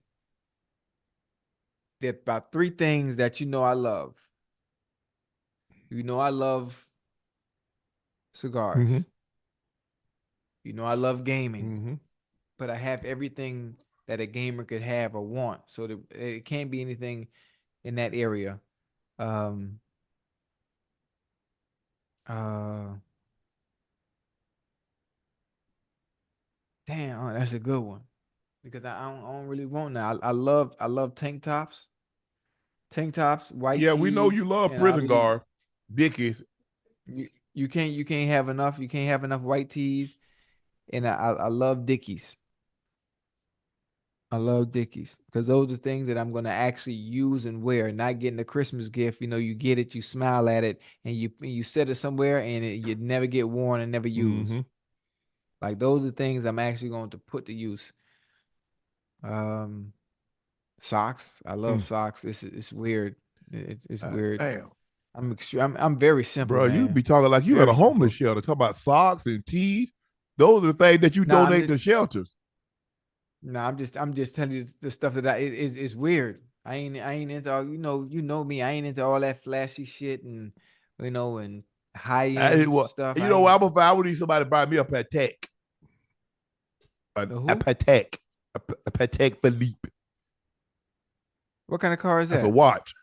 there are about 3 things that I love. I love cigars. You know, I love gaming, Mm-hmm. but I have everything that a gamer could have or want. So it can't be anything in that area. Um, uh, Damn, that's a good one because I don't really want that. I love tank tops, white Yeah, we know you tees, love and I prison believe guard, Dickies. you can't have enough. You can't have enough white tees, and I love Dickies. I love Dickies because those are things that I'm gonna actually use and wear. Not getting a Christmas gift. You know, you get it, you smile at it, and you set it somewhere, and you never get worn and never Mm-hmm. used. Like those are things I'm actually going to put to use. Um, Socks. I love Mm. socks. It's weird. It's weird. Damn, I'm very simple, bro, you man. be talking like you at Very a homeless simple. shelter. Talk about socks and tees. Those are the things that you No, I'm donate just to shelters. no, I'm just telling you the stuff that is weird. I ain't into all you know me. I ain't into all that flashy shit and and high end Well, stuff. you I know what? ain't I would need somebody to buy me a Patek, the a who? Patek, a Patek Philippe. What kind of car is That's a that? watch.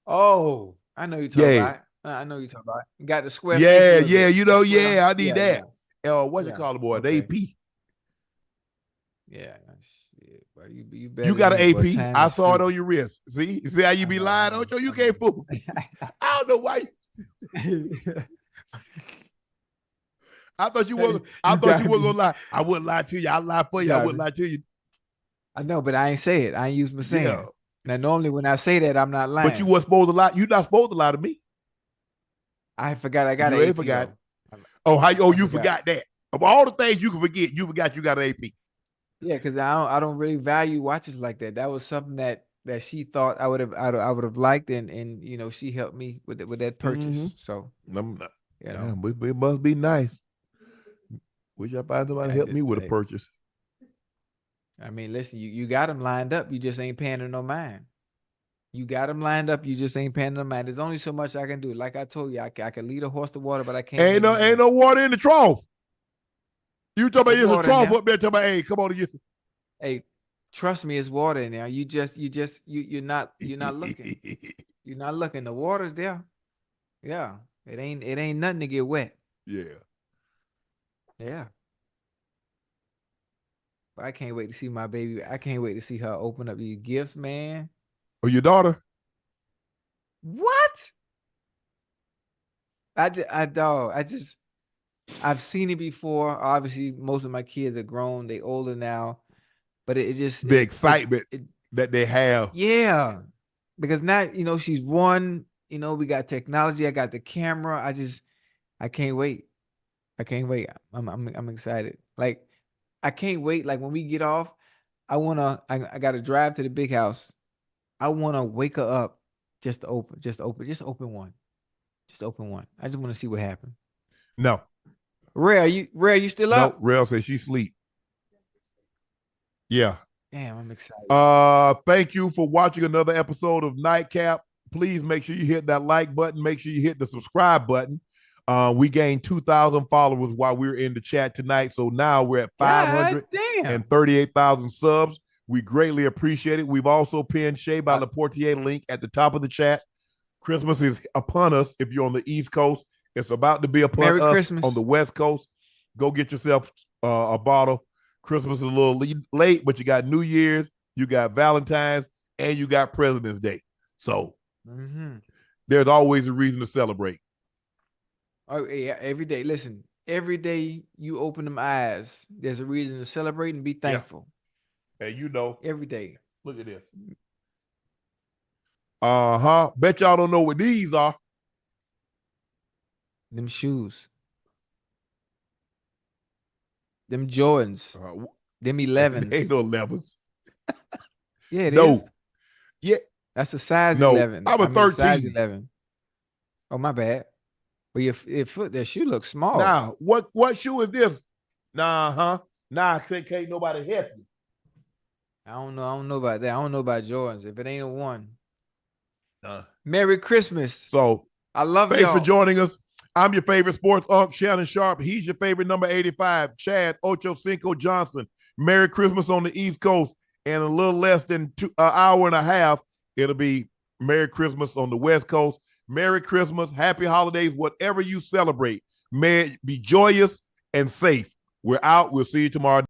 Oh, I know you talking Yeah, about. I know you talking about. You got the square face a yeah, little yeah. bit. You The know, square. yeah. I need Yeah, yeah, that. What's it yeah. called, boy? The Okay. AP. Yeah. Shit, boy, you You better got than an me, boy. AP. Time I is saw it free. on your wrist. See how you I be know, I lying, know, Ocho? You I can't fool. I don't know why. know. I thought you Hey, were. I you thought you got were gonna me. lie. I wouldn't lie to you. I lie for You you. I got wouldn't me. lie to you. I know, but I ain't say it. I ain't use my Yeah, saying. Now, normally when I say that, I'm not but you lying. were supposed to lie. You not supposed to lie to me. I forgot I got an You ain't AP forgot. though. Oh, how? Oh, I you forgot. forgot that. Of all the things you can forget, you forgot you got an AP. Yeah, because I don't really value watches like that. That was something that she thought I would have liked, and she helped me with that Mm-hmm. purchase. So I'm not. you know, Damn, it must be nice. Wish I find somebody to I help just me with a purchase. I mean, listen, you got them lined up. You just ain't paying them no mind. You got them lined up. You just ain't paying them mind. There's only so much I can do. Like I told you, I can lead a horse to water, but I can't make him Ain't drink. no water in the trough. You talking about It's there's a water in trough there. up there? Talking about, hey, come on and get. Hey, trust me, it's water in there. You're not looking. You're not looking. The water's there. Yeah. It ain't nothing to get wet. Yeah. Yeah. But I can't wait to see my baby. I can't wait to see her open up these gifts, man. Or your daughter? What? Dog. I've seen it before. Obviously, most of my kids are grown. They older now. But it just The excitement it that they have. yeah. Because now, she's one, we got technology. I got the camera. I can't wait. I can't wait. I'm excited. Like I can't wait. Like when we get off, I gotta drive to the big house. I wanna wake her up just open one. Just open one. I just want to see what happened. No, Ray, are you still no. up? Rail says she sleep. Yeah. Damn, I'm excited. Thank you for watching another episode of Nightcap. Please make sure you hit that like button. Make sure you hit the subscribe button. We gained 2,000 followers while we were in the chat tonight. So now we're at God damn. 538,000 subs. We greatly appreciate it. We've also pinned Shea by I, Laportier link at the top of the chat. Christmas is upon us if you're on the East Coast. It's about to be upon Merry us on the Christmas. West Coast. Go get yourself a bottle. Christmas is a little late, but you got New Year's, you got Valentine's, and you got President's Day. So there's always a reason to celebrate. Oh yeah, every day. Listen, every day you open them eyes, there's a reason to celebrate and be Yeah. thankful. And Every day. look at this. Bet y'all don't know what these are. Them shoes. Them Jordans. Them They ain't 11s. no 11s. Yeah, it No. is. Yeah. That's a size No. 11. I'm a I mean size 13. 11. Oh, my bad. But your foot, that shoe looks small. Now, what shoe is this? Nah, can't nobody help you. I don't know. I don't know about that. I don't know about Jordans. If it ain't a one. Uh, Merry Christmas. so I love thanks for y'all. joining us. I'm your favorite sports Unc, Shannon Sharpe. He's your favorite number 85, Chad Ochocinco Johnson. Merry Christmas on the East Coast, and a little less than an hour and a half, it'll be Merry Christmas on the West Coast. Merry Christmas, happy holidays, whatever you celebrate. May it be joyous and safe. We're out. We'll see you tomorrow.